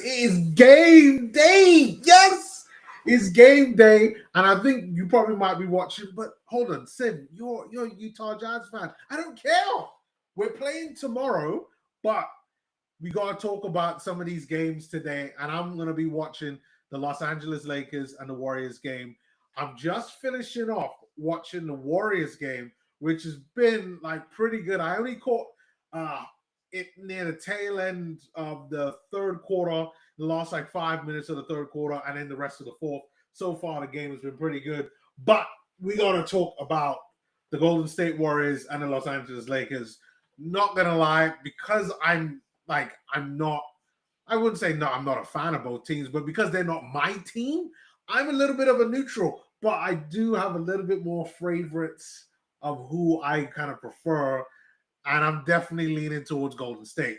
is game day. Yes, it's game day, and I think you probably might be watching. But hold on, Sim, you're a Utah Jazz fan. I don't care. We're playing tomorrow, but we gotta talk about some of these games today, and I'm gonna be watching the Los Angeles Lakers and the Warriors game. I'm just finishing off watching the Warriors game, which has been like pretty good. I only caught uh it near the tail end of the third quarter, the last like 5 minutes of the third quarter, and then the rest of the fourth. So far, the game has been pretty good. But we gotta talk about the Golden State Warriors and the Los Angeles Lakers. Not gonna lie, because I'm not, I wouldn't say no, I'm not a fan of both teams, but because they're not my team, I'm a little bit of a neutral. But I do have a little bit more favorites of who I kind of prefer, and I'm definitely leaning towards Golden State.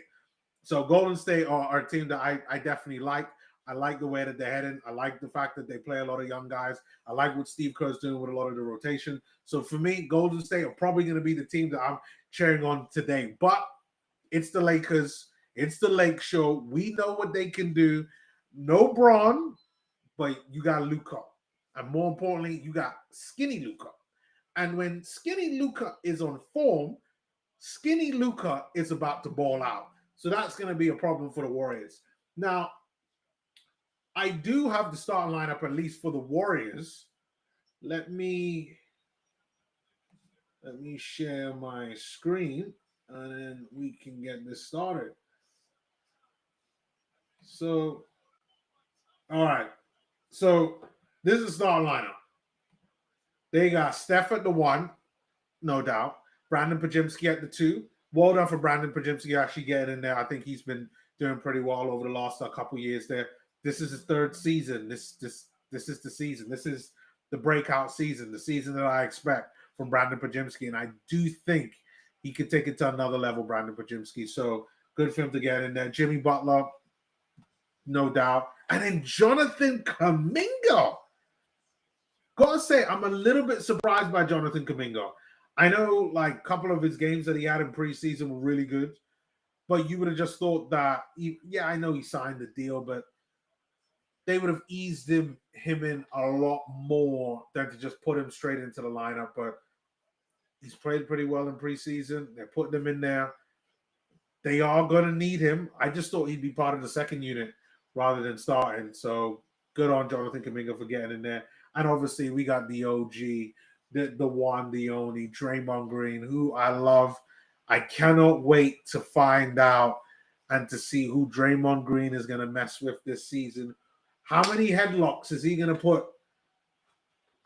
So Golden State are a team that I definitely like. I like the way that they're heading. I like the fact that they play a lot of young guys. I like what Steve Kerr's doing with a lot of the rotation. So for me, Golden State are probably going to be the team that I'm cheering on today. But it's the Lakers. It's the Lake Show. We know what they can do. No Braun, but you got Luka. And more importantly, you got skinny Luka. And when skinny Luka is on form, skinny Luka is about to ball out. So that's going to be a problem for the Warriors. Now, I do have the starting lineup at least for the Warriors. Let me share my screen and then we can get this started. So, all right. So this is the starting lineup. They got Steph at the one, no doubt. Brandon Pajimski at the two. Well done for Brandon Pajimski actually getting in there. I think he's been doing pretty well over the last couple years there. This is his third season. This is the season. This is the breakout season, the season that I expect from Brandon Pajimski. And I do think he could take it to another level, Brandon Pajimski. So good for him to get in there. Jimmy Butler, no doubt. And then Jonathan Kuminga. Gotta say, I'm a little bit surprised by Jonathan Kuminga. I know, like, a couple of his games that he had in preseason were really good, but you would have just thought that, yeah, I know he signed the deal, but they would have eased him in a lot more than to just put him straight into the lineup. But he's played pretty well in preseason. They're putting him in there. They are going to need him. I just thought he'd be part of the second unit rather than starting. So good on Jonathan Kuminga for getting in there. And obviously, we got the OG, the one, the only, Draymond Green, who I love. I cannot wait to find out and to see who Draymond Green is going to mess with this season. How many headlocks is he going to put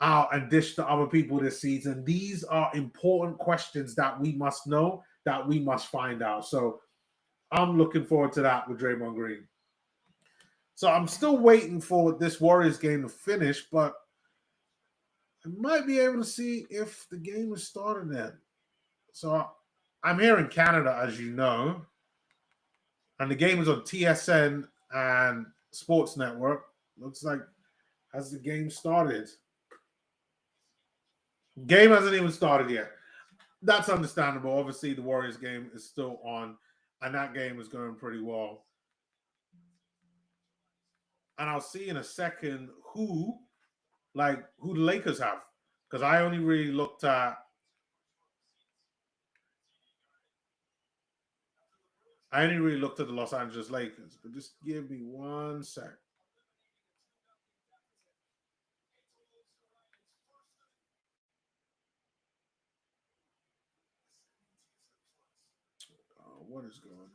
out and dish to other people this season? These are important questions that we must know, that we must find out. So I'm looking forward to that with Draymond Green. So I'm still waiting for this Warriors game to finish, but I might be able to see if the game is started then. So I'm here in Canada, as you know, and the game is on TSN and Sports Network. Looks like, has the game started? Game hasn't even started yet. That's understandable. Obviously, the Warriors game is still on, and that game is going pretty well. And I'll see in a second who the Lakers have, because I only really looked at the Los Angeles Lakers. But just give me 1 sec. What is going on?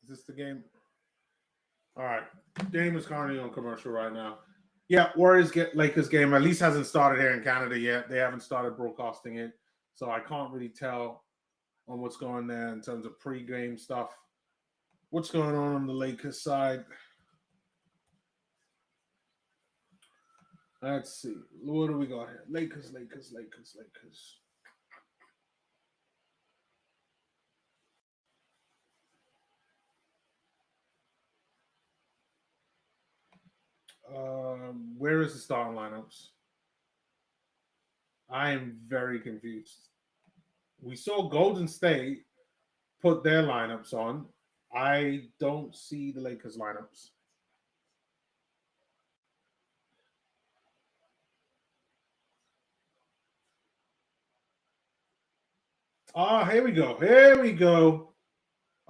Is this the game? All right. Game is currently on commercial right now. Yeah, Warriors get Lakers game at least hasn't started here in Canada yet. They haven't started broadcasting it, so I can't really tell on what's going there in terms of pre-game stuff. What's going on the Lakers side? Let's see. What do we got here? Lakers. Where is the starting lineups? I am very confused. We saw Golden State put their lineups on. I don't see the Lakers lineups. Ah, here we go. Here we go.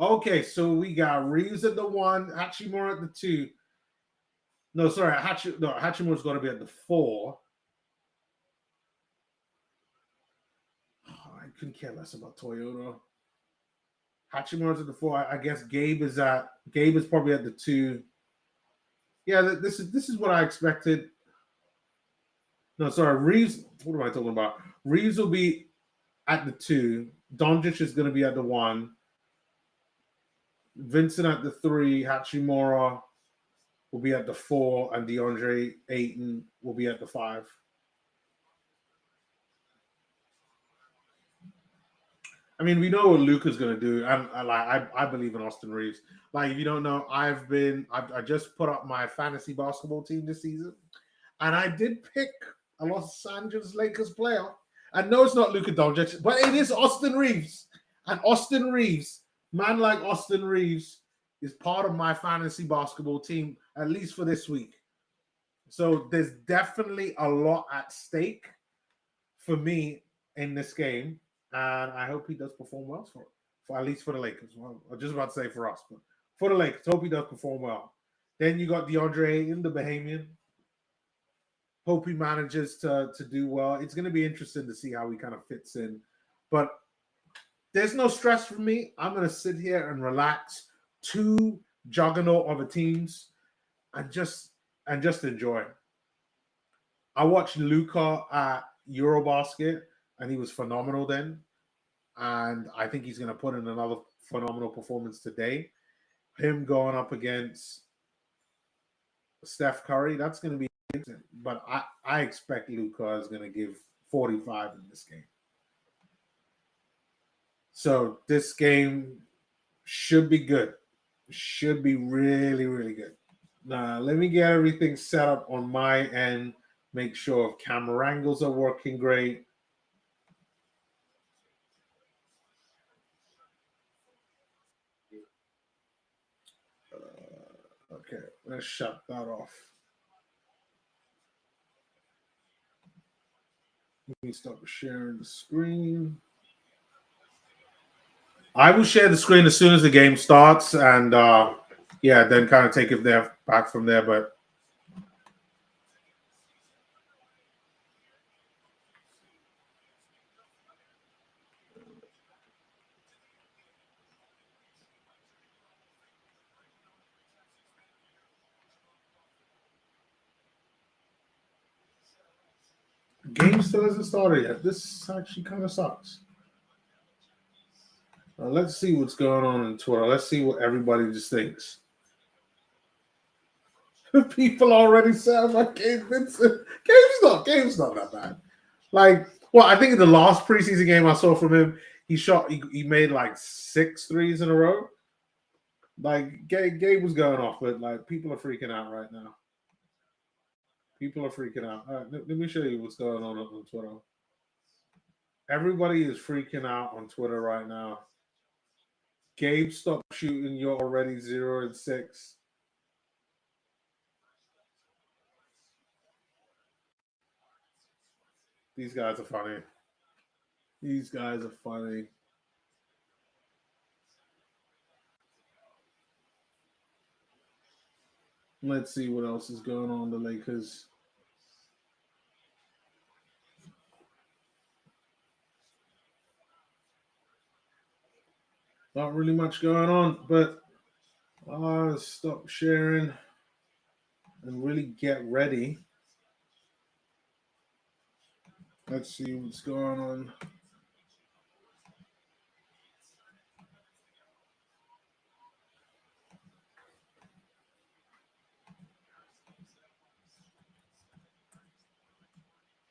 Okay, so we got Reeves at the 1, Hachimura at the 2. No, sorry, Hachimura's going to be at the 4. Oh, I couldn't care less about Toyota. Hachimura's at the 4. I guess Gabe is probably at the 2. Yeah, this is what I expected. No, sorry, Reeves. What am I talking about? Reeves will be at the 2. Doncic is going to be at the 1. Vincent at the 3. Hachimura will be at the 4, and DeAndre Ayton will be at the 5. I mean, we know what Luka's going to do, and I believe in Austin Reeves. Like, if you don't know, I just put up my fantasy basketball team this season, and I did pick a Los Angeles Lakers player. I know it's not Luka Doncic, but it is Austin Reeves. And Austin Reeves, man like Austin Reeves, is part of my fantasy basketball team, at least for this week. So there's definitely a lot at stake for me in this game. And I hope he does perform well for at least for the Lakers. Well, I was just about to say for us, but for the Lakers, hope he does perform well. Then you got DeAndre in the Bahamian. Hope he manages to do well. It's going to be interesting to see how he kind of fits in. But there's no stress for me. I'm going to sit here and relax. 2 juggernaut of a teams and just enjoy. I watched Luka at Eurobasket, and he was phenomenal then. And I think he's going to put in another phenomenal performance today. Him going up against Steph Curry, that's going to be interesting. But I expect Luka is going to give 45 in this game. So this game should be good. Should be really, really good. Now, let me get everything set up on my end. Make sure camera angles are working great. Okay, let's shut that off. Let me stop sharing the screen. I will share the screen as soon as the game starts, and yeah, then kind of take it there back from there. But game still hasn't started yet. This actually kind of sucks. Let's see what's going on Twitter. Let's see what everybody just thinks. People already said about Gabe Vincent. Game's not that bad. Like, well, I think in the last preseason game I saw from him, he made like 6 threes in a row. Like Gabe was going off, but like people are freaking out right now. People are freaking out. All right, let me show you what's going on Twitter. Everybody is freaking out on Twitter right now. Gabe, stop shooting. You're already 0-6. These guys are funny. These guys are funny. Let's see what else is going on the Lakers. Not really much going on, but stop sharing and really get ready. Let's see what's going on.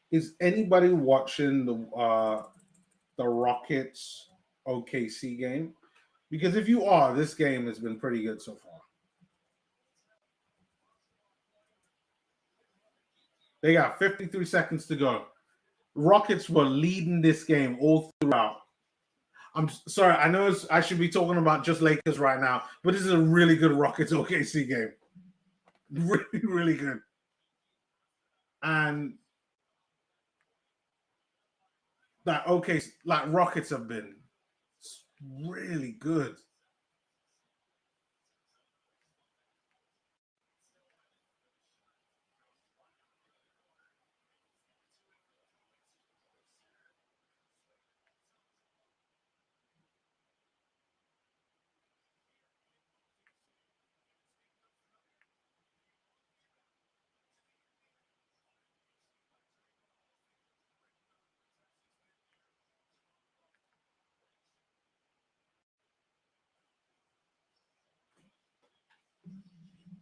Is anybody watching the Rockets OKC game? Because if you are, this game has been pretty good so far. They got 53 seconds to go. Rockets were leading this game all throughout. I'm sorry, I know I should be talking about just Lakers right now, but this is a really good Rockets OKC game. Really, really good. And that OKC, like Rockets have been really good.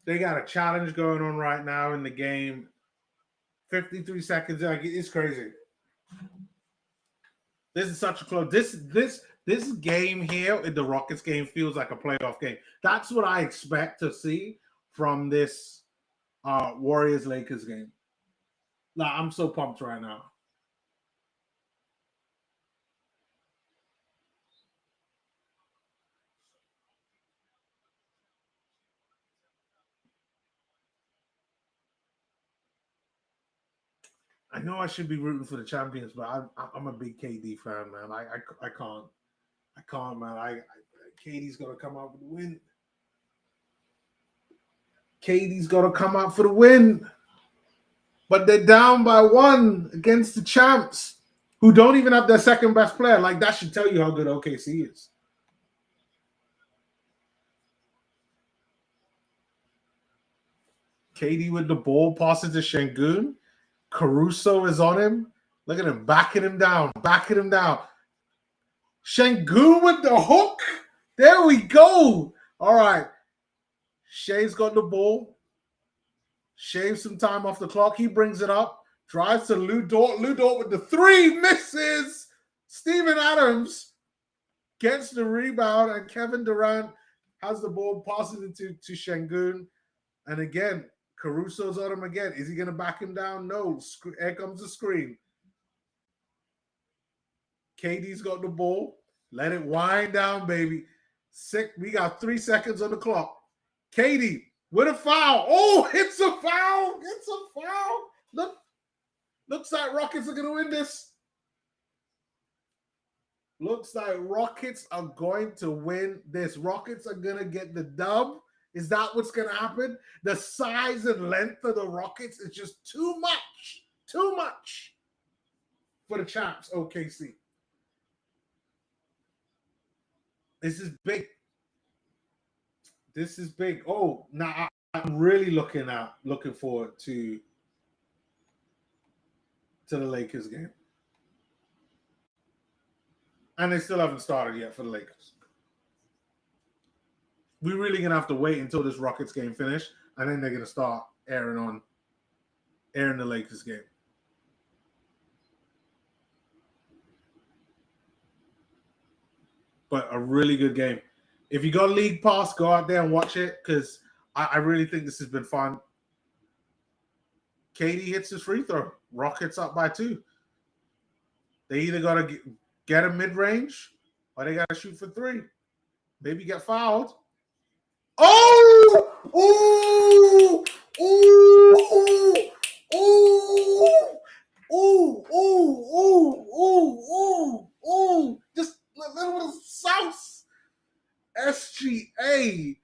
They got a challenge going on right now in the game. 53 seconds. Like, it's crazy. This is such a close. This game here in the Rockets game feels like a playoff game. That's what I expect to see from this Warriors Lakers game. Like, I'm so pumped right now. I know I should be rooting for the champions, but I'm a big KD fan, man. I can't, man. KD's got to come out with the win. KD's got to come out for the win. But they're down by 1 against the champs, who don't even have their second best player. Like, that should tell you how good OKC is. KD with the ball, passes to Şengün. Caruso is on him. Look at him, backing him down. Şengün with the hook. There we go. All right. Shai's got the ball. Shaves some time off the clock. He brings it up. Drives to Lu Dort. Lu Dort with the 3. Misses. Steven Adams gets the rebound. And Kevin Durant has the ball. Passes it to Şengün. And again, Caruso's on him again. Is he going to back him down? No. Here comes the screen. KD's got the ball. Let it wind down, baby. We got 3 seconds on the clock. KD with a foul. Oh, it's a foul. It's a foul. Looks like Rockets are going to win this. Looks like Rockets are going to win this. Rockets are going to get the dub. Is that what's going to happen? The size and length of the Rockets is just too much. Too much for the champs, OKC. This is big. This is big. Oh, now I'm really looking forward to the Lakers game. And they still haven't started yet for the Lakers. We're really going to have to wait until this Rockets game finished, and then they're going to start airing the Lakers game. But a really good game. If you got League Pass, go out there and watch it, because I really think this has been fun. KD hits his free throw. Rockets up by 2. They either got to get a mid-range or they got to shoot for 3. Maybe get fouled. Oh! Ooh! Ooh! Ooh! Ooh! Ooh! Just a little sauce. SGA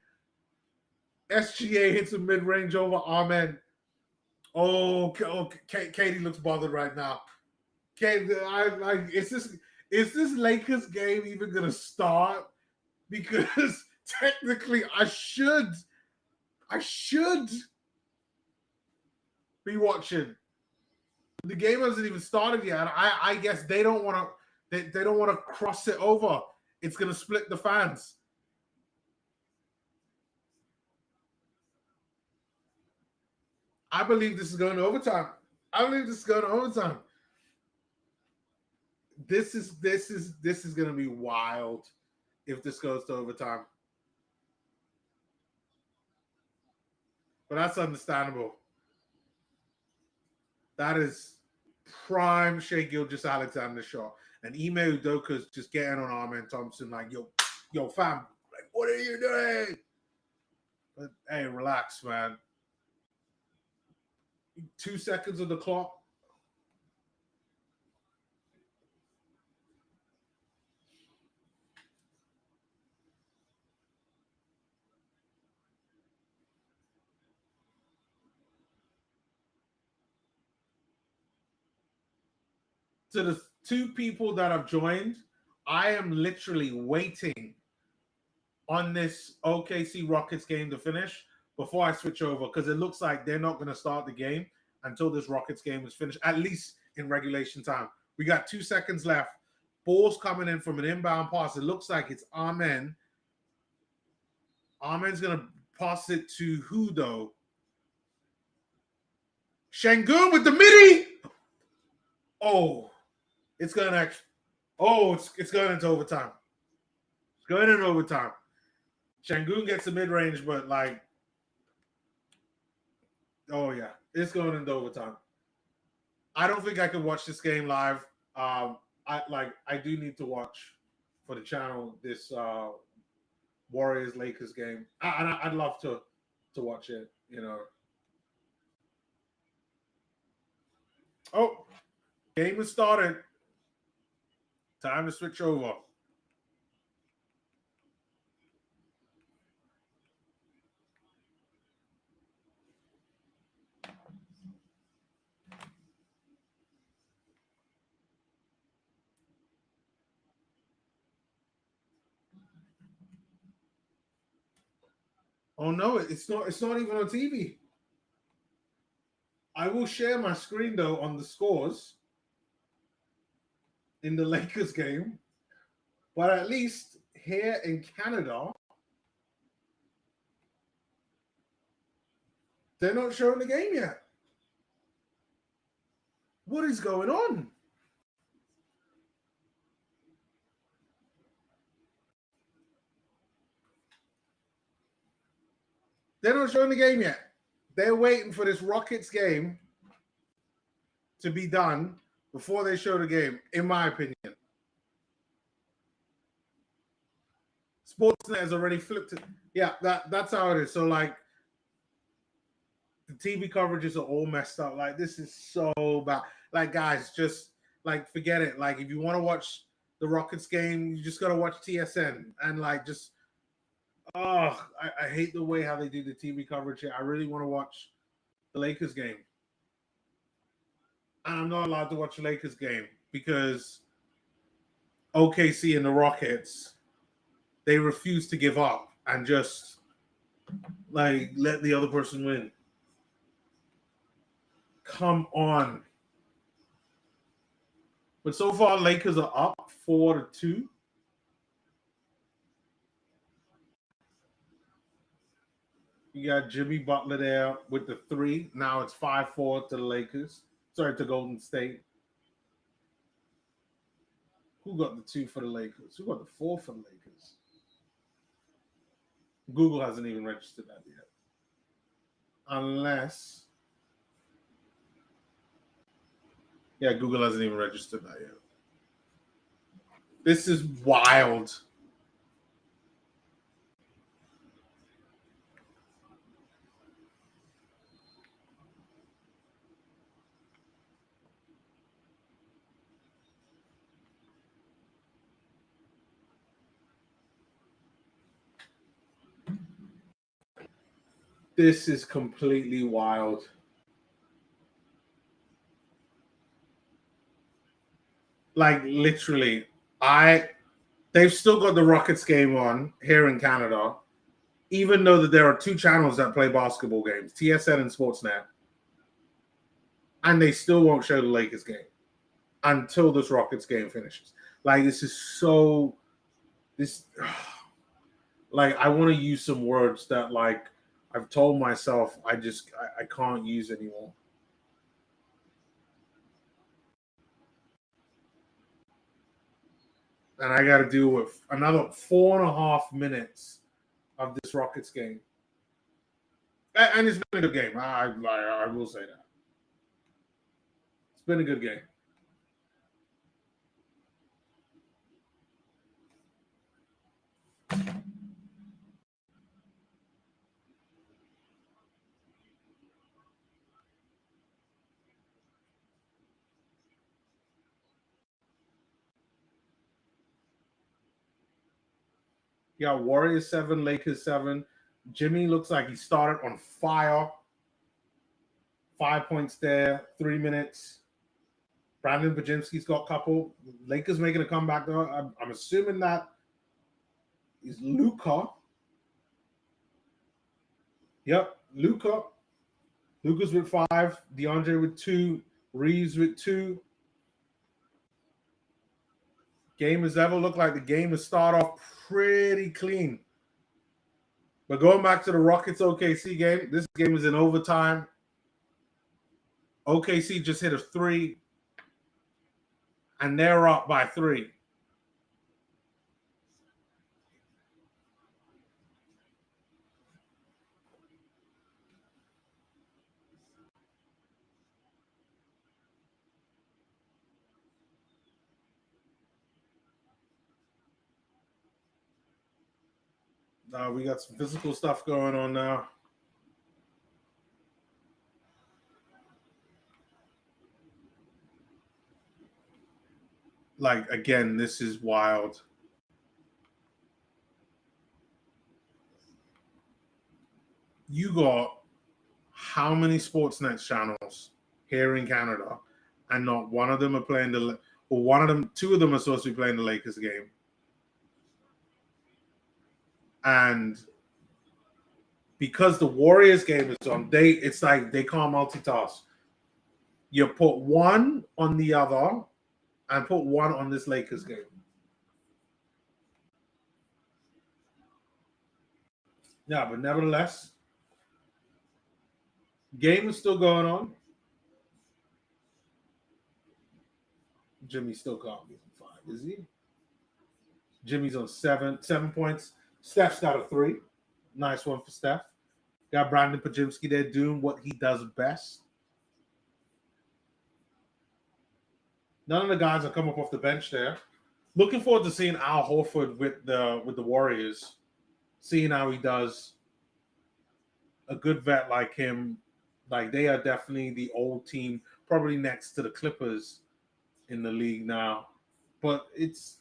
hits a mid-range over Amen. Oh, Katie looks bothered right now. Is this Lakers game even gonna start? Because technically, I should be watching. The game hasn't even started yet. I guess they don't want to. They don't want to cross it over. It's gonna split the fans. I believe this is going to overtime. This is going to be wild if this goes to overtime. But that's understandable. That is prime Shea Gilgeous-Alexander shot. And Ime Udoka's just getting on Amen Thompson like, yo, fam, like, what are you doing? But hey, relax, man. 2 seconds of the clock. To the 2 people that have joined, I am literally waiting on this OKC Rockets game to finish before I switch over, because it looks like they're not going to start the game until this Rockets game is finished, at least in regulation time. We got 2 seconds left. Ball's coming in from an inbound pass. It looks like it's Amen. Amen's going to pass it to who, though? Şengün with the midi. Oh, it's going to it's going into overtime. It's going into overtime. Şengün gets the mid-range, but like, oh yeah, it's going into overtime. I don't think I can watch this game live. I do need to watch for the channel this Warriors Lakers game. I'd love to watch it, you know. Oh, game has started. Time to switch over. Oh no, it's not even on TV. I will share my screen though on the scores in the Lakers game. But at least here in Canada, they're not showing the game yet. What is going on? They're not showing the game yet. They're waiting for this Rockets game to be done before they show the game, in my opinion. Sportsnet has already flipped it. Yeah, that's how it is. So, like, the TV coverages are all messed up. Like, this is so bad. Like, guys, just, like, forget it. Like, if you want to watch the Rockets game, you just got to watch TSN. And, like, just, I hate the way how they do the TV coverage here. I really want to watch the Lakers game. And I'm not allowed to watch the Lakers game because OKC and the Rockets, they refuse to give up and just, like, let the other person win. Come on. But so far, Lakers are up 4-2. You got Jimmy Butler there with the 3. Now it's 5-4 to the Lakers. Sorry, to Golden State. Who got the 2 for the Lakers? Who got the 4 for the Lakers? Google hasn't even registered that yet. Unless... Yeah, Google hasn't even registered that yet. This is wild. This is completely wild. Like, literally, they've still got the Rockets game on here in Canada, even though that there are 2 channels that play basketball games, TSN and Sportsnet, and they still won't show the Lakers game until this Rockets game finishes. Like, this is so, like, I want to use some words that, like, I've told myself I can't use anymore. And I got to deal with another 4.5 minutes of this Rockets game. And it's been a good game. I will say that. It's been a good game. Yeah, Warriors 7, Lakers 7. Jimmy looks like he started on fire. 5 points there, 3 minutes. Brandon Bajinski's got a couple. Lakers making a comeback though. I'm assuming that is Luka. Yep, Luka. Luka's with 5. DeAndre with 2. Reeves with 2. Game has ever looked like the game has started off pretty clean. But going back to the Rockets OKC game, this game is in overtime. OKC just hit a 3, and they're up by 3. We got some physical stuff going on now. Like, again, this is wild. You got how many Sportsnet channels here in Canada, and not one of them are playing two of them are supposed to be playing the Lakers game. And because the Warriors game is on, it's like they can't multitask. You put one on the other and put one on this Lakers game. Yeah, but nevertheless, game is still going on. Jimmy still can't be on 5, is he? Jimmy's on 7 points. Steph's got a 3. Nice one for Steph. Got Brandon Pajimski there doing what he does best. None of the guys have come up off the bench there. Looking forward to seeing Al Horford with the Warriors, seeing how he does. A good vet like him, like they are definitely the old team, probably next to the Clippers in the league now. But it's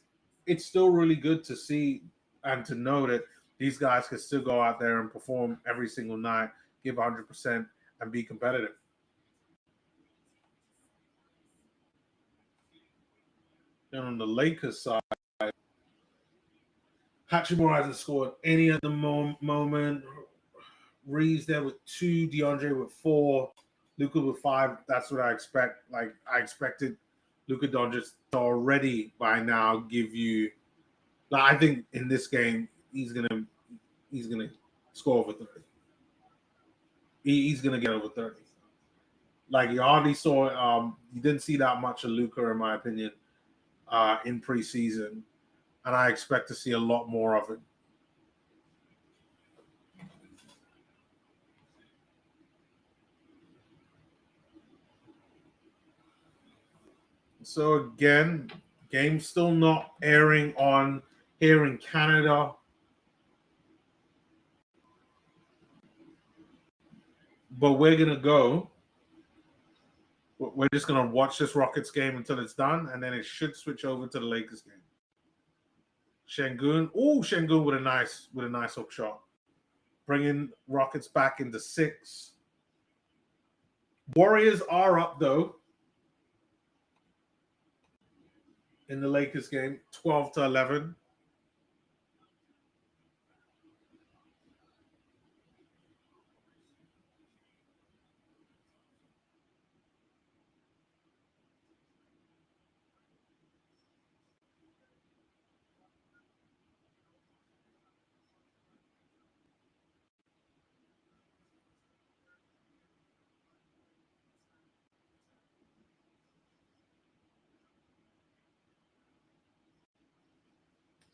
still really good to see and to know that these guys can still go out there and perform every single night, give 100%, and be competitive. And on the Lakers side, Hachimura hasn't scored any at the moment. Reeves there with 2, DeAndre with 4, Luka with 5. That's what I expect. Like I expected Luka Doncic to already by now give you. Like I think in this game he's gonna score over 30. He's gonna get over 30. Like you hardly saw. You didn't see that much of Luka, in my opinion, in preseason, and I expect to see a lot more of it. So again, game's still not airing on here in Canada. But we're going to go. We're just going to watch this Rockets game until it's done, and then it should switch over to the Lakers game. Şengün. Oh, Şengün with a nice hook shot. Bringing Rockets back into 6. Warriors are up, though, in the Lakers game, 12-11.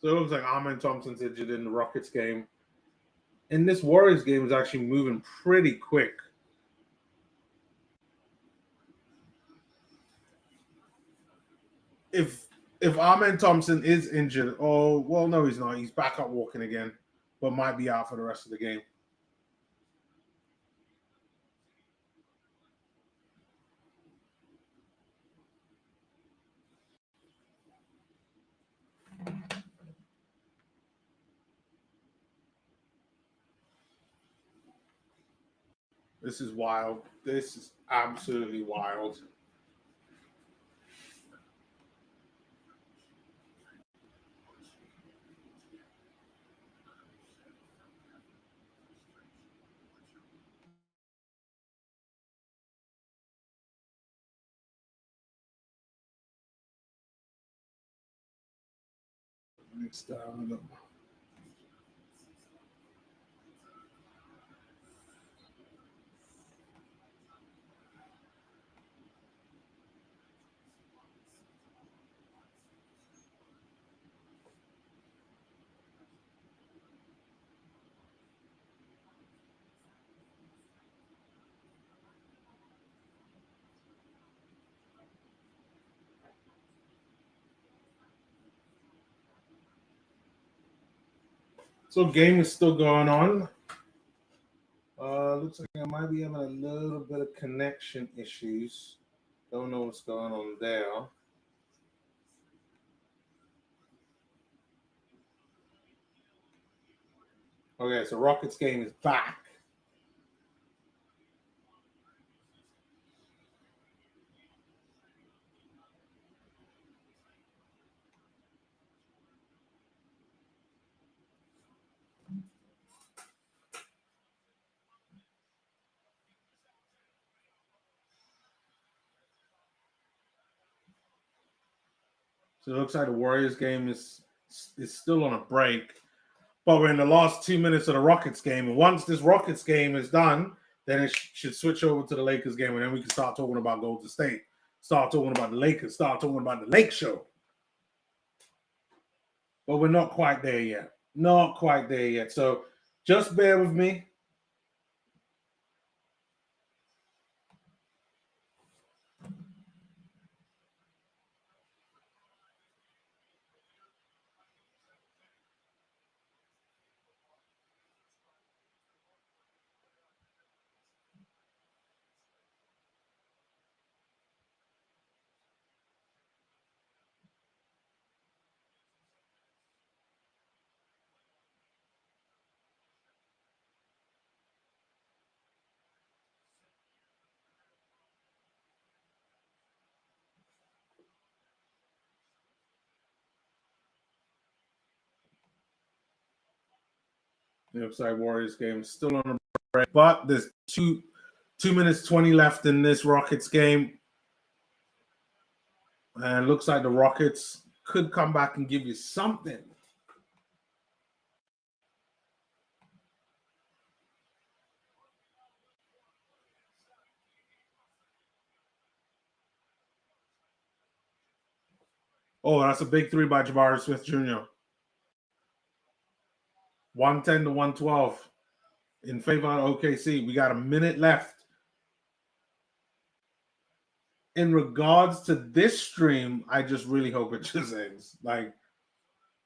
So it looks like Amen Thompson's injured in the Rockets game. And this Warriors game is actually moving pretty quick. if Amen Thompson is injured, oh well, no, he's not. He's back up walking again, but might be out for the rest of the game. This is wild. This is absolutely wild. Next down. So game is still going on. Looks like I might be having a little bit of connection issues. Don't know what's going on there. Okay, so Rockets game is back. So it looks like the Warriors game is still on a break, but we're in the last 2 minutes of the Rockets game. And once this Rockets game is done, then it should switch over to the Lakers game, and then we can start talking about Golden State, start talking about the Lakers, start talking about the Lake Show. But we're not quite there yet. Not quite there yet. So just bear with me. The upside Warriors game is still on a break, but there's 2 minutes 20 left in this Rockets game. And it looks like the Rockets could come back and give you something. Oh, that's a big three by Jabari Smith Jr. 110 to 112 in favor of OKC. We got a minute left. In regards to this stream, I just really hope it just ends. Like,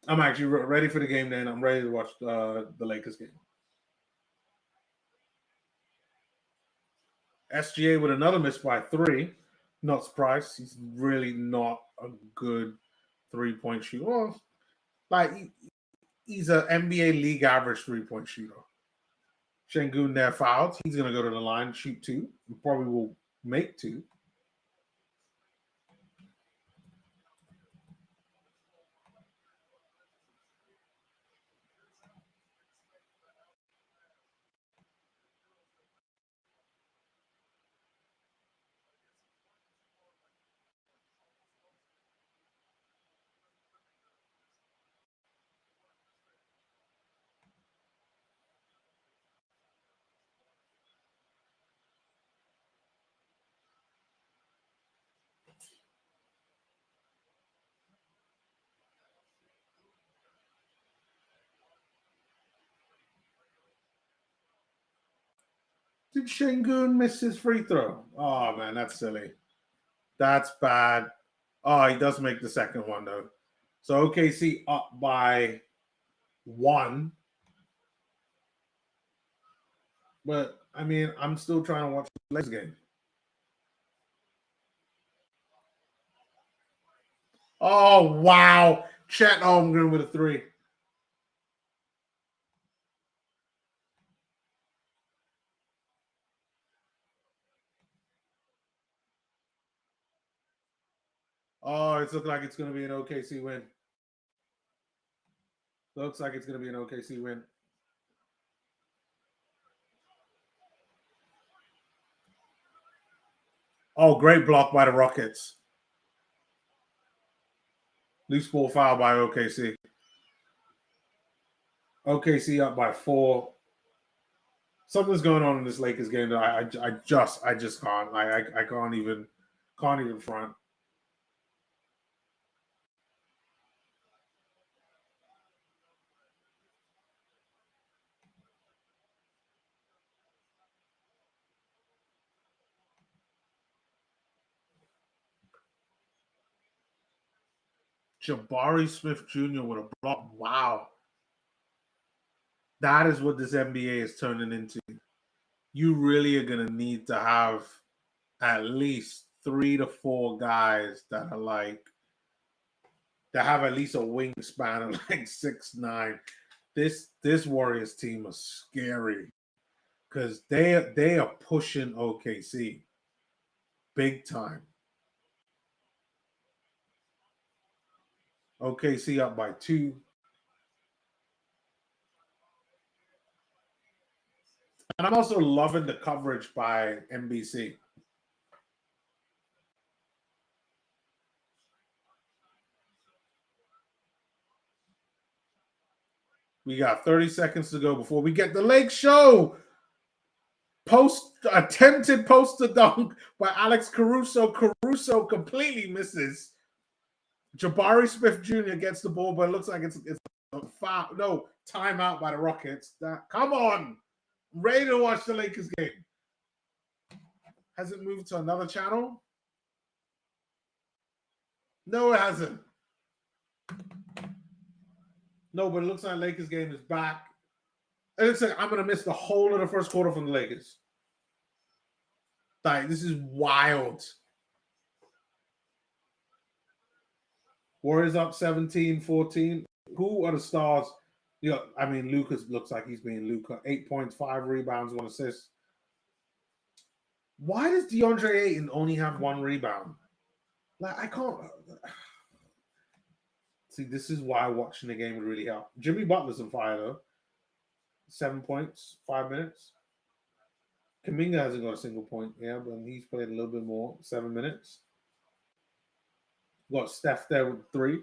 I'm actually ready for the game then. I'm ready to watch the Lakers game. SGA with another miss by 3. Not surprised. He's really not a good 3-point shooter. Well, like, he's an NBA league average 3-point shooter. Şengün there fouled. He's going to go to the line, shoot 2. He probably will make 2. Did Şengün miss his free throw? Oh, man, that's silly. That's bad. Oh, he does make the second one though. So OKC up by 1. But I mean, I'm still trying to watch the Lakers game. Oh wow. Chet Holmgren with a 3. Oh, it's looking like it's going to be an OKC win. Looks like it's going to be an OKC win. Oh, great block by the Rockets. Loose ball foul by OKC. OKC up by 4. Something's going on in this Lakers game that I just can't. I can't even front. Jabari Smith Jr. with a block. Wow. That is what this NBA is turning into. You really are going to need to have at least 3 to 4 guys that are like, that have at least a wingspan of like 6'9". This Warriors team is scary because they are pushing OKC big time. OKC up by 2. And I'm also loving the coverage by NBC. We got 30 seconds to go before we get the Lake Show. Attempted poster dunk by Alex Caruso. Caruso completely misses. Jabari Smith Jr. gets the ball, but it looks like it's a foul. No, timeout by the Rockets. Come on. I'm ready to watch the Lakers game. Has it moved to another channel? No, it hasn't. No, but it looks like Lakers game is back. It looks like I'm going to miss the whole of the first quarter from the Lakers. Like, this is wild. Warriors up 17-14. Who are the stars? You know, I mean, Lucas looks like he's being Luka. 8 points, 5 rebounds, 1 assist. Why does DeAndre Ayton only have 1 rebound? Like, I can't. See, this is why watching the game would really help. Jimmy Butler's on fire, though. 7 points, 5 minutes. Kuminga hasn't got a single point, yeah, but he's played a little bit more. 7 minutes. Got Steph there with 3.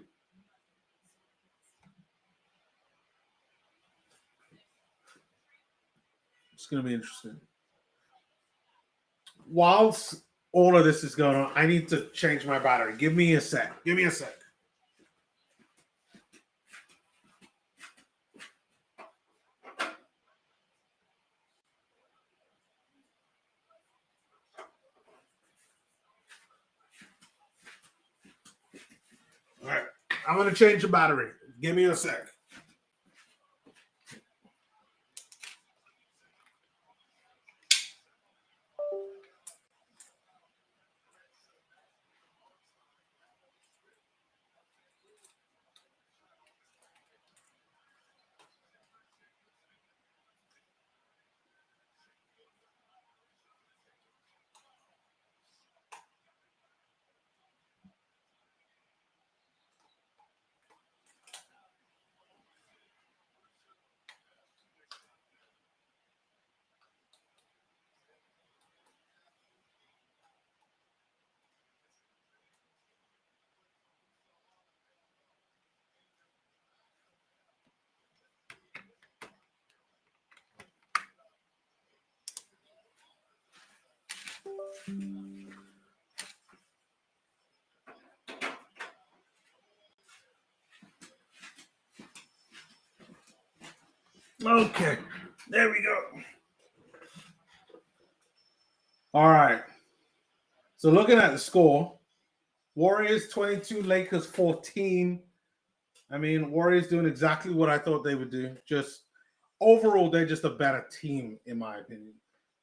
It's going to be interesting. Whilst all of this is going on, I need to change my battery. Give me a sec. All right. I'm going to change the battery. Give me a sec. Okay, there we go. All right. So looking at the score, Warriors 22, Lakers 14. I mean, Warriors doing exactly what I thought they would do. Just overall, they're just a better team, in my opinion.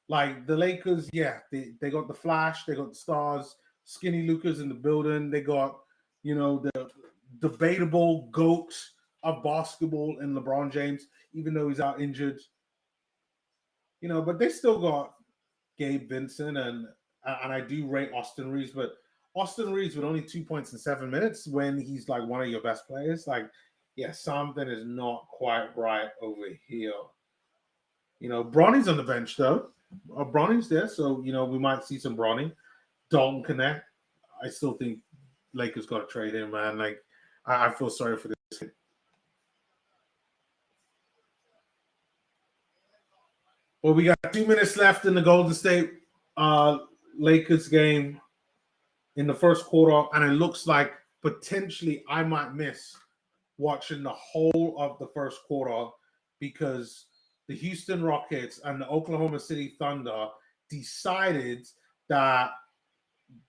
Like the Lakers, yeah, they got the Flash, they got the stars, Skinny Lucas in the building. They got, the debatable GOAT of basketball in LeBron James, even though he's out injured. But they still got Gabe Vincent and I do rate Austin Reeves, but Austin Reeves with only 2 points in 7 minutes when he's like one of your best players, like, yeah, something is not quite right over here. Bronny's on the bench though. Bronny's there, so we might see some Bronny. Dalton Connect. I still think Lakers got to trade him, man. Like, I feel sorry for this kid. Well, we got 2 minutes left in the Golden State Lakers game in the first quarter, and it looks like potentially I might miss watching the whole of the first quarter because the Houston Rockets and the Oklahoma City Thunder decided that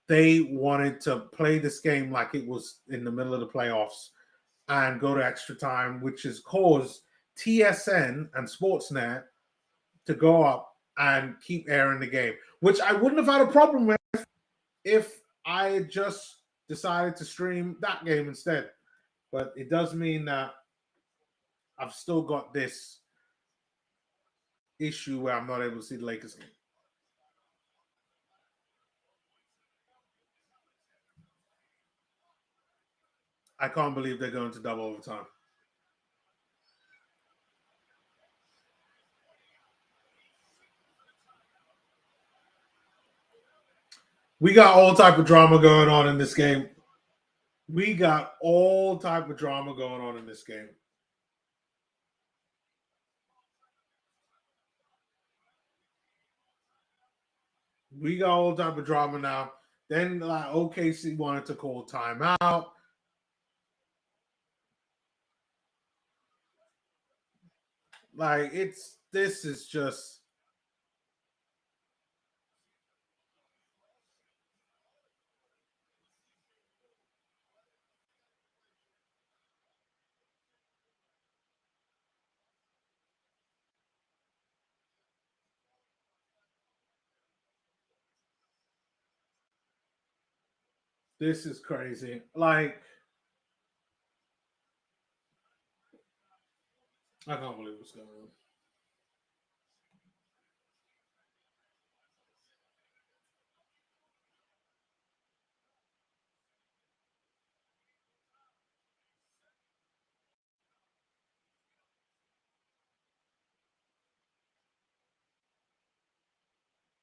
they wanted to play this game like it was in the middle of the playoffs and go to extra time, which has caused TSN and Sportsnet to go up and keep airing the game, which I wouldn't have had a problem with if I had just decided to stream that game instead. But it does mean that I've still got this issue where I'm not able to see the Lakers game. I can't believe they're going to double overtime. We got all type of drama going on in this game. We got all type of drama going on in this game. We got all type of drama now. Then like OKC wanted to call timeout. Like this is just this is crazy. Like I can't believe what's going on.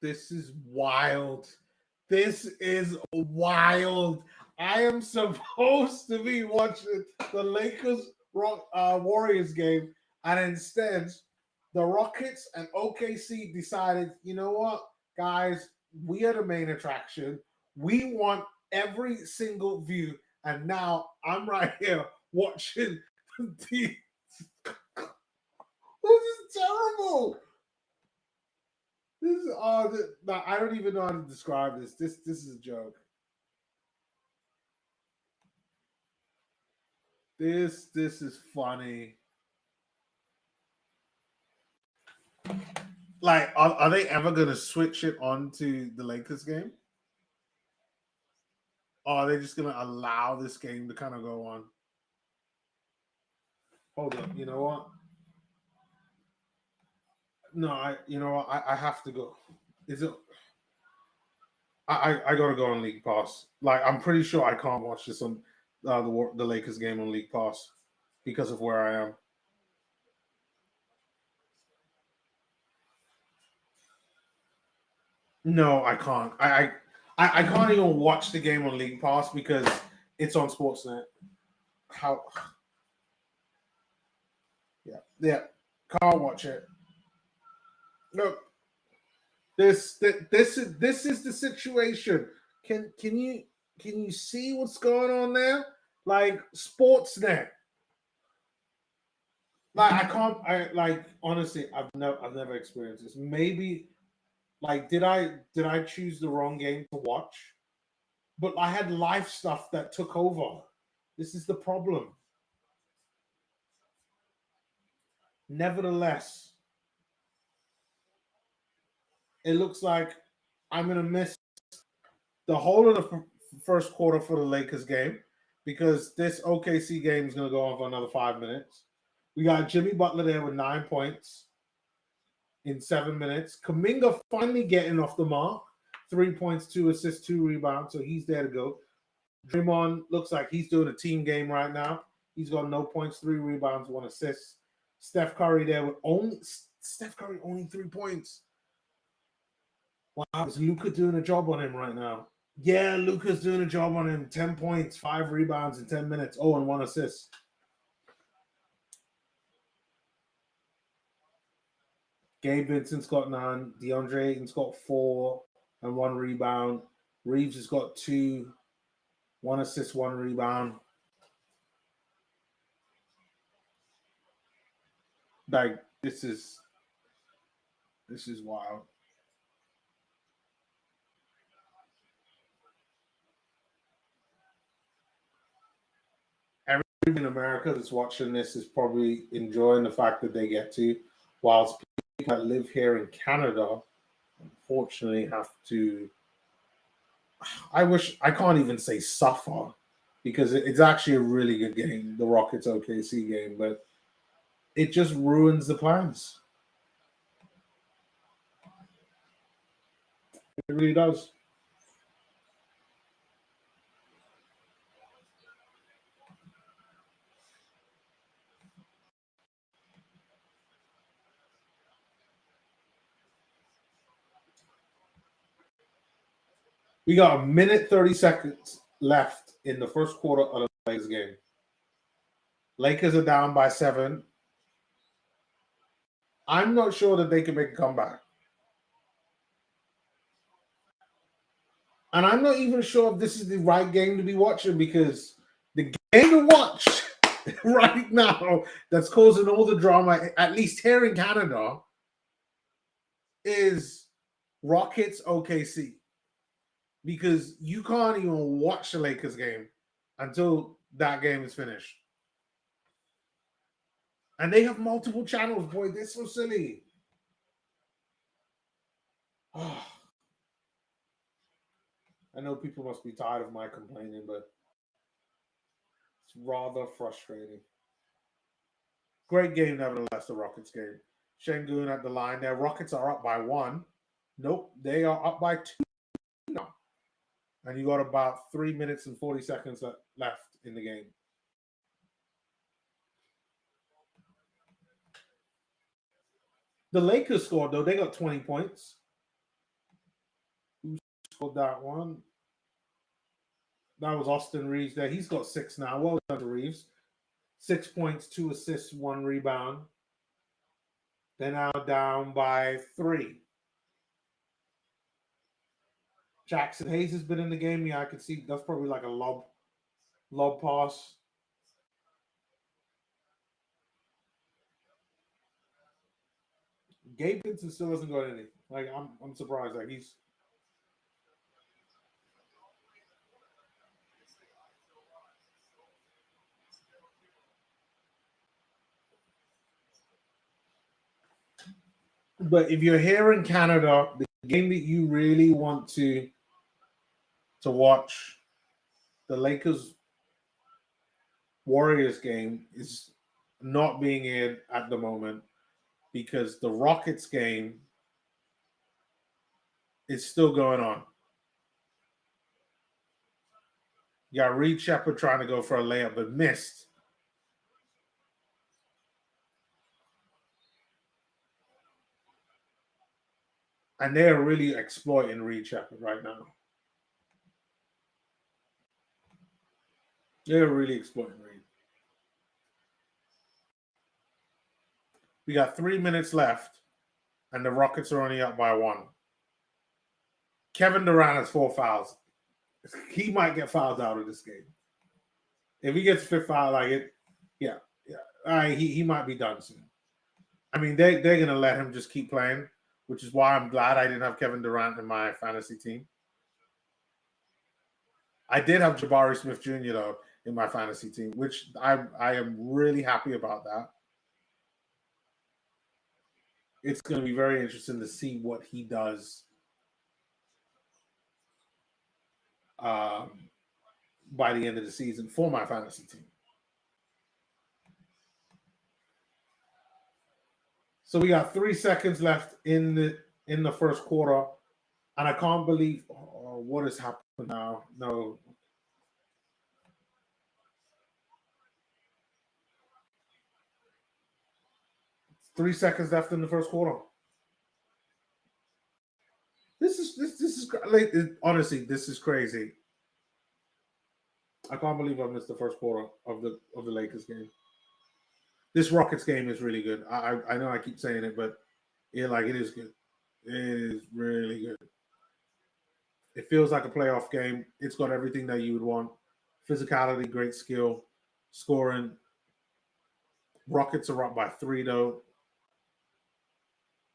This is wild. This is wild. I am supposed to be watching the Lakers Warriors game, and instead, the Rockets and OKC decided, you know what, guys, we are the main attraction. We want every single view, and now I'm right here watching the. This is terrible. This is I don't even know how to describe this. This is a joke. This is funny. Like, are they ever gonna switch it on to the Lakers game? Or are they just gonna allow this game to kind of go on? Hold up, you know what? No, I have to go. Is it I gotta go on League Pass. Like I'm pretty sure I can't watch this on the Lakers game on League Pass because of where I am. No, I can't. I can't even watch the game on League Pass because it's on Sportsnet. How? Yeah, can't watch it. Look, this is the situation. Can you see what's going on there? Like Sportsnet. Like I can't. I like honestly. I've never experienced this. Maybe like did I choose the wrong game to watch? but I had life stuff that took over. This is the problem. Nevertheless, it looks like I'm going to miss the whole of the first quarter for the Lakers game because this OKC game is going to go on for another 5 minutes. We got Jimmy Butler there with 9 points in 7 minutes. Kuminga finally getting off the mark. 3 points, 2 assists, 2 rebounds. So he's there to go. Draymond looks like he's doing a team game right now. He's got no points, 3 rebounds, 1 assist. Steph Curry there with only 3 points. Wow, is Luka doing a job on him right now? Yeah, Luka's doing a job on him. 10 points, 5 rebounds in 10 minutes. Oh, and 1 assist. Gabe Vincent's got 9. DeAndre Ayton's got 4 and 1 rebound. Reeves has got 2, 1 assist, 1 rebound. Like, this is wild. Everyone in America that's watching this is probably enjoying the fact that they get to, whilst people that live here in Canada unfortunately have to, I can't even say suffer, because it's actually a really good game, the Rockets OKC game, but it just ruins the plans. It really does. We got a minute 30 seconds left in the first quarter of the Lakers game. Lakers are down by 7. I'm not sure that they can make a comeback. And I'm not even sure if this is the right game to be watching, because the game to watch right now that's causing all the drama, at least here in Canada, is Rockets OKC. Because you can't even watch the Lakers game until that game is finished. And they have multiple channels, boy. They're so silly. Oh. I know people must be tired of my complaining, but it's rather frustrating. Great game, nevertheless, the Rockets game. Şengün at the line there. Rockets are up by 1. Nope, they are up by 2 now. And you got about 3 minutes and 40 seconds left in the game. The Lakers scored, though. They got 20 points. Who scored that one? That was Austin Reeves there. He's got 6 now. Well done to Reeves. 6 points, 2 assists, 1 rebound. They're now down by 3. Jackson Hayes has been in the game. Yeah, I can see that's probably like a lob pass. Gabe Vincent still hasn't got any. Like, I'm surprised. Like, he's but if you're here in Canada, the game that you really want to watch, the Lakers Warriors game, is not being aired at the moment because the Rockets game is still going on. You got Reed Sheppard trying to go for a layup but missed. And they're really exploiting Reed Sheppard right now. They're really exploiting Reed. We got 3 minutes left, and the Rockets are only up by 1. Kevin Durant has 4 fouls. He might get fouled out of this game. If he gets 5th foul, like it, yeah. He might be done soon. I mean, they're going to let him just keep playing, which is why I'm glad I didn't have Kevin Durant in my fantasy team. I did have Jabari Smith Jr. though in my fantasy team, which I am really happy about that. It's going to be very interesting to see what he does by the end of the season for my fantasy team. So we got 3 seconds left in the first quarter, and I can't believe what has happened now. No. 3 seconds left in the first quarter. This is like, honestly, this is crazy. I can't believe I missed the first quarter of the Lakers game. This Rockets game is really good. I know I keep saying it, but it is good. It is really good. It feels like a playoff game. It's got everything that you would want: physicality, great skill, scoring. Rockets are up by 3 though.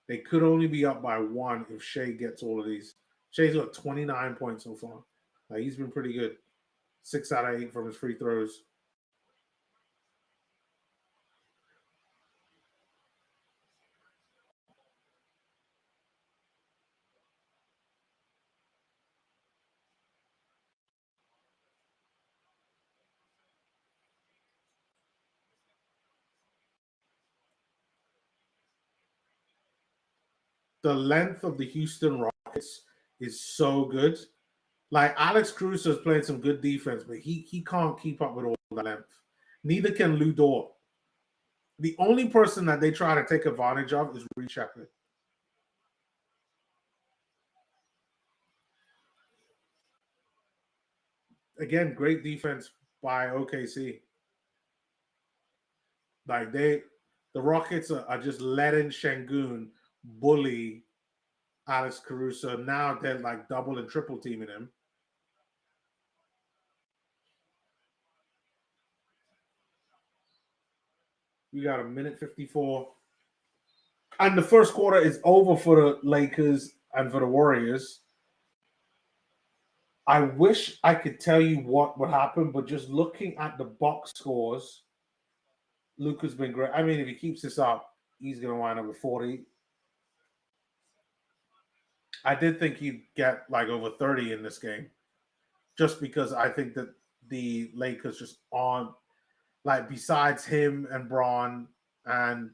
They could only be up by 1 if Shea gets all of these. Shea's got 29 points so far. Like, he's been pretty good. 6 out of 8 from his free throws. The length of the Houston Rockets is so good. Like, Alex Caruso is playing some good defense, but he can't keep up with all the length. Neither can Lu Dort. The only person that they try to take advantage of is Reed Sheppard. Again, great defense by OKC. Like, the Rockets are just letting Şengün bully Alex Caruso. Now they're like double and triple teaming him. We got 1:54. And the first quarter is over for the Lakers and for the Warriors. I wish I could tell you what would happen, but just looking at the box scores, Luka's been great. I mean, if he keeps this up, he's going to wind up with 40. I did think he'd get like over 30 in this game, just because I think that the Lakers just aren't, like, besides him and Braun and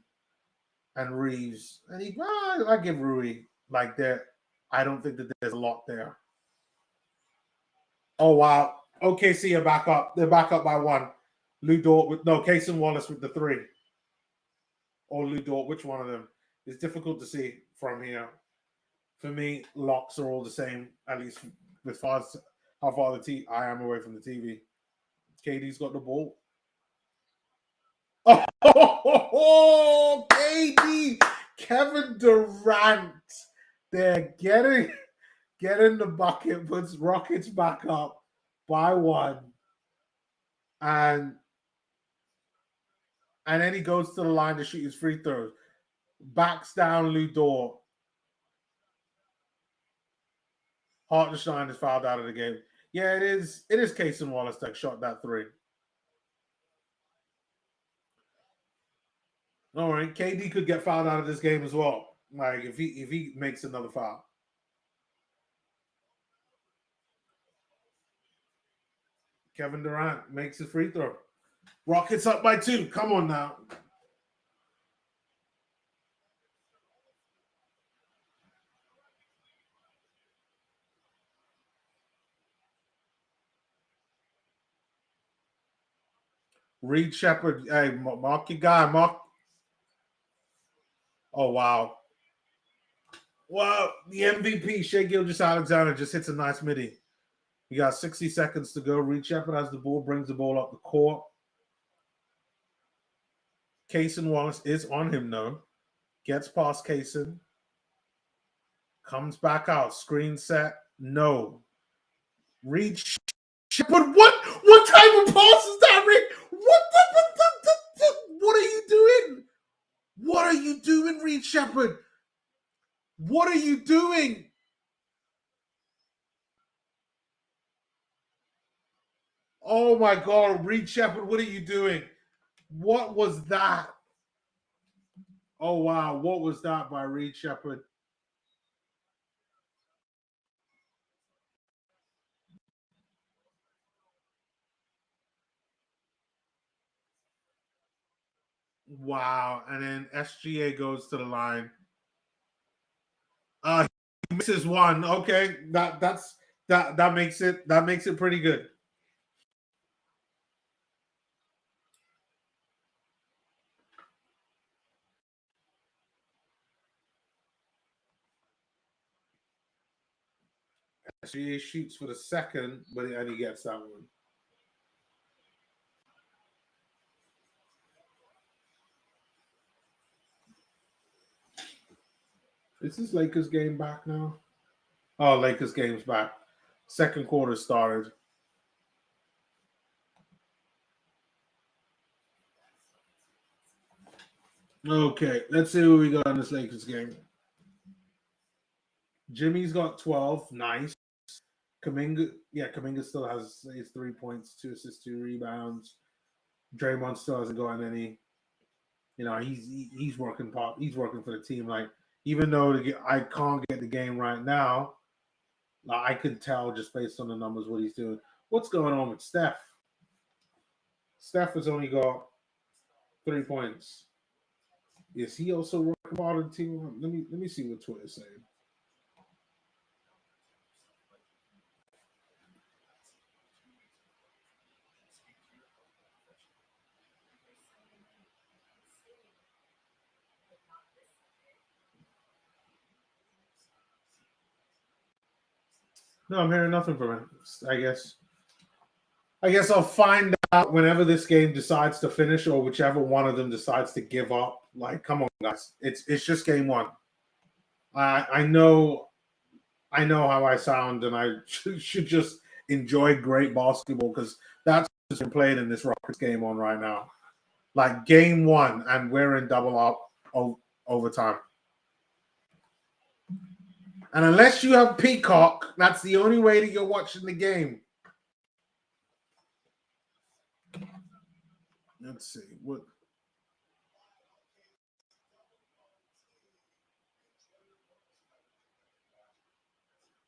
Reeves, and I give Rui, like, there. I don't think that there's a lot there. Oh wow, OKC are back up. They're back up by 1. Lu Dort with Cason Wallace with the 3, or Lu Dort. Which one of them? It's difficult to see from here. For me, locks are all the same, at least with how far I am away from the TV. KD's got the ball. Oh, KD, Kevin Durant. They're getting the bucket, puts Rockets back up by 1. And then he goes to the line to shoot his free throws. Backs down Lu Dort. Hartenstein is fouled out of the game. Yeah, it is Cason Wallace that shot that 3. All right, KD could get fouled out of this game as well. Like, if he makes another foul. Kevin Durant makes his free throw. Rockets up by 2. Come on now. Reed Sheppard, hey, mark your guy. Mark. Oh, wow. Well, the MVP, Shai Gilgeous-Alexander, just hits a nice midi. You got 60 seconds to go. Reed Sheppard has the ball, brings the ball up the court. Cason Wallace is on him, though. Gets past Cason. Comes back out. Screen set. No. Reed Sheppard. What type of pass is that, Rick? What are you doing? What are you doing, Reed Sheppard? What are you doing? Oh my God, Reed Shepherd, what are you doing? What was that? Oh wow, what was that by Reed Shepherd? Wow, and then SGA goes to the line. He misses one. Okay, that makes it pretty good. SGA shoots for the second, and he gets that one. Is this Lakers game back now? Oh, Lakers game's back. Second quarter started. Okay, let's see what we got in this Lakers game. Jimmy's got 12. Nice. Kuminga still has his 3 points, 2 assists, 2 rebounds. Draymond still hasn't gotten any. You know, he's working for the team. Like, even though I can't get the game right now, I can tell just based on the numbers what he's doing. What's going on with Steph? Steph has only got 3 points. Is he also working hard on the team? Let me see what Twitter's saying. No, I'm hearing nothing from him. I guess I'll find out whenever this game decides to finish, or whichever one of them decides to give up. Like, come on, guys, it's just game one. I know how I sound, and I should just enjoy great basketball because that's what's been played in this Rockets game on right now. Like, game one, and we're in double up overtime. And unless you have Peacock, that's the only way that you're watching the game. Let's see what.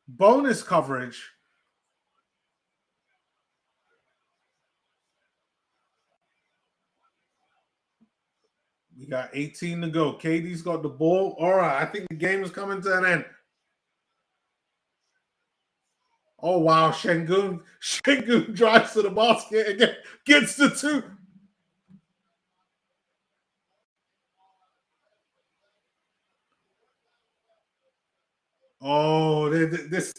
Bonus coverage. We got 18 to go. KD's got the ball. All right, I think the game is coming to an end. Oh wow, Şengün drives to the basket and gets the 2. Oh, this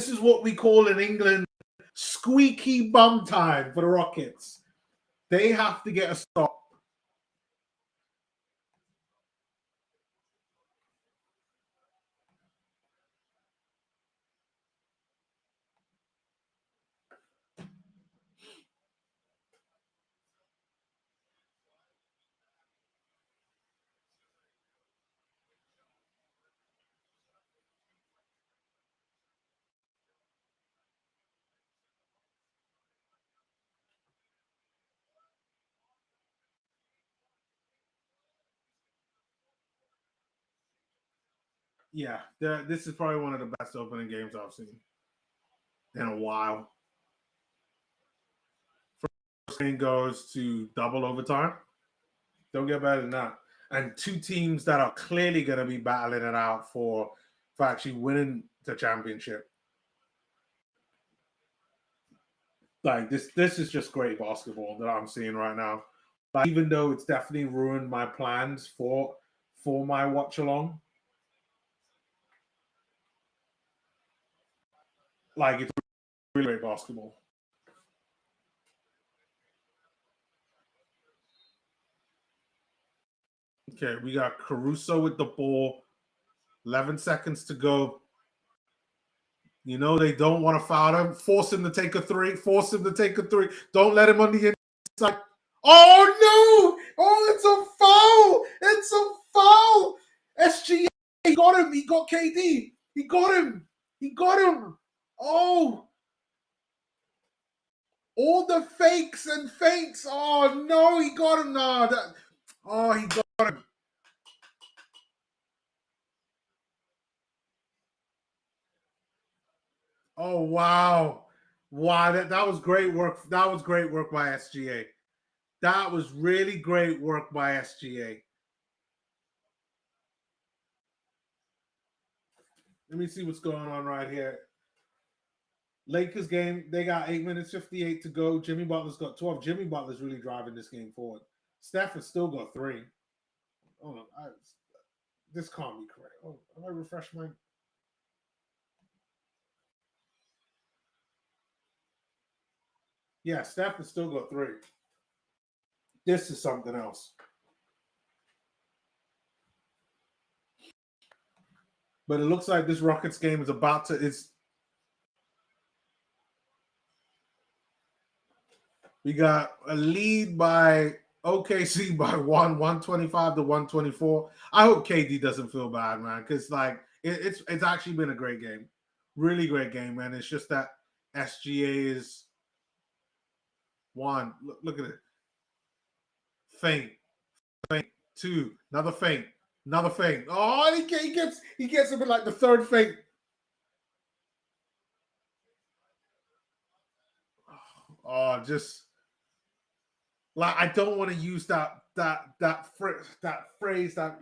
is what we call in England squeaky bum time for the Rockets. They have to get a stop. Yeah, this is probably one of the best opening games I've seen in a while. First game goes to double overtime. Don't get better than that. And two teams that are clearly going to be battling it out for actually winning the championship. Like, this is just great basketball that I'm seeing right now. Like, even though it's definitely ruined my plans for my watch along. Like, it's really great basketball. Okay, we got Caruso with the ball. 11 seconds to go. You know they don't want to foul him. Force him to take a 3. Force him to take a 3. Don't let him on the inside. Oh, no! Oh, it's a foul! It's a foul! SGA got him. He got KD. He got him. He got him. Oh, all the fakes and feints. Oh no, he got him now. Oh, he got him. Oh wow. Wow, that was great work. That was great work by SGA. That was really great work by SGA. Let me see what's going on right here. Lakers game, they got 8 minutes 58 to go. Jimmy Butler's got 12. Jimmy Butler's really driving this game forward. Steph has still got 3. Hold on. This can't be correct. Oh, am I refresh my. Yeah, Steph has still got 3. This is something else. But it looks like this Rockets game is about to. We got a lead by OKC by 125 to 124. I hope KD doesn't feel bad, man, because like it's actually been a great game, really great game, man. It's just that SGA is one. Look at it, feint, 2, another feint, another feint. Oh, he gets a bit like the third feint. Oh, just like I don't want to use that phrase that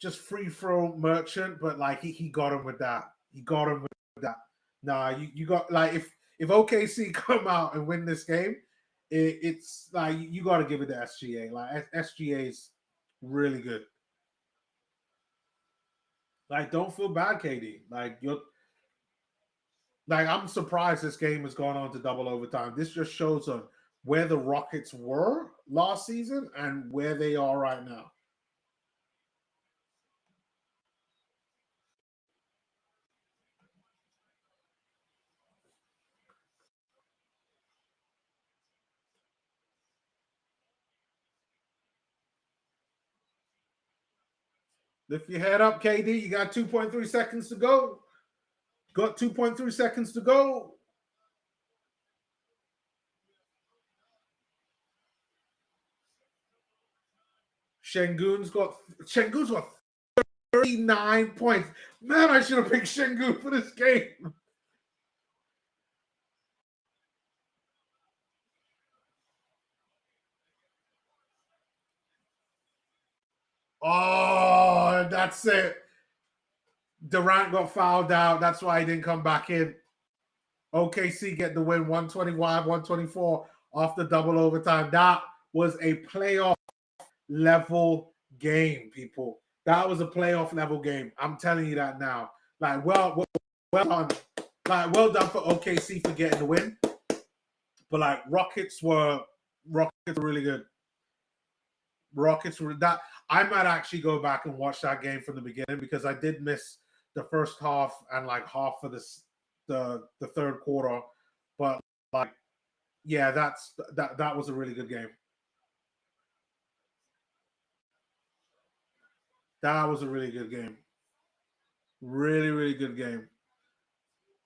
just free throw merchant, but like he got him with that. He got him with that. Nah, you got like if OKC come out and win this game, it's like you got to give it to SGA. Like SGA is really good. Like don't feel bad, KD. Like I'm surprised this game has gone on to double overtime. This just shows on where the Rockets were last season and where they are right now. Lift your head up, KD. You got 2.3 seconds to go. Got 2.3 seconds to go. Şengün's got 39 points. Man, I should have picked Şengün for this game. Oh, that's it. Durant got fouled out. That's why he didn't come back in. OKC get the win 125, 124 off the double overtime. That was a playoff level game, people. That was a playoff level game. I'm telling you that now. Like, well done. Like, well done for OKC for getting the win. But like, Rockets were really good. Rockets were that. I might actually go back and watch that game from the beginning because I did miss the first half and like half of the third quarter. But like, yeah, that was a really good game. That was a really good game. Really, really good game.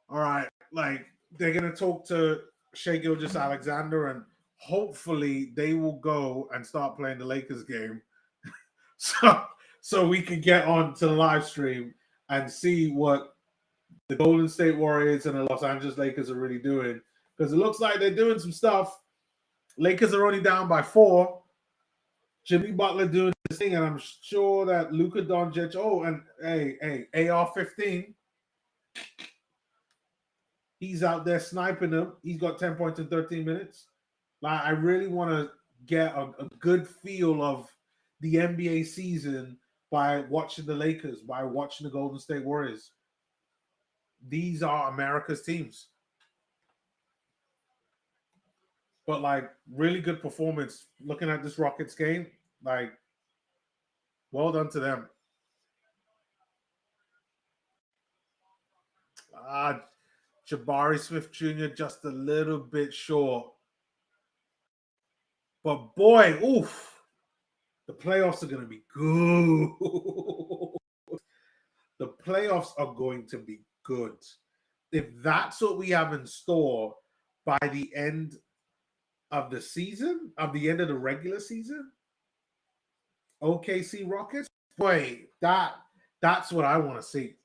All right, like they're gonna talk to Shea Gilgeous-Alexander, and hopefully they will go and start playing the Lakers game, so we can get on to the live stream and see what the Golden State Warriors and the Los Angeles Lakers are really doing. Because it looks like they're doing some stuff. Lakers are only down by 4. Jimmy Butler doing this thing, and I'm sure that Luka Doncic. Oh, and hey, AR-15. He's out there sniping them. He's got 10 points in 13 minutes. Like, I really want to get a good feel of the NBA season by watching the Lakers, by watching the Golden State Warriors. These are America's teams. But like, really good performance. Looking at this Rockets game, like, well done to them. Jabari Smith Jr. just a little bit short. But boy, oof, the playoffs are going to be good. The playoffs are going to be good. if that's what we have in store by the end of the season, of the end of the regular season, OKC Rockets, boy, that's what I want to see.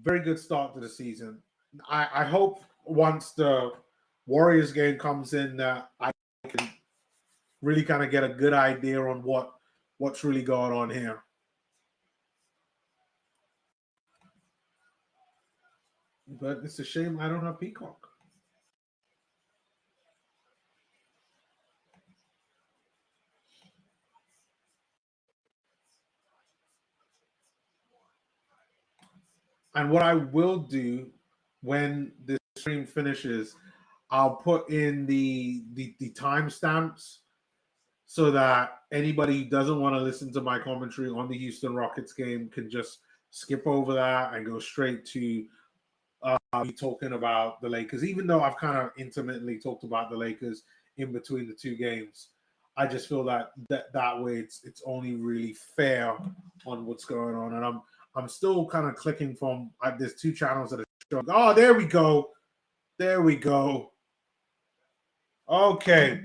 Very good start to the season. I hope once the Warriors game comes in that I can really kind of get a good idea on what's really going on here. But it's a shame I don't have Peacock. And what I will do when this stream finishes, I'll put in the timestamps so that anybody who doesn't want to listen to my commentary on the Houston Rockets game can just skip over that and go straight to me talking about the Lakers. Even though I've kind of intimately talked about the Lakers in between the two games, I just feel that way it's only really fair on what's going on. And I'm still kind of clicking from there's two channels that are showing. Oh, there we go. There we go. Okay.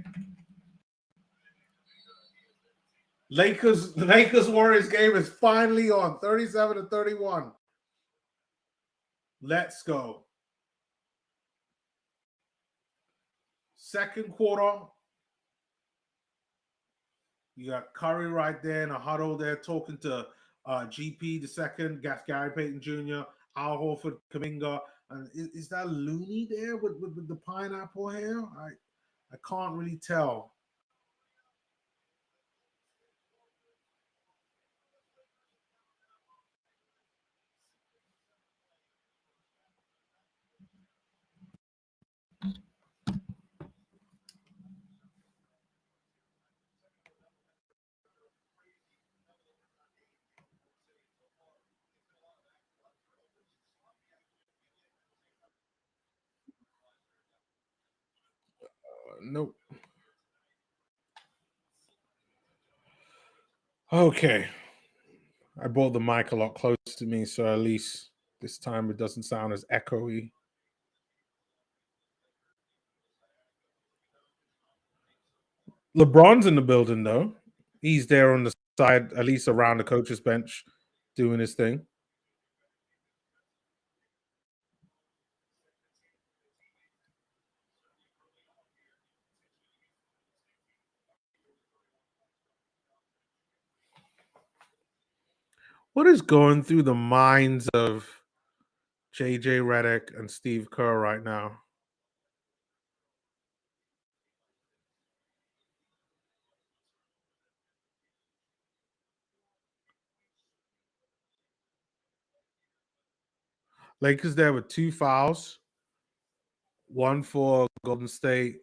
Lakers Warriors game is finally on 37-31. Let's go. Second quarter. You got Curry right there in a huddle there talking to GP the second, Gary Payton Jr., Al Horford, Kuminga. And is that Looney there with the pineapple hair? I can't really tell. Nope. Okay. I brought the mic a lot closer to me, so at least this time it doesn't sound as echoey. LeBron's in the building, though. He's there on the side, at least around the coach's bench, doing his thing. What is going through the minds of JJ Redick and Steve Kerr right now? Lakers there with 2 fouls, 1 for Golden State.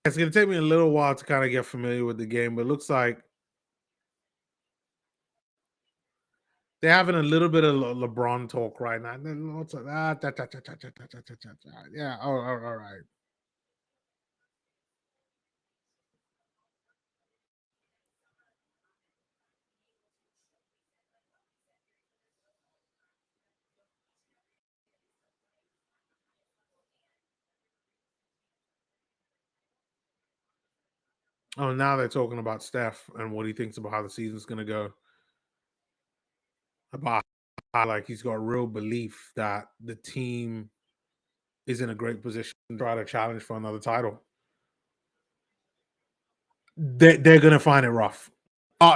It's going to take me a little while to kind of get familiar with the game, but it looks like they're having a little bit of LeBron talk right now. Yeah, all right. Oh, now they're talking about Steph and what he thinks about how the season's going to go. About how, like, he's got real belief that the team is in a great position to try to challenge for another title. They're going to find it rough.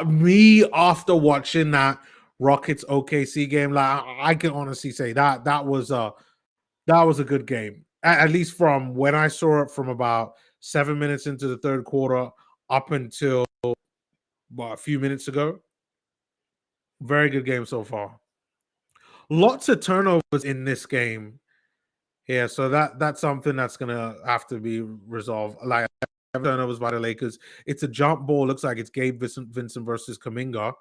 Me, after watching that Rockets OKC game, like I can honestly say that was a good game. At least from when I saw it, from about 7 minutes into the third quarter up until a few minutes ago. Very good game so far. Lots of turnovers in this game. Yeah, so that's something that's gonna have to be resolved. Like, turnovers by the Lakers. It's a jump ball. Looks like it's Gabe Vincent versus Kuminga.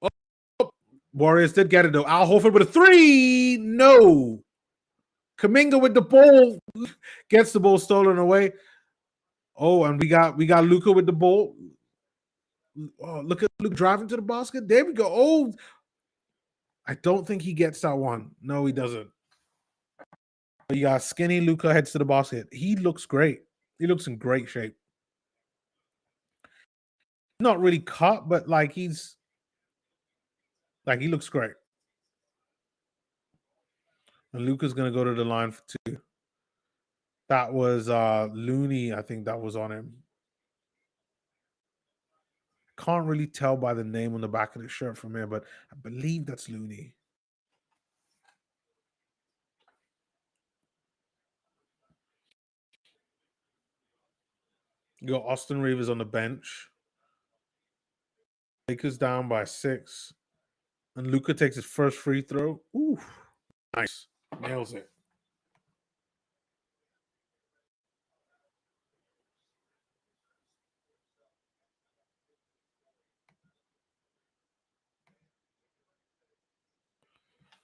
Oh, Warriors did get it though. Al Horford with a 3. No. Kuminga with the ball gets the ball stolen away. Oh, and we got Luka with the ball. Oh, look at Luka driving to the basket. There we go. Oh, I don't think he gets that one. No, he doesn't. You got skinny Luka heads to the basket. He looks great. He looks in great shape. Not really cut, but like he looks great. And Luka's gonna go to the line for 2. That was Looney, I think that was on him. Can't really tell by the name on the back of the shirt from here, but I believe that's Looney. You got Austin Reeves on the bench. Lakers down by 6. And Luka takes his first free throw. Ooh, nice. Nails it.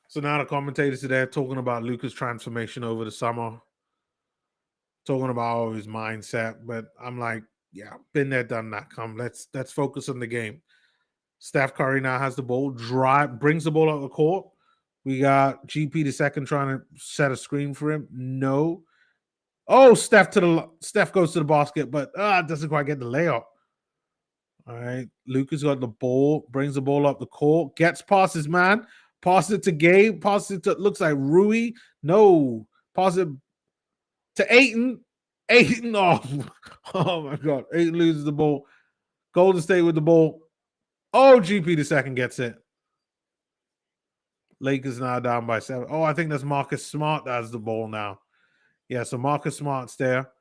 So now the commentators today are talking about Luka's transformation over the summer, talking about his mindset. But I'm like, yeah, been there, done that. Come, let's focus on the game. Steph Curry now has the ball, brings the ball out of the court. We got GP the second trying to set a screen for him. No. Oh, Steph goes to the basket, but doesn't quite get the layup. All right. Luka's got the ball, brings the ball up the court, gets past his man, passes it to Gabe, passes it to, looks like Rui. No. Pass it to Ayton. Ayton, oh my God. Ayton loses the ball. Golden State with the ball. Oh, GP the second gets it. Lakers now down by 7. Oh, I think that's Marcus Smart that has the ball now. Yeah, so Marcus Smart's there.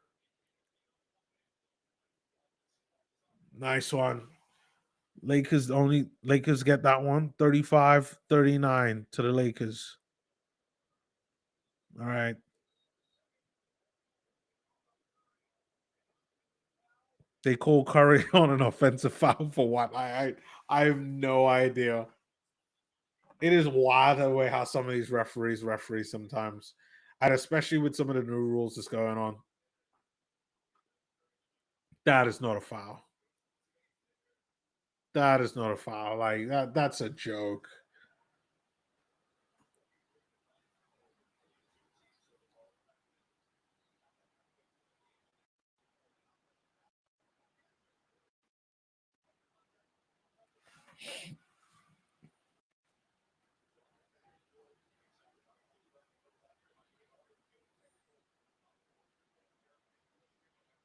Nice one. Lakers get that one. 35-39 to the Lakers. All right. They call Curry on an offensive foul for what? I have no idea. It is wild the way how some of these referees sometimes. And especially with some of the new rules that's going on. That is not a foul. That is not a foul. Like that's a joke.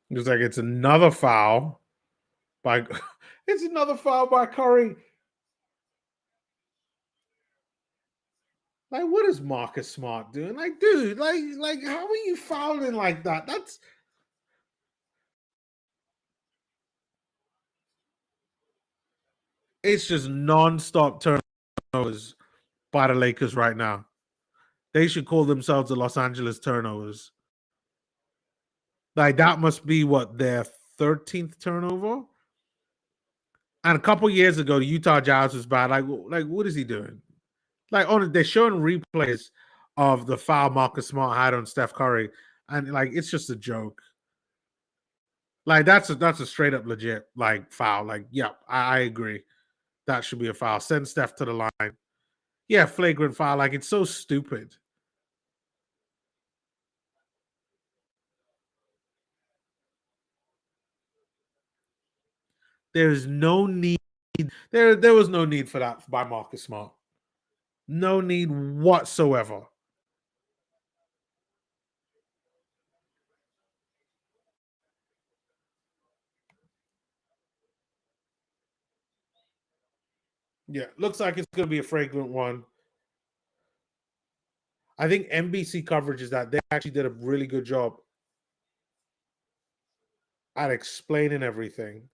It's like it's another foul by it's another foul by Curry. Like, what is Marcus Smart doing? Like, dude, like how are you fouling like that? That's it's just non-stop turnovers by the Lakers right now. They should call themselves the Los Angeles Turnovers. Like that must be what their 13th turnover. And a couple years ago, the Utah Jazz was bad. Like what is he doing? Like they're showing replays of the foul Marcus Smart had on Steph Curry, and like it's just a joke. Like that's a straight up legit like foul. Like, yeah, I agree. That should be a foul. Send Steph to the line. Yeah, flagrant foul. Like it's so stupid. There's no need. There was no need for that by Marcus Smart. No need whatsoever. Yeah, looks like it's going to be a fragrant one. I think NBC coverage is that they actually did a really good job at explaining everything.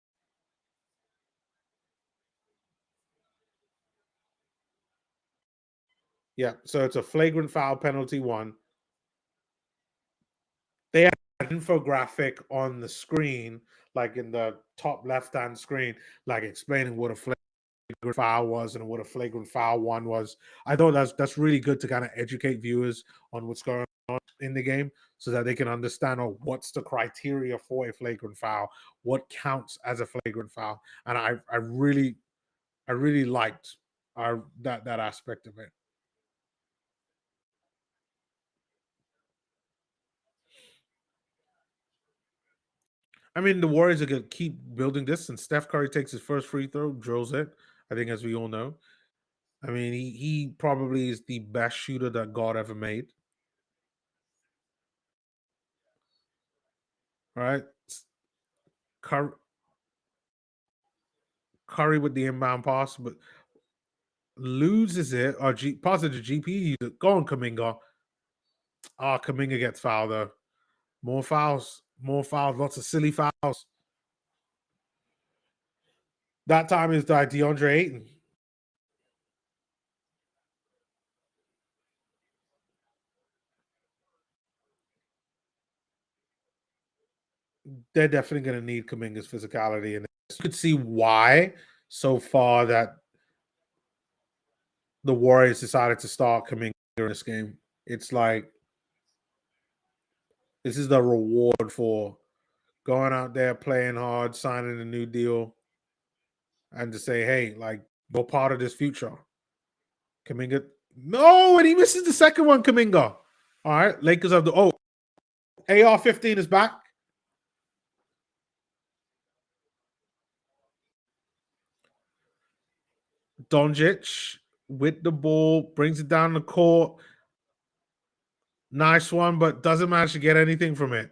Yeah, so it's a flagrant foul penalty one. They had an infographic on the screen, like in the top left-hand screen, like explaining what a flagrant foul was and what a flagrant foul one was. I thought that's really good to kind of educate viewers on what's going on. in the game so that they can understand what's the criteria for a flagrant foul, what counts as a flagrant foul. And I really liked that aspect of it. I mean, the Warriors are going to keep building this, and Steph Curry takes his first free throw, drills it. I think, as we all know. I mean, he probably is the best shooter that God ever made. Right? Curry, Curry with the inbound pass, but loses it. Or passes to GP. Go on, Kuminga. Kuminga gets fouled though. More fouls. Lots of silly fouls. That time is DeAndre Ayton. They're definitely going to need Kuminga's physicality, and you could see why so far that the Warriors decided to start Kuminga in this game. It's like this is the reward for going out there, playing hard, signing a new deal, and to say, hey, like, you're part of this future. Kuminga. No, and he misses the second one, Kuminga. All right. Lakers have the AR-15 is back. Doncic with the ball, brings it down the court. Nice one, but doesn't manage to get anything from it.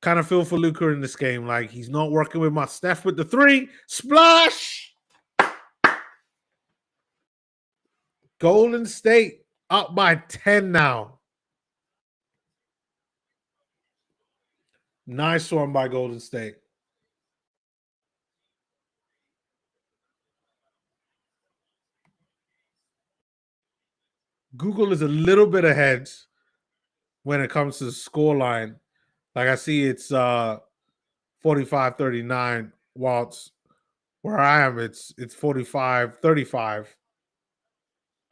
Kind of feel for Luka in this game. Like, he's not working with my Steph with the three. Splash! Golden State up by 10 now. Nice one by Golden State. Google is a little bit ahead when it comes to the score line. Like, I see it's 45-39, whilst where I am, it's 45-35.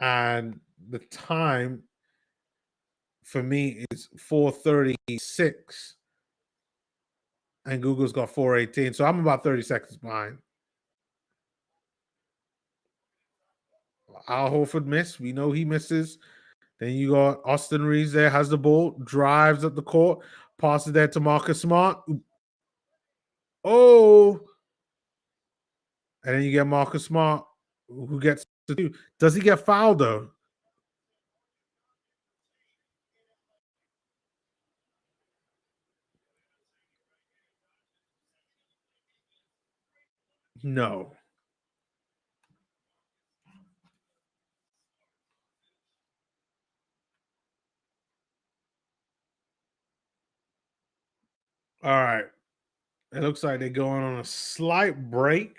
And the time for me is 4:36. And Google's got 4:18. So I'm about 30 seconds behind. Al Horford missed. We know he misses. Then you got Austin Reeves there, has the ball, drives up the court, passes there to Marcus Smart. Oh. And then you get Marcus Smart, who gets to do. Does he get fouled though? No. All right. It looks like they're going on a slight break.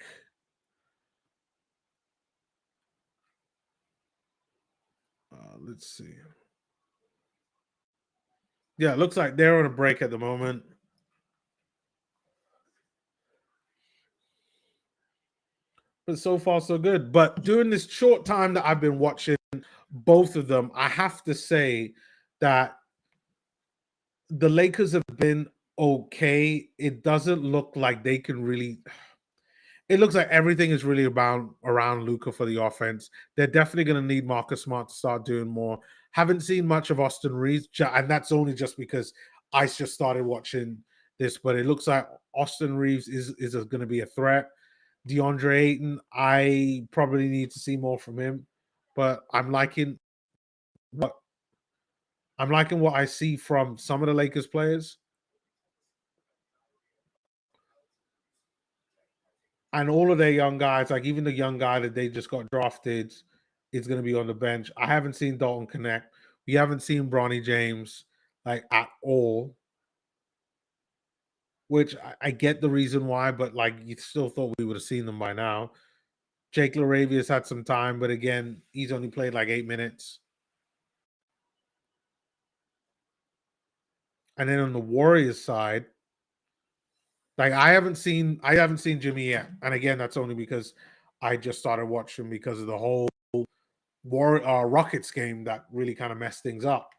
Let's see. Yeah, it looks like they're on a break at the moment. But so far, so good. But during this short time that I've been watching both of them, I have to say that the Lakers have been okay. It doesn't look like they can really. It looks like everything is really around Luka for the offense. They're definitely going to need Marcus Smart to start doing more. Haven't seen much of Austin Reeves, and that's only just because I just started watching this. But it looks like Austin Reeves is going to be a threat. DeAndre Ayton, I probably need to see more from him, but I'm liking what I see from some of the Lakers players. And all of their young guys, like even the young guy that they just got drafted, is going to be on the bench. I haven't seen Dalton connect. We haven't seen Bronny James like at all, which I get the reason why, but like you still thought we would have seen them by now. Jake LaRavia's had some time, but again, he's only played like 8 minutes. And then on the Warriors side, like I haven't seen Jimmy yet. And again, that's only because I just started watching because of the whole Rockets game that really kind of messed things up.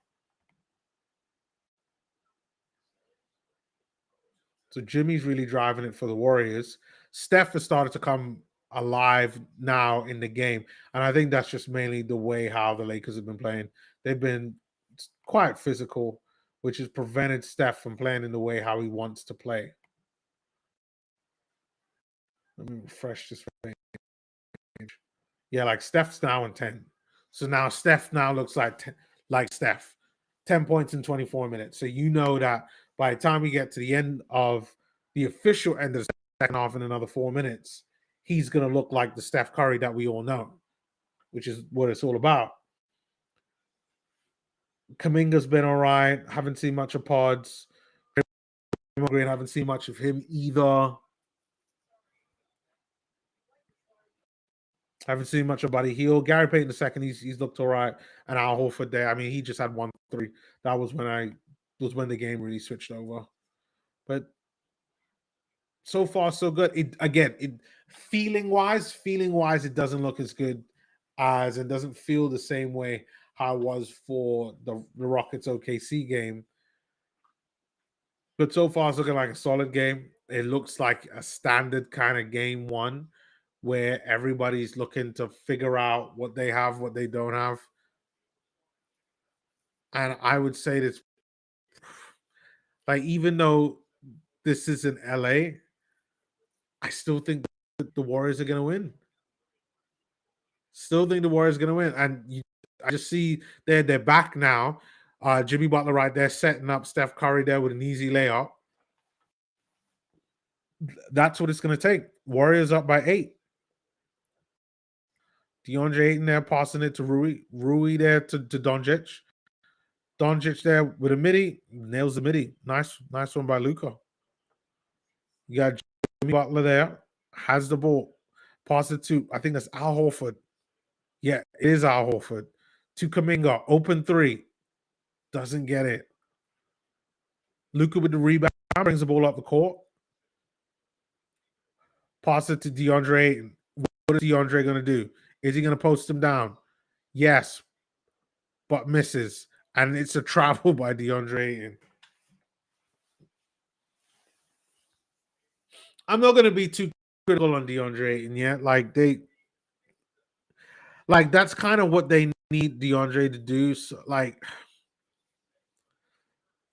So Jimmy's really driving it for the Warriors. Steph has started to come alive now in the game. And I think that's just mainly the way how the Lakers have been playing. They've been quite physical, which has prevented Steph from playing in the way how he wants to play. Let me refresh this page. Yeah, like Steph's now in 10. So now Steph now looks like Steph. 10 points in 24 minutes. So you know that by the time we get to the end of the official end of the second half in another 4 minutes, he's going to look like the Steph Curry that we all know, which is what it's all about. Kuminga's been all right. Haven't seen much of Pods. Green, haven't seen much of him either. Haven't seen much of Buddy Hield. Gary Payton II, he's looked all right. And Al Horford there. I mean, he just had 1-3. That was when the game really switched over. But so far, so good. Feeling wise, it doesn't look as good as and doesn't feel the same way how it was for the Rockets OKC game. But so far, it's looking like a solid game. It looks like a standard kind of game one where everybody's looking to figure out what they have, what they don't have. And I would say this, like, even though this is in LA, I still think the Warriors are going to win. Still think the Warriors are going to win. And I just see they're back now. Jimmy Butler right there setting up Steph Curry there with an easy layup. That's what it's going to take. Warriors up by 8. DeAndre Ayton there passing it to Rui. Rui there to Doncic. Doncic there with a midi. Nails the midi. Nice one by Luka. You got Jimmy Butler there. Has the ball. Pass it to, I think that's Al Horford. Yeah, it is Al Horford. To Kuminga. Open 3. Doesn't get it. Luka with the rebound. Brings the ball up the court. Pass it to DeAndre Ayton. What is DeAndre going to do? Is he going to post him down? Yes. But misses. And it's a travel by DeAndre Ayton. I'm not going to be too critical on DeAndre Ayton yet. That's kind of what they need DeAndre to do. So,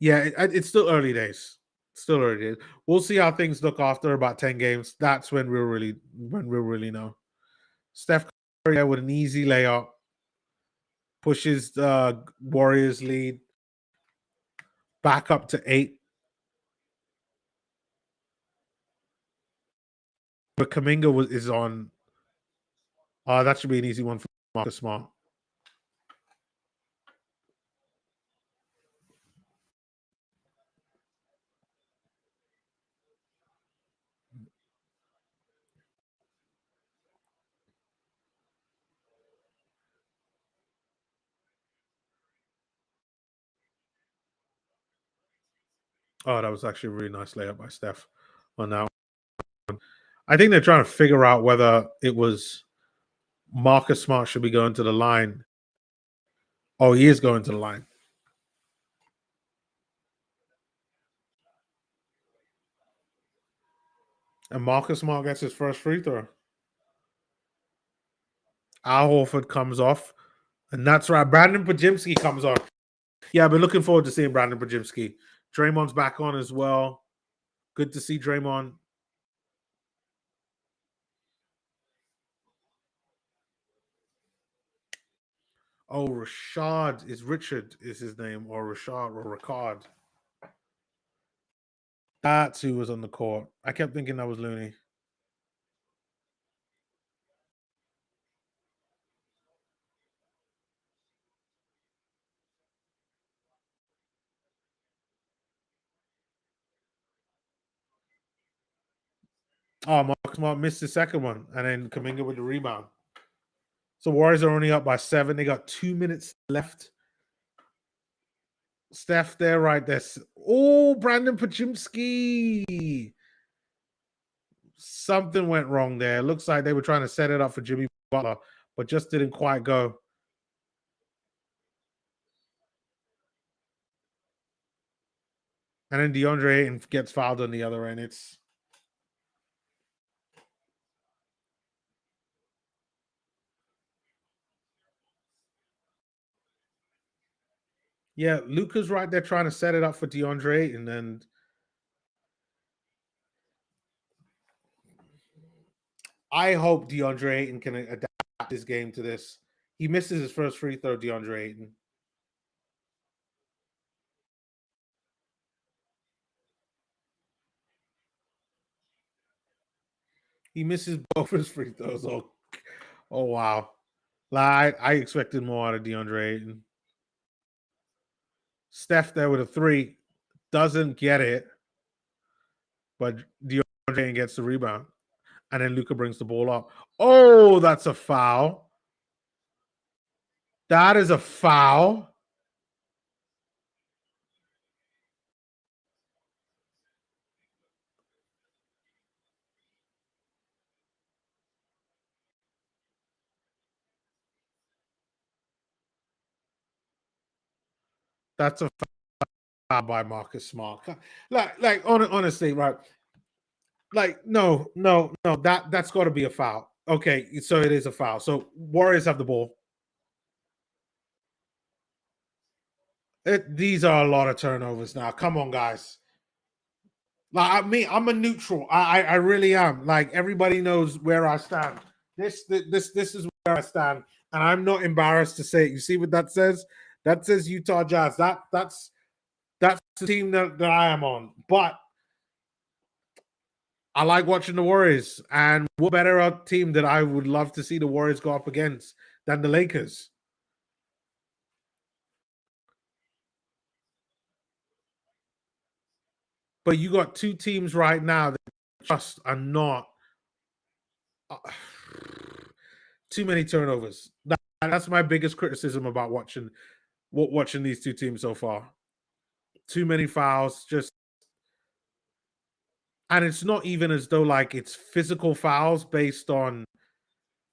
it's still early days. Still early days. We'll see how things look after about 10 games. That's when we'll really know. Steph Curry with an easy layup pushes the Warriors lead back up to 8. But Kuminga is on. That should be an easy one for Marcus Smart. Oh, that was actually a really nice layup by Steph on that one. I think they're trying to figure out whether it was Marcus Smart should be going to the line. Oh, he is going to the line. And Marcus Smart gets his first free throw. Al Horford comes off. And that's right. Brandon Podziemski comes on. Yeah, I've been looking forward to seeing Brandon Podziemski. Draymond's back on as well. Good to see Draymond. Oh, Rashad is Richard is his name, or Rashad or Ricard. That's who was on the court. I kept thinking that was Looney. Oh, Marcus Smart missed the second one, and then Kuminga with the rebound. So Warriors are only up by 7. They got 2 minutes left. Steph there, right there. Oh, Brandon Podziemski. Something went wrong there. Looks like they were trying to set it up for Jimmy Butler, but just didn't quite go. And then DeAndre Ayton gets fouled on the other end. It's yeah, Luka's right there trying to set it up for DeAndre Ayton, and I hope DeAndre Ayton can adapt his game to this. He misses his first free throw, DeAndre Ayton. He misses both his free throws. Oh wow. Like, I expected more out of DeAndre Ayton. Steph there with a 3. Doesn't get it. But DeAndre Ayton gets the rebound. And then Luka brings the ball up. Oh, that's a foul. That is a foul. That's a foul by Marcus Smart. Like honestly, right? Like, no, that's got to be a foul. Okay, so it is a foul. So Warriors have the ball. These are a lot of turnovers now. Come on, guys. Like I'm a neutral. I really am. Like, everybody knows where I stand. This is where I stand, and I'm not embarrassed to say it. You see what that says? That says Utah Jazz. That's the team that I am on. But I like watching the Warriors, and what better team that I would love to see the Warriors go up against than the Lakers? But you got two teams right now that just are not too many turnovers. That's my biggest criticism about watching these two teams so far. Too many fouls, just, and it's not even as though like it's physical fouls based on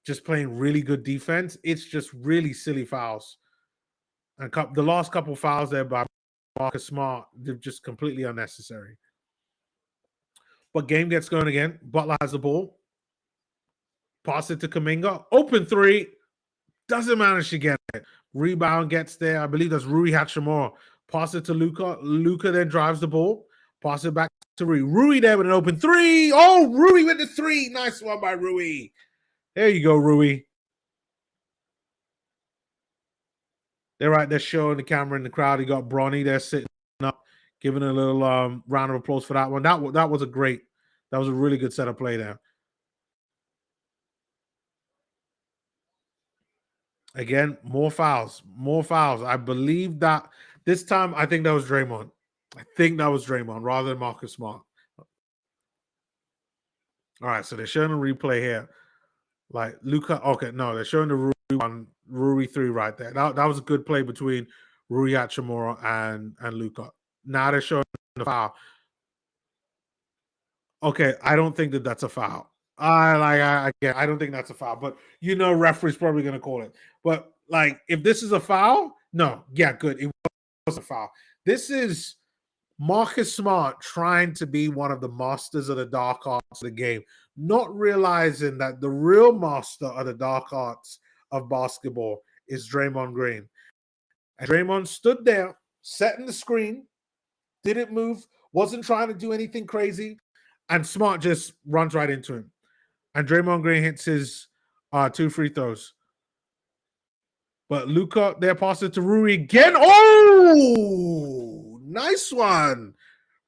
just playing really good defense. It's just really silly fouls. And the last couple fouls there by Marcus Smart, they're just completely unnecessary. But game gets going again. Butler has the ball. Pass it to Kuminga. Open 3. Doesn't manage to get it. Rebound gets there. I believe that's Rui Hachimura. Pass it to Luka. Luka then drives the ball. Pass it back to Rui. Rui there with an open 3. Oh, Rui with the 3. Nice one by Rui. There you go, Rui. They're right there showing the camera in the crowd. You got Bronny there sitting up, giving a little round of applause for that one. That was a really good set of play there. Again, more fouls. I believe that this time, I think that was Draymond. Rather than Marcus Smart. All right, so they're showing a replay here. Like Luka, okay, no, they're showing the Rui 3 right there. That was a good play between Rui Hachimura and Luka. Now they're showing the foul. Okay, I don't think that's a foul. I don't think that's a foul, but referee's probably going to call it. But like, if this is a foul, no, yeah, good. It was a foul. This is Marcus Smart trying to be one of the masters of the dark arts of the game, not realizing that the real master of the dark arts of basketball is Draymond Green. And Draymond stood there, setting the screen, didn't move, wasn't trying to do anything crazy, and Smart just runs right into him. And Draymond Green hits his 2 free throws. But Luka there passes to Rui again. Oh, nice one.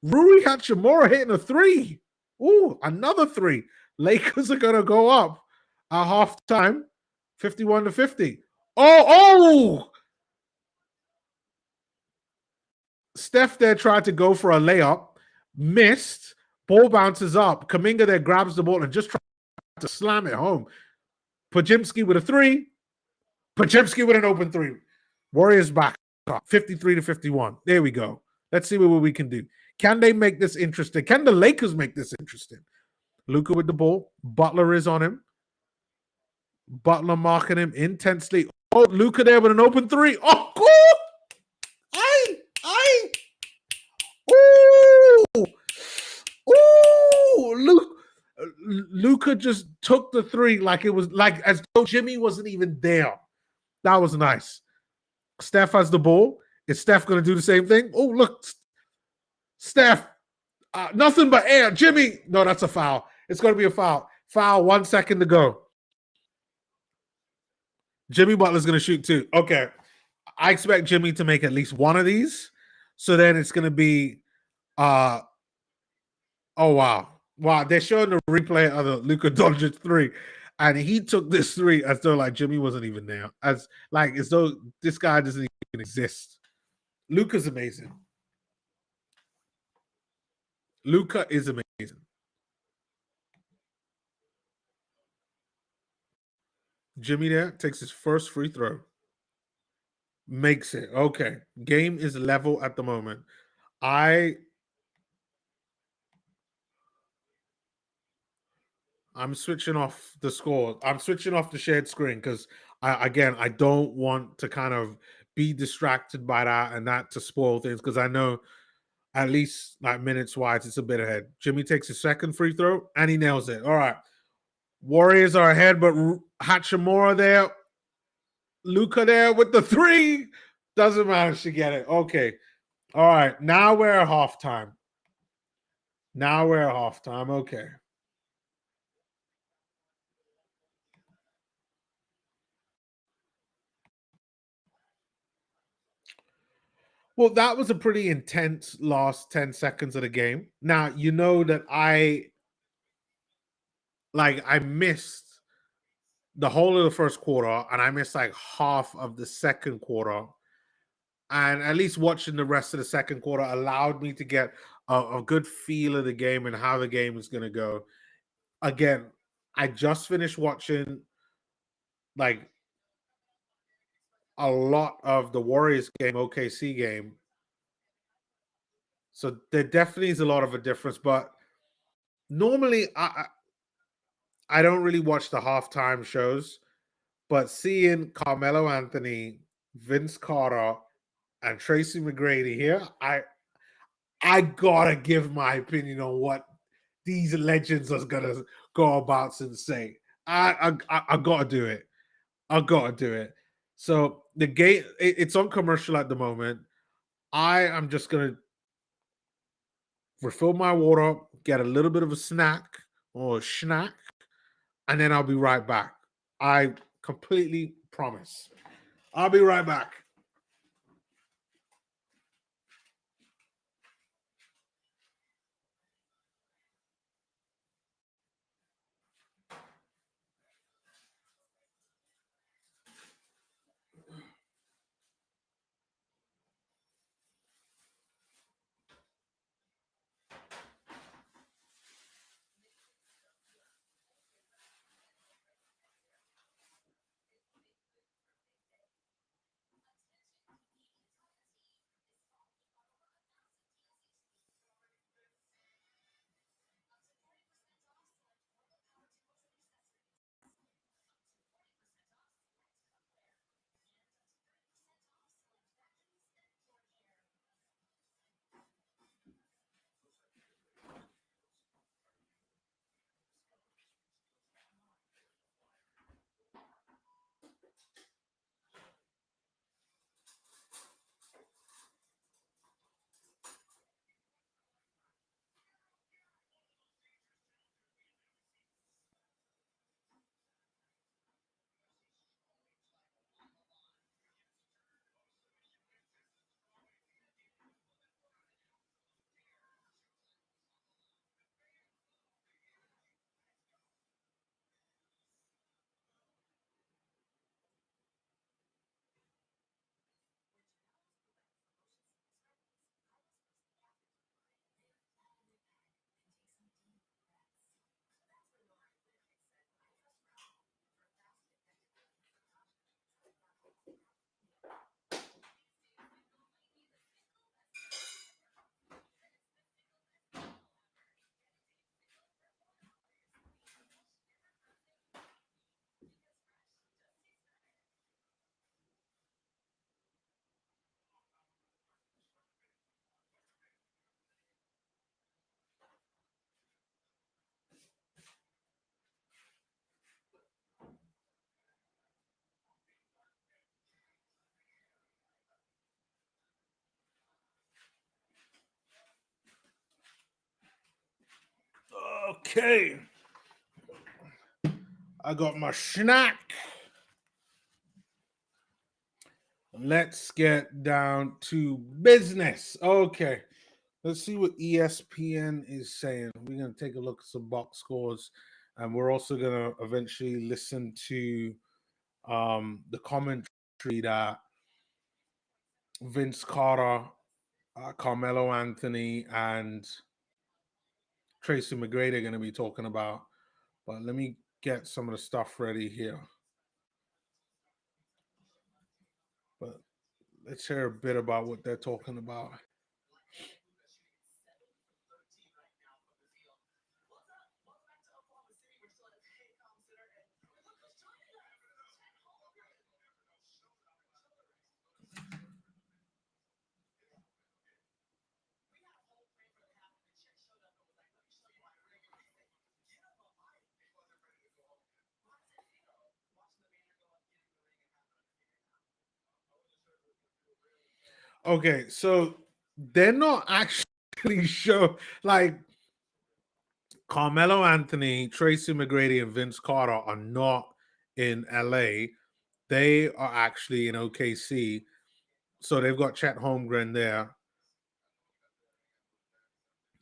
Rui Hachimura hitting a 3. Ooh, another 3. Lakers are going to go up at halftime, 51-50. Oh! Steph there tried to go for a layup, missed, ball bounces up. Kuminga there grabs the ball and just tries to slam it home. Podziemski with a 3. Podziemski with an open 3. Warriors back up, 53-51. There we go. Let's see what we can do. Can they make this interesting? Can the Lakers make this interesting? Luka with the ball. Butler is on him. Butler marking him intensely. Oh, Luka there with an open 3. Oh, cool. Luka just took the three like it was like as though Jimmy wasn't even there. That was nice. Steph has the ball. Is Steph going to do the same thing? Oh, look, Steph, nothing but air. Jimmy, no, that's a foul. It's going to be a foul. Foul, 1 second to go. Jimmy Butler's going to shoot too. Okay. I expect Jimmy to make at least one of these. So then it's going to be, oh, wow. Wow. They're showing the replay of the Luka Doncic three. And he took this three as though like Jimmy wasn't even there. As though this guy doesn't even exist. Luka's amazing. Luka is amazing. Jimmy there takes his first free throw. Makes it. Okay. Game is level at the moment. I'm switching off the score. I'm switching off the shared screen because I don't want to kind of be distracted by that and that to spoil things because I know at least like minutes wise it's a bit ahead. Jimmy takes his second free throw and he nails it. All right. Warriors are ahead, but Hachimura there, Luka there with the three doesn't manage to get it. Okay. All right. Now we're at halftime. Okay. Well, that was a pretty intense last 10 seconds of the game. Now, you know that I missed the whole of the first quarter and I missed like half of the second quarter. And at least watching the rest of the second quarter allowed me to get a good feel of the game and how the game is going to go. Again, I just finished watching like a lot of the Warriors game, OKC game. So there definitely is a lot of a difference. But normally, I don't really watch the halftime shows, but seeing Carmelo Anthony, Vince Carter, and Tracy McGrady here, I gotta give my opinion on what these legends are gonna go about and say. I gotta do it. I gotta do it. So the game it's on commercial at the moment. I am just gonna refill my water, get a little bit of a snack or a snack, and then I'll be right back. I completely promise. I'll be right back. Okay. I got my snack. Let's get down to business. Okay. Let's see what ESPN is saying. We're going to take a look at some box scores. And we're also going to eventually listen to the commentary that Vince Carter, Carmelo Anthony, and Tracy McGrady are going to be talking about. But let me get some of the stuff ready here. But let's hear a bit about what they're talking about. Okay, so they're not actually sure. Like Carmelo Anthony, Tracy McGrady, and Vince Carter are not in LA. They are actually in OKC. So they've got Chet Holmgren there.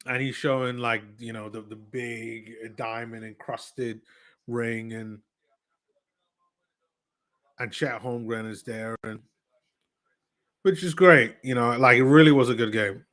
And he's showing like, you know, the big diamond encrusted ring, and Chet Holmgren is there, and which is great. You know, like it really was a good game.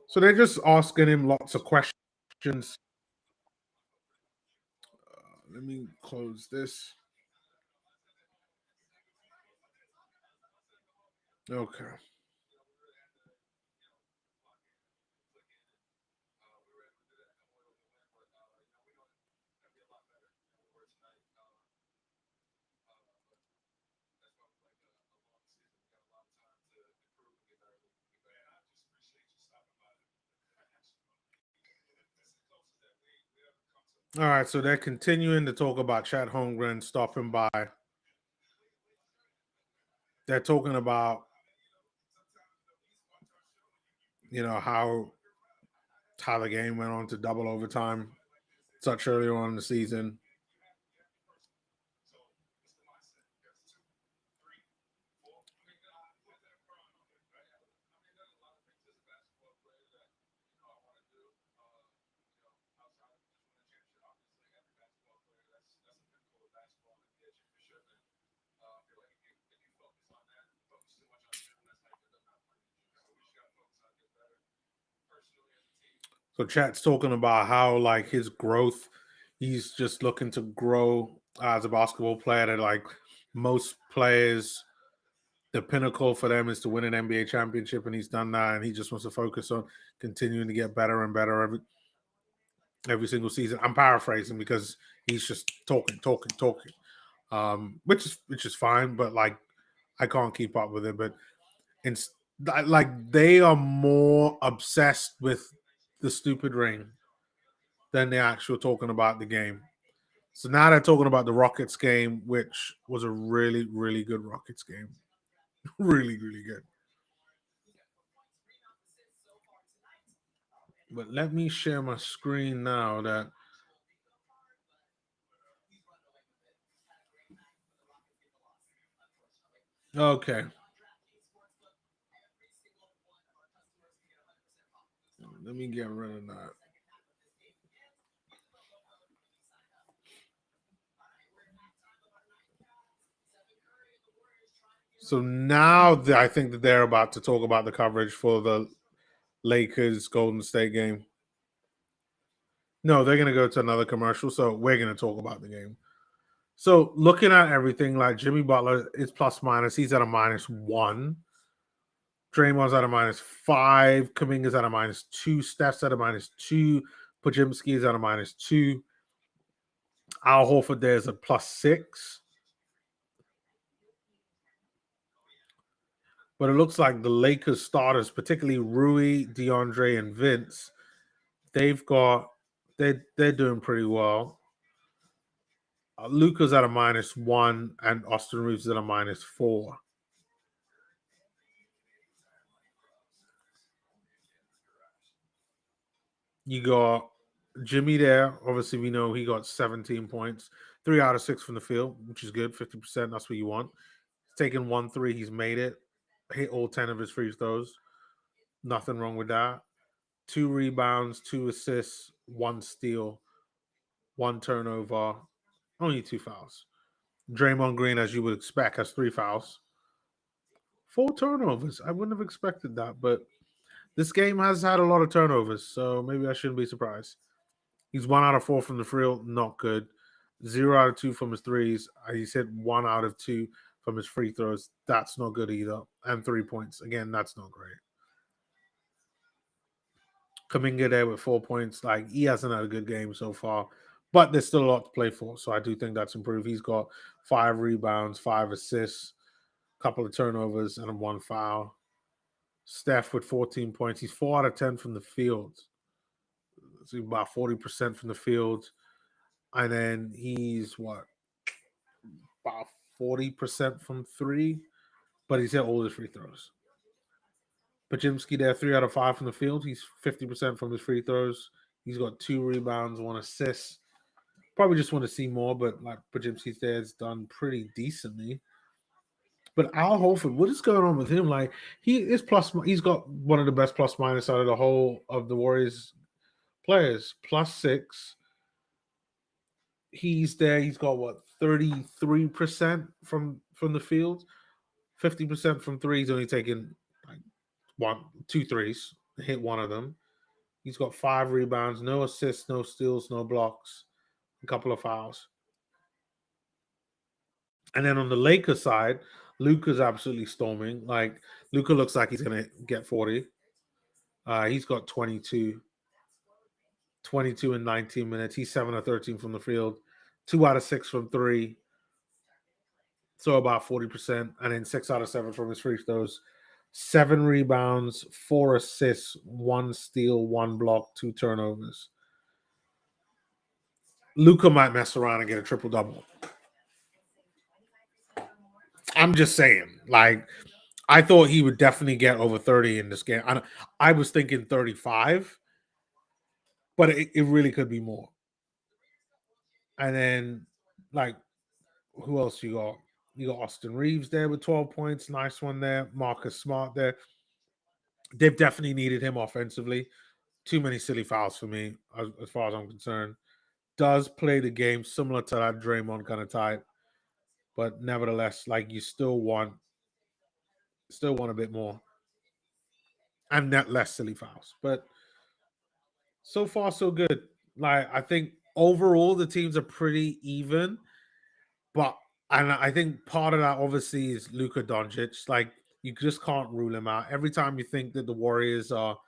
So they're just asking him lots of questions. Let me close this. Okay. All right, so they're continuing to talk about Chet Holmgren stopping by. They're talking about, you know, how the game went on to double overtime such early on in the season. So Chat's talking about how like his growth, he's just looking to grow as a basketball player. That like most players, the pinnacle for them is to win an NBA championship, and he's done that, and he just wants to focus on continuing to get better and better every single season. I'm paraphrasing because he's just talking, which is fine, but like I can't keep up with it. But it's like they are more obsessed with the stupid ring than the actual talking about the game. So now they're talking about the Rockets game, which was a really, really good Rockets game. Really, really good. But let me share my screen now that okay. Let me get rid of that. So now I think that they're about to talk about the coverage for the Lakers Golden State game. No, they're going to go to another commercial. So we're going to talk about the game. So looking at everything, like Jimmy Butler is plus minus. He's at a -1. Draymond's at a -5. Kuminga's at a -2. Steph's at a -2. Podziemski is at a -2. Al Horford there's a +6. But it looks like the Lakers starters, particularly Rui, DeAndre, and Vince, they're doing pretty well. Luka's at a -1 and Austin Reeves is at a -4. You got Jimmy there. Obviously, we know he got 17 points, 3 out of 6 from the field, which is good. 50%. That's what you want. He's taken 1 3. He's made it. Hit all 10 of his free throws. Nothing wrong with that. 2 rebounds, 2 assists, 1 steal, 1 turnover, only 2 fouls. Draymond Green, as you would expect, has 3 fouls. 4 turnovers. I wouldn't have expected that, but this game has had a lot of turnovers, so maybe I shouldn't be surprised. He's 1 out of 4 from the field, not good. 0 out of 2 from his threes. He's hit 1 out of 2 from his free throws. That's not good either. And 3 points. Again, that's not great. Kuminga there with 4 points. Like, he hasn't had a good game so far, but there's still a lot to play for. So I do think that's improved. He's got 5 rebounds, 5 assists, a couple of turnovers, and 1 foul. Steph with 14 points. He's 4 out of 10 from the field. So about 40% from the field. And then he's about 40% from 3, but he's hit all his free throws. Podziemski there, 3 out of 5 from the field. He's 50% from his free throws. He's got 2 rebounds, 1 assist. Probably just want to see more, but like Podziemski there has done pretty decently. But Al Horford, what is going on with him? Like, he's got one of the best plus minus out of the whole of the Warriors players, +6. He's there. He's got 33% from the field, 50% from 3. He's only taken like 2 threes, hit 1 of them. He's got 5 rebounds, no assists, no steals, no blocks, a couple of fouls. And then on the Lakers side, Luka's absolutely storming. Like, Luka looks like he's gonna get 40. He's got 22 in 19 minutes. He's 7 of 13 from the field, 2 out of 6 from 3. So about 40%, and then 6 out of 7 from his free throws. 7 rebounds, 4 assists, 1 steal, 1 block, 2 turnovers. Luka might mess around and get a triple double. I'm just saying, like, I thought he would definitely get over 30 in this game. I was thinking 35, but it really could be more. And then, like, who else you got? You got Austin Reeves there with 12 points. Nice one there. Marcus Smart there. They've definitely needed him offensively. Too many silly fouls for me, as far as I'm concerned. Does play the game similar to that Draymond kind of type, but nevertheless, like, you still want a bit more and not less silly fouls. But so far, so good. Like, I think overall the teams are pretty even, but and I think part of that obviously is Luka Doncic. Like, you just can't rule him out. Every time you think that the Warriors are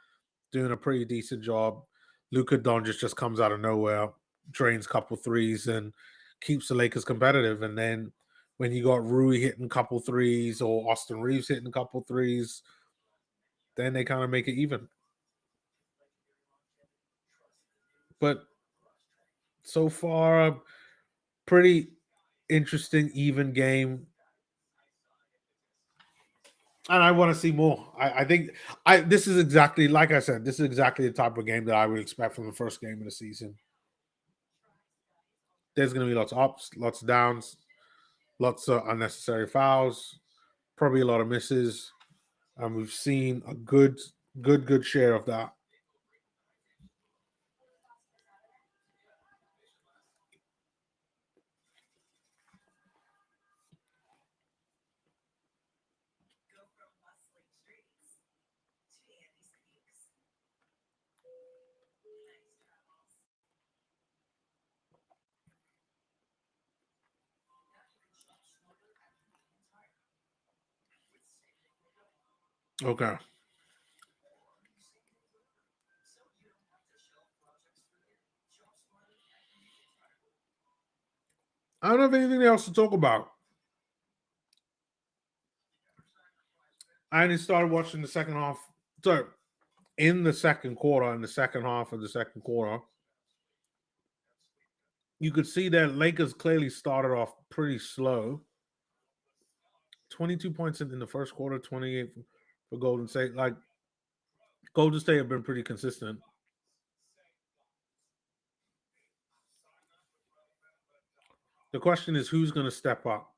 doing a pretty decent job, Luka Doncic just comes out of nowhere, drains a couple threes, and keeps the Lakers competitive. And then when you got Rui hitting a couple threes or Austin Reeves hitting a couple threes, then they kind of make it even. But so far, pretty interesting, even game. And I want to see more. I think this is exactly, like I said, this is exactly the type of game that I would expect from the first game of the season. There's going to be lots of ups, lots of downs, lots of unnecessary fouls, probably a lot of misses. And we've seen a good share of that. Okay. I don't have anything else to talk about. I only started watching the second half. So, in the second quarter, in the second half of the second quarter, you could see that Lakers clearly started off pretty slow. 22 points in the first quarter, 28 for Golden State. Like, Golden State have been pretty consistent. The question is who's going to step up?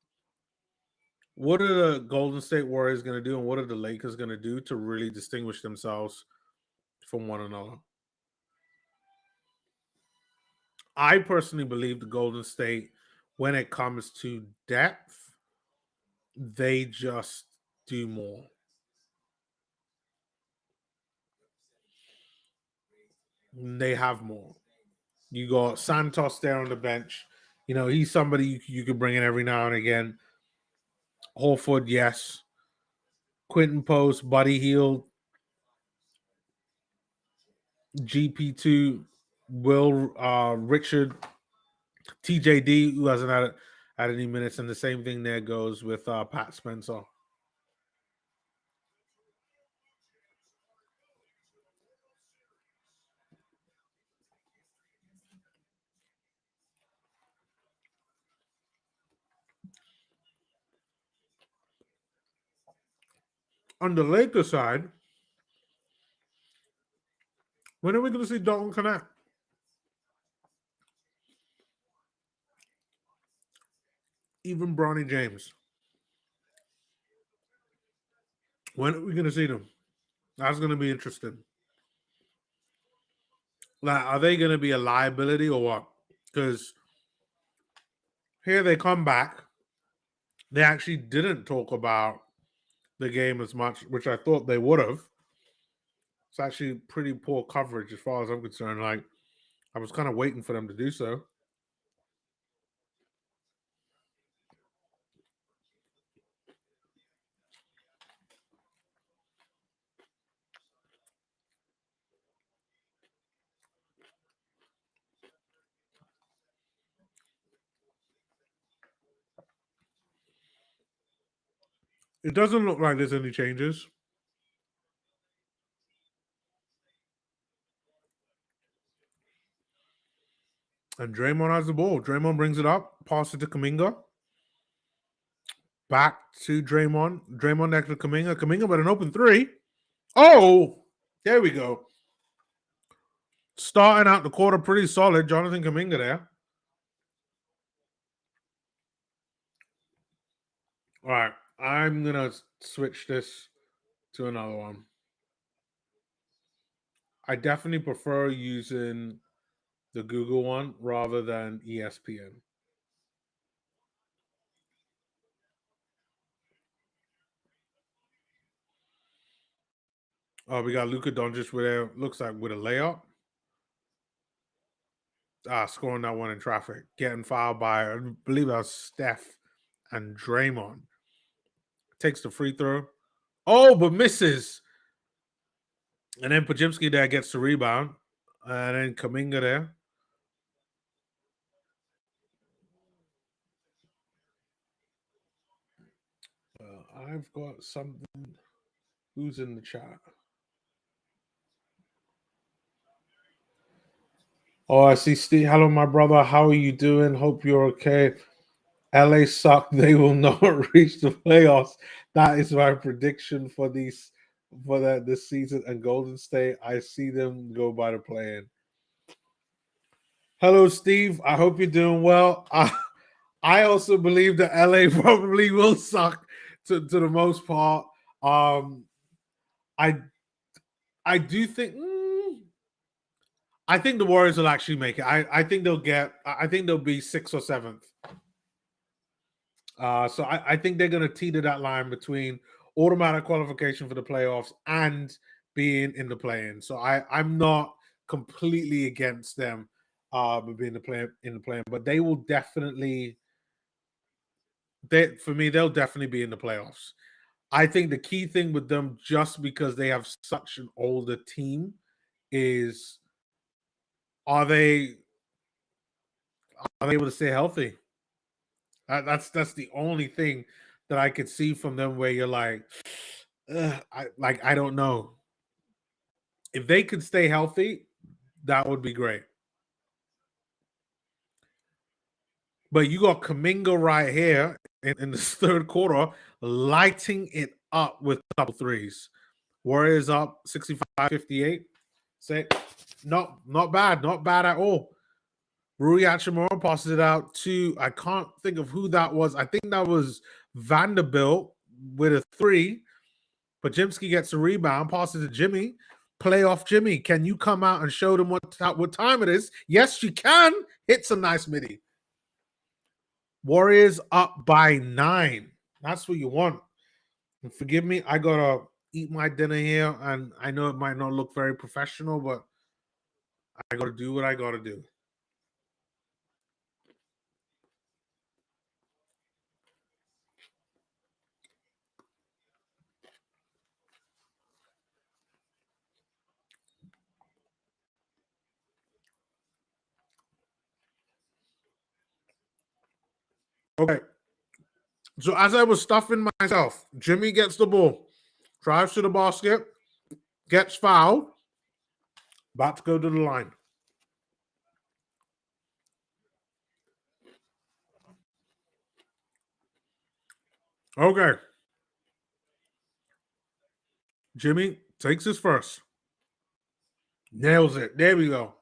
What are the Golden State Warriors going to do, and what are the Lakers going to do to really distinguish themselves from one another? I personally believe the Golden State, when it comes to depth, they just do more. They have more. You got Santos there on the bench. You know, he's somebody you could bring in every now and again. Horford, yes. Quentin Post, Buddy Hield, GP2, Will Richard, TJD, who hasn't had any minutes, and the same thing there goes with Pat Spencer. On the Lakers side, when are we going to see Dalton Connect? Even Bronny James. When are we going to see them? That's going to be interesting. Like, are they going to be a liability or what? Because here they come back. They actually didn't talk about the game as much, which I thought they would have. It's actually pretty poor coverage as far as I'm concerned. Like, I was kind of waiting for them to do so. It doesn't look like there's any changes. And Draymond has the ball. Draymond brings it up, passes it to Kuminga. Back to Draymond. Draymond next to Kuminga. Kuminga with an open three. Oh, there we go. Starting out the quarter pretty solid. Jonathan Kuminga there. All right. I'm going to switch this to another one. I definitely prefer using the Google one rather than ESPN. Oh, we got Luka Doncic with a looks like with a layup. Scoring that one in traffic, getting fouled by I believe that was Steph and Draymond. Takes the free throw. Oh, but misses. And then Podziemski there gets the rebound. And then Kuminga there. I've got something. Who's in the chat? Oh, I see Steve. Hello, my brother. How are you doing? Hope you're okay. LA suck. They will not reach the playoffs. That is my prediction for this season. And Golden State, I see them go by the play-in. Hello, Steve. I hope you're doing well. I also believe that LA probably will suck to the most part. I I do think I think the Warriors will actually make it. I think they'll get. I think they'll be 6th or 7th. So I think they're going to teeter that line between automatic qualification for the playoffs and being in the play-in. So I'm not completely against them being in the play-in, but they will definitely. For me, they'll definitely be in the playoffs. I think the key thing with them, just because they have such an older team, is are they able to stay healthy? That's the only thing that I could see from them where you're like, I don't know. If they could stay healthy, that would be great. But you got Kuminga right here in this third quarter, lighting it up with a couple threes. Warriors up 65-58. Say, not bad at all. Rui Hachimura passes it out to, I can't think of who that was. I think that was Vanderbilt with a three. Podziemski gets a rebound, passes to Jimmy. Playoff Jimmy, can you come out and show them what time it is? Yes, you can. Hits a nice midi. Warriors up by 9. That's what you want. And forgive me, I gotta eat my dinner here, and I know it might not look very professional, but I gotta do what I gotta do. Okay. So as I was stuffing myself, Jimmy gets the ball, drives to the basket, gets fouled, about to go to the line. Okay. Jimmy takes his first. Nails it. There we go.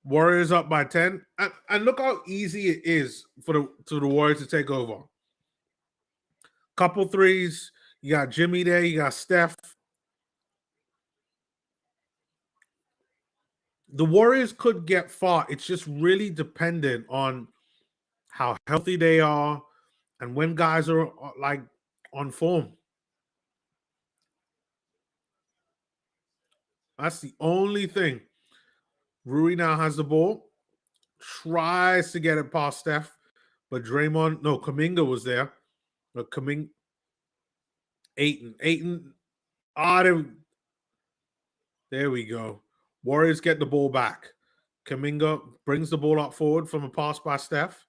Warriors up by 10. And look how easy it is for the Warriors to take over. Couple threes. You got Jimmy there. You got Steph. The Warriors could get far. It's just really dependent on how healthy they are and when guys are like on form. That's the only thing. Rui now has the ball. Tries to get it past Steph. But Kuminga was there. But Ayton. There we go. Warriors get the ball back. Kuminga brings the ball up forward from a pass by Steph.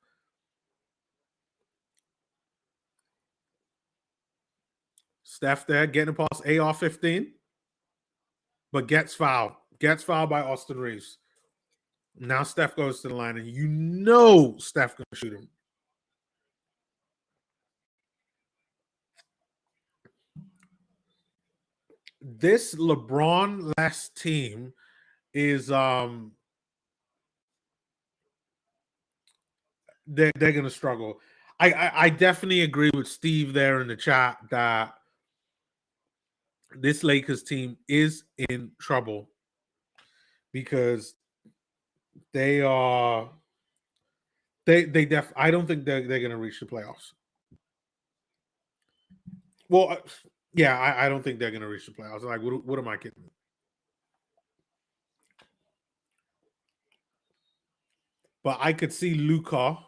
Steph there getting past AR-15. But gets fouled. Gets fouled by Austin Reeves. Now Steph goes to the line, and you know Steph can shoot him. This LeBron-less team is they're gonna struggle. I definitely agree with Steve there in the chat that this Lakers team is in trouble because they are I don't think they're gonna reach the playoffs. Well, yeah, I don't think they're gonna reach the playoffs. Like, what am I kidding? But I could see Luka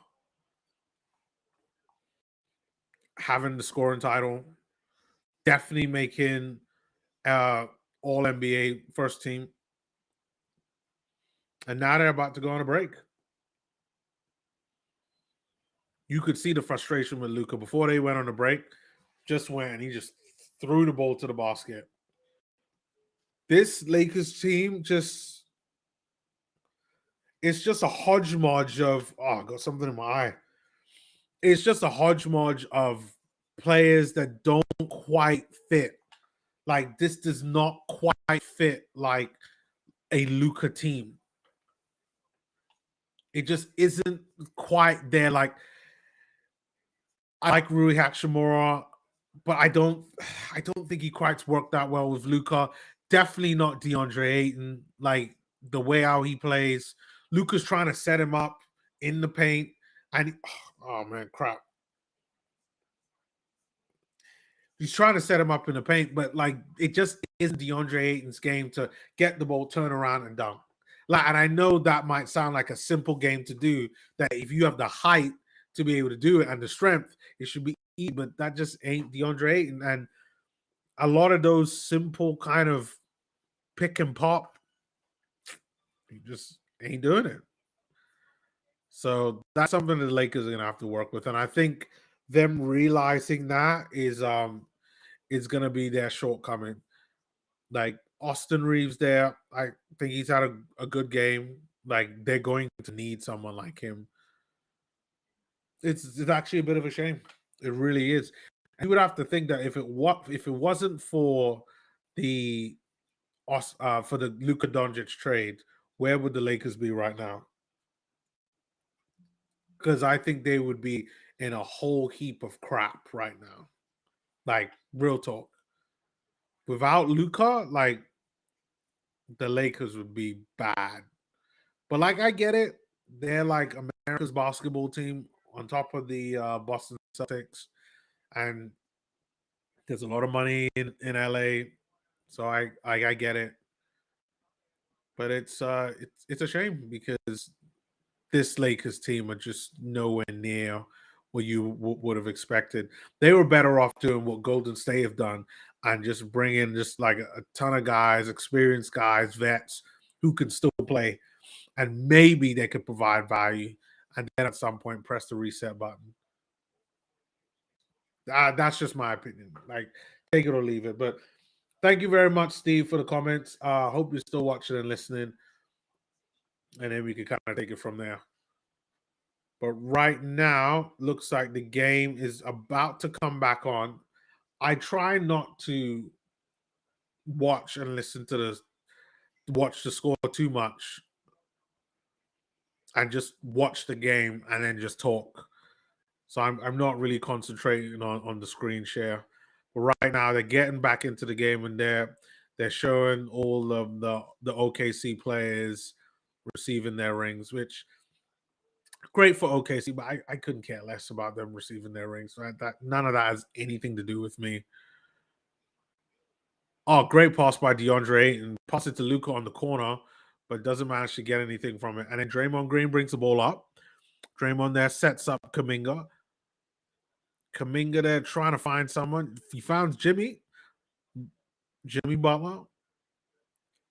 having the scoring title, definitely making all NBA first team. And now they're about to go on a break. You could see the frustration with Luka before they went on a break. Just went, he just threw the ball to the basket. This Lakers team it's just a hodgepodge of, I got something in my eye. It's just a hodgepodge of players that don't quite fit. Like, this does not quite fit like a Luka team. It just isn't quite there. Like, I like Rui Hachimura, but I don't think he quite worked that well with Luka. Definitely not DeAndre Ayton. Like, the way how he plays, Luka's trying to set him up in the paint, and oh man, crap. He's trying to set him up in the paint, but like, it just isn't DeAndre Ayton's game to get the ball, turn around, and dunk. Like, and I know that might sound like a simple game to do. That if you have the height to be able to do it and the strength, it should be but that just ain't DeAndre Ayton. And a lot of those simple kind of pick and pop, he just ain't doing it. So that's something the Lakers are gonna have to work with. And I think them realizing that is gonna be their shortcoming. Like Austin Reeves there, I think he's had a good game. Like they're going to need someone like him. It's actually a bit of a shame. It really is. And you would have to think that if it wasn't for the for the Luka Doncic trade, where would the Lakers be right now? Because I think they would be in a whole heap of crap right now. Like real talk. Without Luka, like the Lakers would be bad. But like I get it. They're like America's basketball team on top of the Boston Celtics. And there's a lot of money in LA. So I get it. But it's a shame because this Lakers team are just nowhere near what you would have expected. They were better off doing what Golden State have done and just bringing just like a ton of guys, experienced guys, vets who can still play, and maybe they could provide value, and then at some point press the reset button. That's just my opinion. Like, take it or leave it. But thank you very much, Steve, for the comments. Hope you're still watching and listening, and then we can kind of take it from there. But right now, looks like the game is about to come back on. I try not to watch and listen to watch the score too much and just watch the game and then just talk. So I'm not really concentrating on the screen share. But right now they're getting back into the game and they're showing all of the OKC players receiving their rings, which great for OKC, but I couldn't care less about them receiving their rings. That none of that has anything to do with me. Oh, great pass by DeAndre and pass it to Luka on the corner, but doesn't manage to get anything from it. And then Draymond Green brings the ball up. Draymond there sets up Kuminga. Kuminga there trying to find someone. He found Jimmy Butler.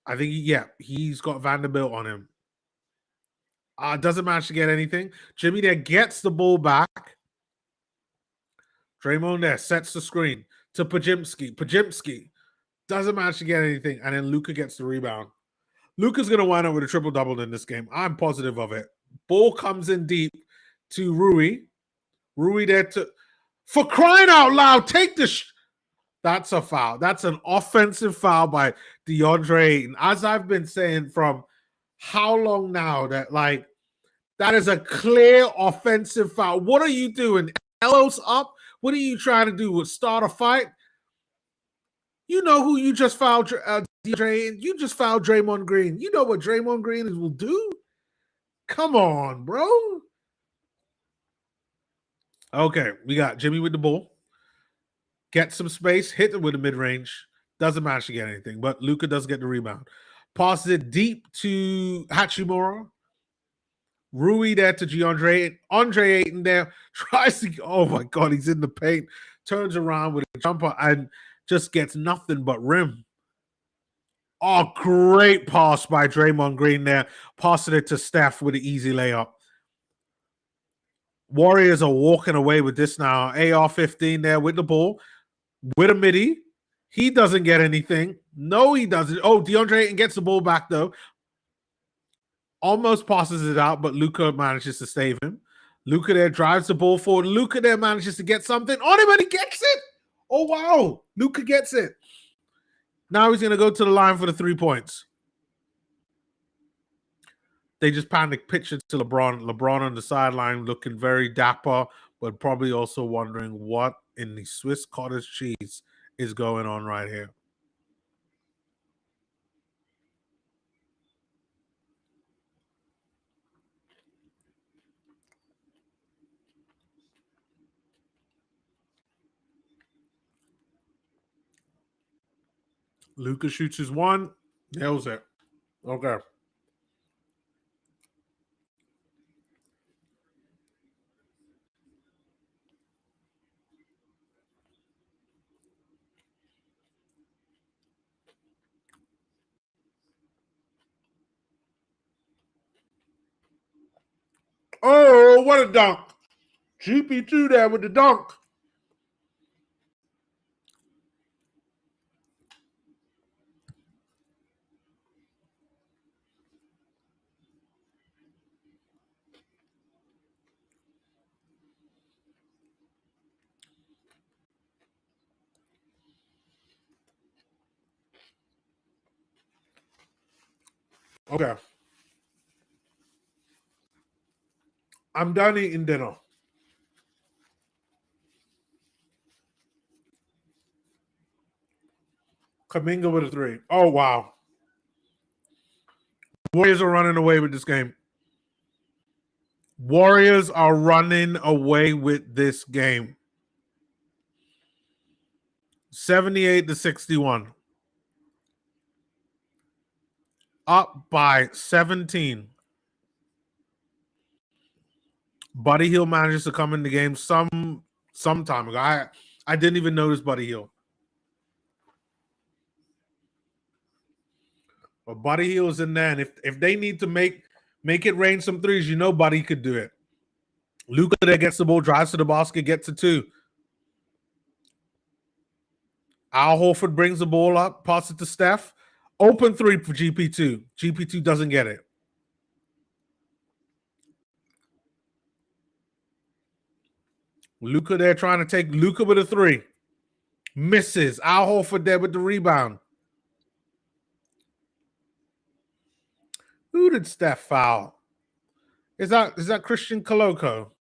I think he's got Vanderbilt on him. Doesn't manage to get anything. Jimmy there gets the ball back. Draymond there sets the screen to Podziemski. Podziemski doesn't manage to get anything, and then Luka gets the rebound. Luka's going to wind up with a triple-double in this game. I'm positive of it. Ball comes in deep to Rui. Rui there for crying out loud, take the that's a foul. That's an offensive foul by DeAndre Ayton. As I've been saying from how long now that is a clear offensive foul. What are you doing? Elbows up? What are you trying to do? Start a fight? You know who you just fouled, DeAndre Ayton? You just fouled Draymond Green. You know what Draymond Green will do? Come on, bro. Okay, we got Jimmy with the ball. Get some space, hit it with a mid-range. Doesn't manage to get anything, but Luka does get the rebound. Passes it deep to Hachimura. Rui there to DeAndre Ayton. Andre Ayton there tries to, oh my God, he's in the paint. Turns around with a jumper and just gets nothing but rim. Oh, great pass by Draymond Green there. Passing it to Steph with an easy layup. Warriors are walking away with this now. AR-15 there with the ball. With a midi. He doesn't get anything. No, he doesn't. Oh, DeAndre Ayton gets the ball back, though. Almost passes it out, but Luka manages to save him. Luka there drives the ball forward. Luka there manages to get something on him, and he gets it. Oh, wow. Luka gets it. Now he's going to go to the line for the 3 points. They just panic picture to LeBron. LeBron on the sideline looking very dapper, but probably also wondering what in the Swiss cottage cheese is going on right here. Luka shoots his one. Nails it. Okay. Oh, what a dunk. GP2 there with the dunk. Okay. I'm done eating dinner. Kaminga with a 3. Oh, wow. Warriors are running away with this game. Warriors are running away with this game. 78-61. Up by 17. Buddy Hield manages to come in the game some time ago. I didn't even notice Buddy Hield. But Buddy Hield's in there, and if they need to make it rain some threes, you know Buddy could do it. Luka there gets the ball, drives to the basket, gets it 2. Al Horford brings the ball up, passes it to Steph. Open 3 for GP2. GP2 doesn't get it. Luka there trying to take Luka with a 3. Misses. Al Horford there with the rebound. Who did Steph foul? Is that Christian Koloko?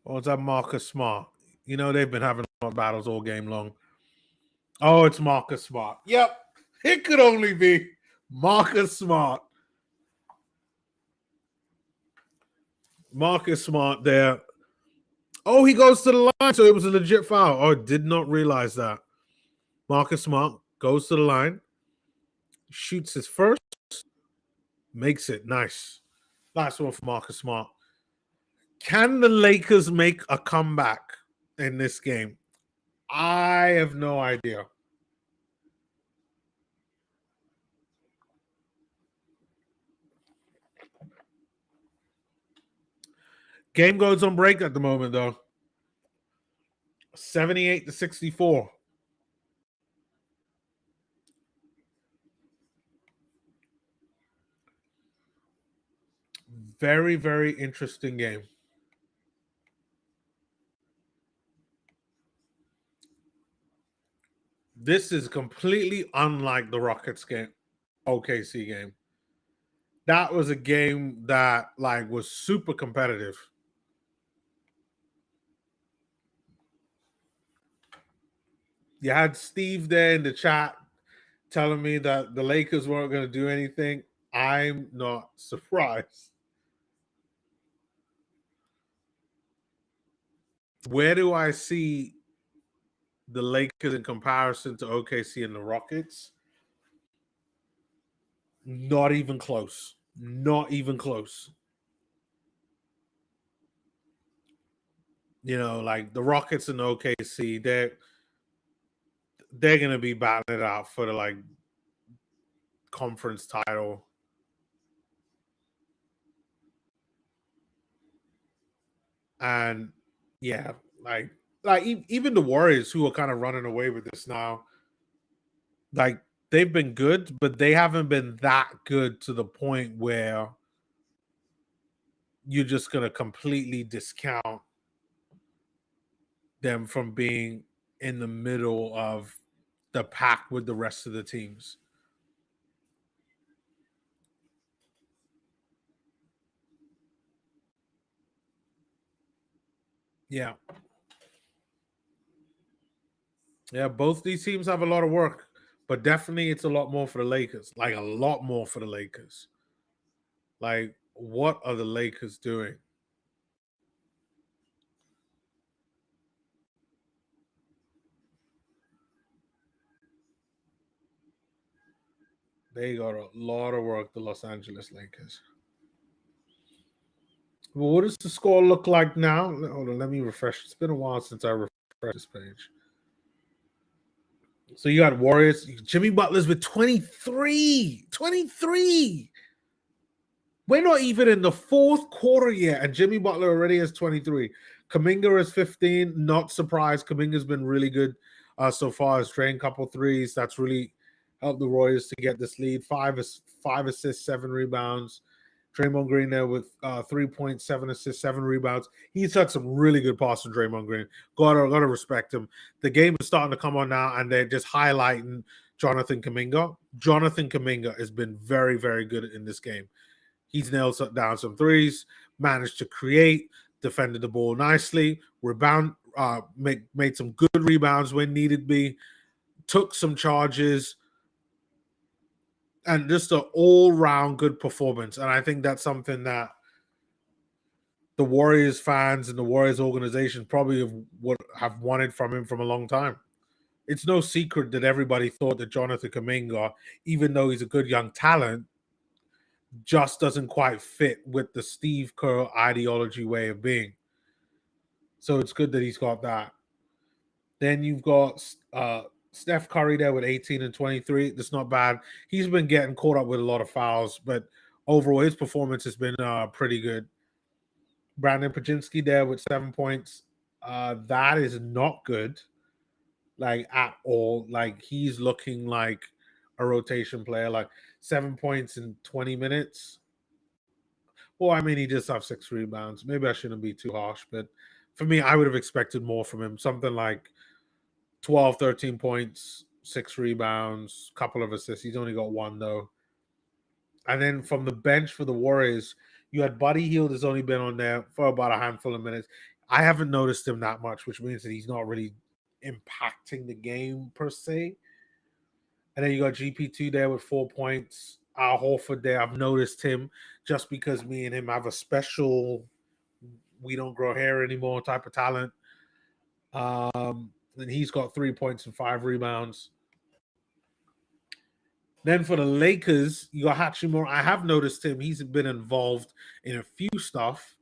Or is that Marcus Smart? You know, they've been having battles all game long. Oh, it's Marcus Smart. Yep. It could only be Marcus Smart. Marcus Smart there. Oh, he goes to the line, so it was a legit foul. Oh, did not realize that. Marcus Smart goes to the line, shoots his first, makes it. Nice. Nice one for Marcus Smart. Can the Lakers make a comeback in this game? I have no idea. Game goes on break at the moment, though. 78-64. Very, very interesting game. This is completely unlike the Rockets game, OKC game. That was a game that was super competitive. You had Steve there in the chat telling me that the Lakers weren't going to do anything. I'm not surprised. Where do I see the Lakers in comparison to OKC and the Rockets? Not even close. Not even close. You know, like the Rockets and OKC, they're going to be battling it out for the conference title. And yeah, like even the Warriors, who are kind of running away with this now, they've been good, but they haven't been that good to the point where you're just going to completely discount them from being in the middle of the pack with the rest of the teams. Yeah. Yeah, both these teams have a lot of work, but definitely it's a lot more for the Lakers. Like a lot more for the Lakers. Like, what are the Lakers doing? They got a lot of work, the Los Angeles Lakers. Well, what does the score look like now? Hold on, let me refresh. It's been a while since I refreshed this page. So you got Warriors. Jimmy Butler's with 23. 23. We're not even in the fourth quarter yet, and Jimmy Butler already has 23. Kuminga is 15. Not surprised. Kuminga's been really good so far. Has drained a couple threes. That's really helped the Warriors to get this lead. Five assists, 7 rebounds. Draymond Green there with 3.7 assists, 7 rebounds. He's had some really good passes from Draymond Green. Gotta respect him. The game is starting to come on now, and they're just highlighting Jonathan Kuminga. Jonathan Kuminga has been very, very good in this game. He's nailed down some threes, managed to create, defended the ball nicely, made some good rebounds when needed be, took some charges, and just an all-round good performance. And I think that's something that the Warriors fans and the Warriors organization probably have wanted from him from a long time. It's no secret that everybody thought that Jonathan Kuminga, even though he's a good young talent, just doesn't quite fit with the Steve Kerr ideology way of being. So it's good that he's got that. Then you've got Steph Curry there with 18 and 23. That's not bad. He's been getting caught up with a lot of fouls, but overall his performance has been pretty good. Brandon Podziemski there with 7 points. That is not good, like at all. Like he's looking like a rotation player, like 7 points in 20 minutes. Well, I mean, he just have 6 rebounds. Maybe I shouldn't be too harsh, but for me, I would have expected more from him. Something like 12, 13 points, 6 rebounds, couple of assists. He's only got 1 though. And then from the bench for the Warriors, you had Buddy Hield has only been on there for about a handful of minutes. I haven't noticed him that much, which means that he's not really impacting the game per se. And then you got GP2 there with 4 points. Al Horford there, I've noticed him just because me and him have a special we don't grow hair anymore type of talent. And he's got 3 points and 5 rebounds. Then for the Lakers, you got Hachimura. I have noticed him. He's been involved in a few stuff,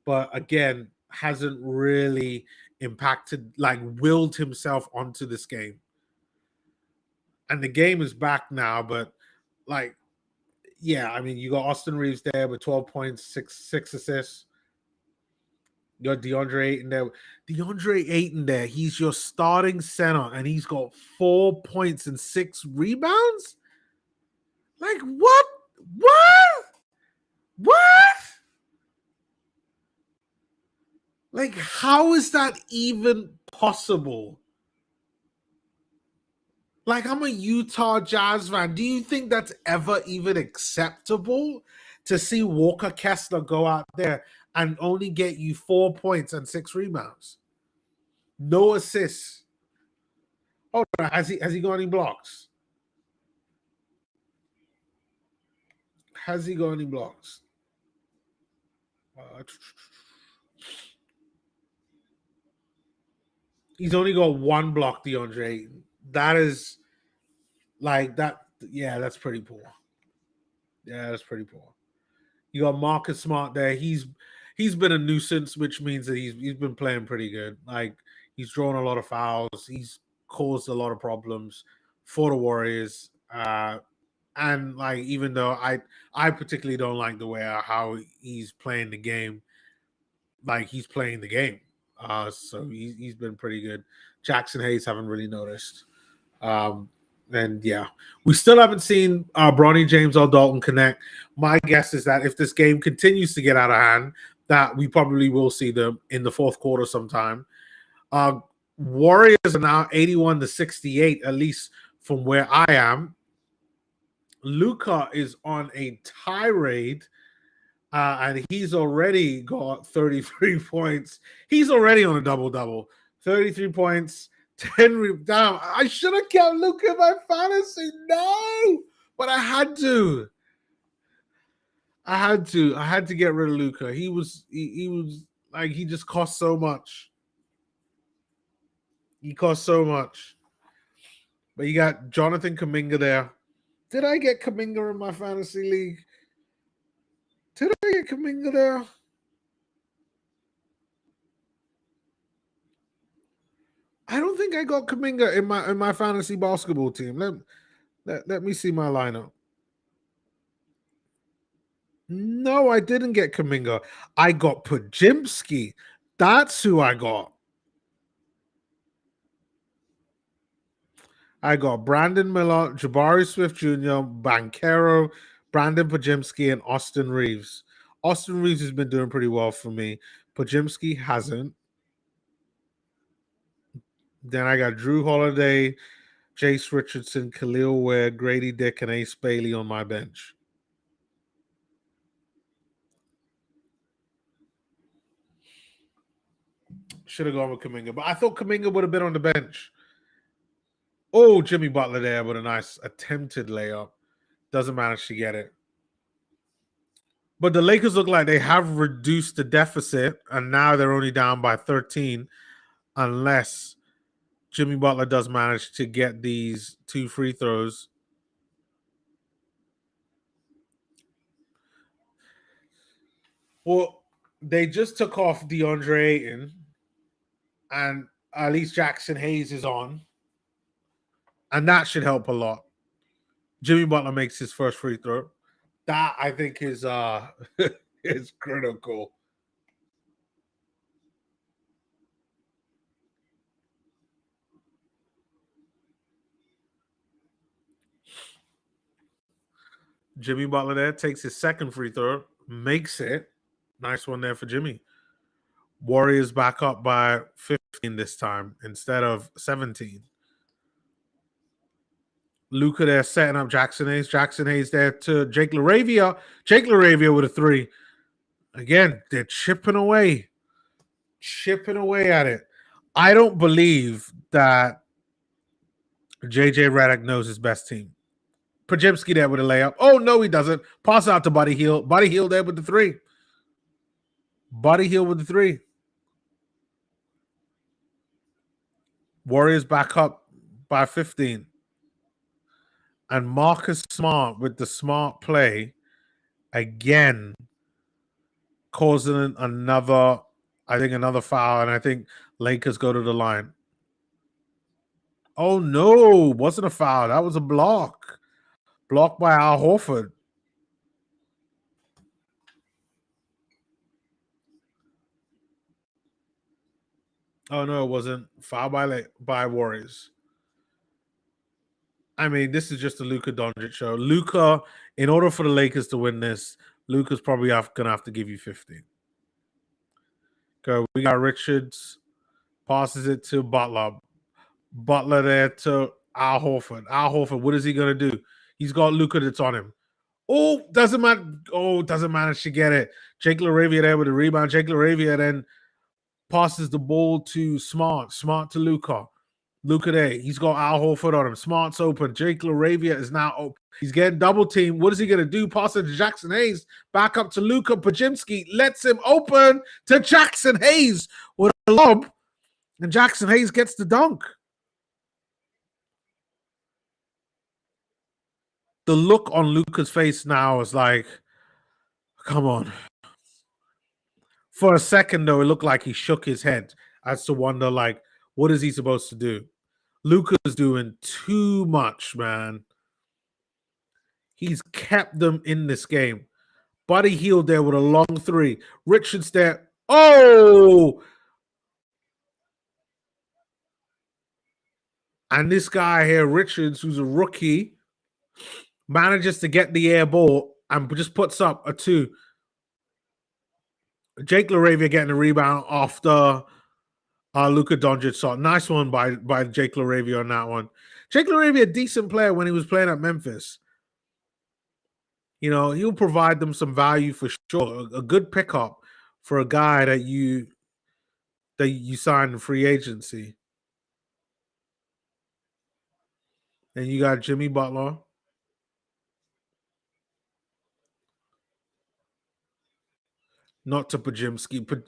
but again, hasn't really impacted, like willed himself onto this game. And the game is back now, but like, yeah, I mean, you got Austin Reeves there with 12 points, six assists. You got DeAndre Ayton there. DeAndre Ayton there, he's your starting center, and he's got 4 points and 6 rebounds? Like, what? Like, how is that even possible? Like, I'm a Utah Jazz fan. Do you think that's ever even acceptable to see Walker Kessler go out there and only get you 4 points and 6 rebounds? No assists. Oh, has he got any blocks? Has he got any blocks? He's only got 1 block, DeAndre Ayton. That is like that. Yeah, that's pretty poor. Yeah, that's pretty poor. You got Marcus Smart there. He's been a nuisance, which means that he's been playing pretty good. Like he's drawn a lot of fouls. He's caused a lot of problems for the Warriors. And like even though I particularly don't like the way how he's playing the game, like he's playing the game. So he's been pretty good. Jackson Hayes haven't really noticed. And yeah, we still haven't seen Bronny James or Dalton connect. My guess is that if this game continues to get out of hand, that we probably will see them in the fourth quarter sometime. Warriors are now 81-68, at least from where I am. Luka is on a tirade, and he's already got 33 points. He's already on a double-double. 33 points, 10 down. I should have kept Luka in my fantasy. No, but I had to. I had to get rid of Luka. He was like, he just cost so much. He cost so much. But you got Jonathan Kuminga there. Did I get Kuminga in my fantasy league? Did I get Kuminga there? I don't think I got Kuminga in my fantasy basketball team. Let me see my lineup. No, I didn't get Kuminga. I got Podziemski. That's who I got. I got Brandon Miller, Jabari Swift Jr., Banchero, Brandon Podziemski, and Austin Reeves. Austin Reeves has been doing pretty well for me. Podziemski hasn't. Then I got Drew Holiday, Jace Richardson, Khalil Ware, Grady Dick, and Ace Bailey on my bench. Should have gone with Kuminga, but I thought Kuminga would have been on the bench. Oh, Jimmy Butler there with a nice attempted layup. Doesn't manage to get it. But the Lakers look like they have reduced the deficit, and now they're only down by 13, unless Jimmy Butler does manage to get these 2 free throws. Well, they just took off DeAndre Ayton, and at least Jackson Hayes is on, and that should help a lot. Jimmy Butler makes his first free throw. That I think is is critical. Jimmy Butler there takes his second free throw, makes it. Nice one there for Jimmy. Warriors back up by 15 this time instead of 17. Luka there setting up Jackson Hayes. Jackson Hayes there to Jake LaRavia. Jake LaRavia with a 3. Again, they're chipping away at it. I don't believe that JJ Redick knows his best team. Podziemski there with a layup. Oh, no, he doesn't. Pass out to Buddy Hield. Buddy Hield there with the 3. Buddy Hield with the 3. Warriors back up by 15. And Marcus Smart with the smart play again, causing another foul. And I think Lakers go to the line. Oh, no, wasn't a foul. That was a block. Blocked by Al Horford. Oh, no, it wasn't. Foul by Warriors. I mean, this is just a Luka Doncic show. Luka, in order for the Lakers to win this, Luka's probably going to have to give you 50. Okay, we got Richards. Passes it to Butler. Butler there to Al Horford. Al Horford, what is he going to do? He's got Luka that's on him. Oh, doesn't manage to get it. Jake LaRavia there with a rebound. Jake LaRavia then passes the ball to Smart. Smart to Luka. Luka there. He's got Al Horford on him. Smart's open. Jake LaRavia is now open. He's getting double teamed. What is he going to do? Pass it to Jackson Hayes. Back up to Luka. Podziemski lets him open to Jackson Hayes with a lob. And Jackson Hayes gets the dunk. The look on Luka's face now is like, come on. For a second, though, it looked like he shook his head as to wonder, like, what is he supposed to do? Luka's doing too much, man. He's kept them in this game. Buddy Hield there with a long 3. Richards there. Oh! And this guy here, Richards, who's a rookie, manages to get the air ball and just puts up a 2. Jake LaRavia getting a rebound after Luka Doncic shot. Nice one by Jake LaRavia on that one. Jake LaRavia, a decent player when he was playing at Memphis. You know, he'll provide them some value for sure. A good pickup for a guy that you signed in free agency. And you got Jimmy Butler. Not to Podziemski.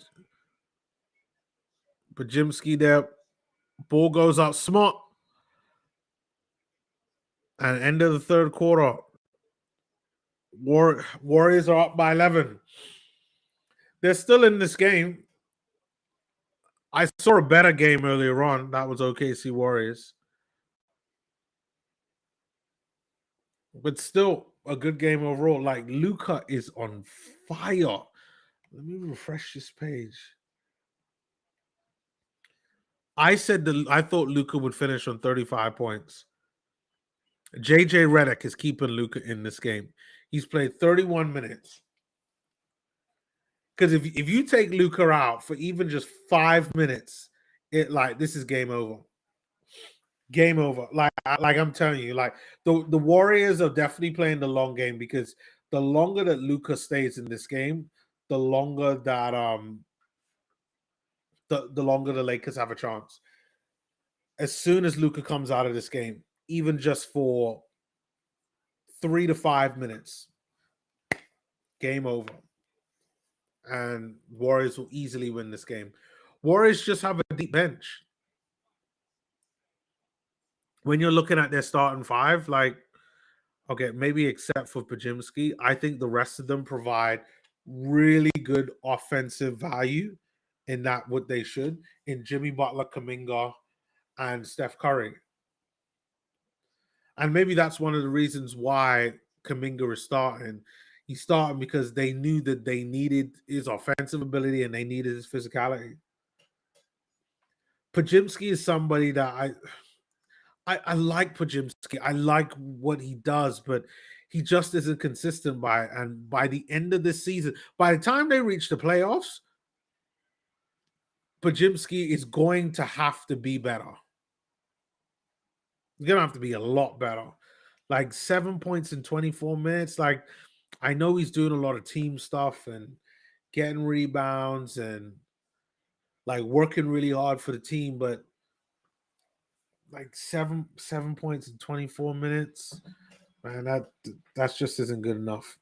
Podziemski there. Ball goes out. Smart. And end of the third quarter. Warriors are up by 11. They're still in this game. I saw a better game earlier on. That was OKC Warriors. But still, a good game overall. Like Luka is on fire. Let me refresh this page. I thought Luka would finish on 35 points. JJ Redick is keeping Luka in this game. He's played 31 minutes. Because if you take Luka out for even just 5 minutes, this is game over. Game over. Like I'm telling you, like the Warriors are definitely playing the long game, because the longer that Luka stays in this game, the longer that the longer the Lakers have a chance. As soon as Luka comes out of this game, even just for 3 to 5 minutes, game over. And Warriors will easily win this game. Warriors just have a deep bench. When you're looking at their starting five, like, okay, maybe except for Podziemski, I think the rest of them provide really good offensive value in that what they should in Jimmy Butler, Kuminga, and Steph Curry. And maybe that's one of the reasons why Kuminga is starting. He's starting because they knew that they needed his offensive ability and they needed his physicality. Podziemski is somebody that I like Podziemski. I like what he does, but he just isn't consistent and by the end of this season, by the time they reach the playoffs, Podziemski is going to have to be better. He's gonna have to be a lot better. Like 7 points in 24 minutes. Like, I know he's doing a lot of team stuff and getting rebounds and like working really hard for the team, but like seven points in 24 minutes, man, that's just isn't good enough.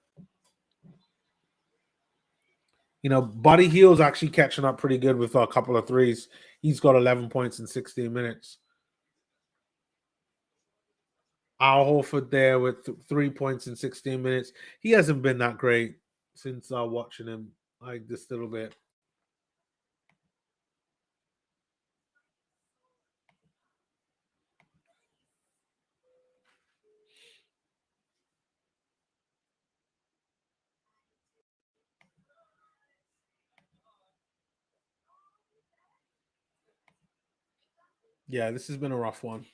You know, Buddy Hield's actually catching up pretty good with a couple of threes. He's got 11 points in 16 minutes. Al Horford there with 3 points in 16 minutes. He hasn't been that great since watching him like this little bit. Yeah, this has been a rough one.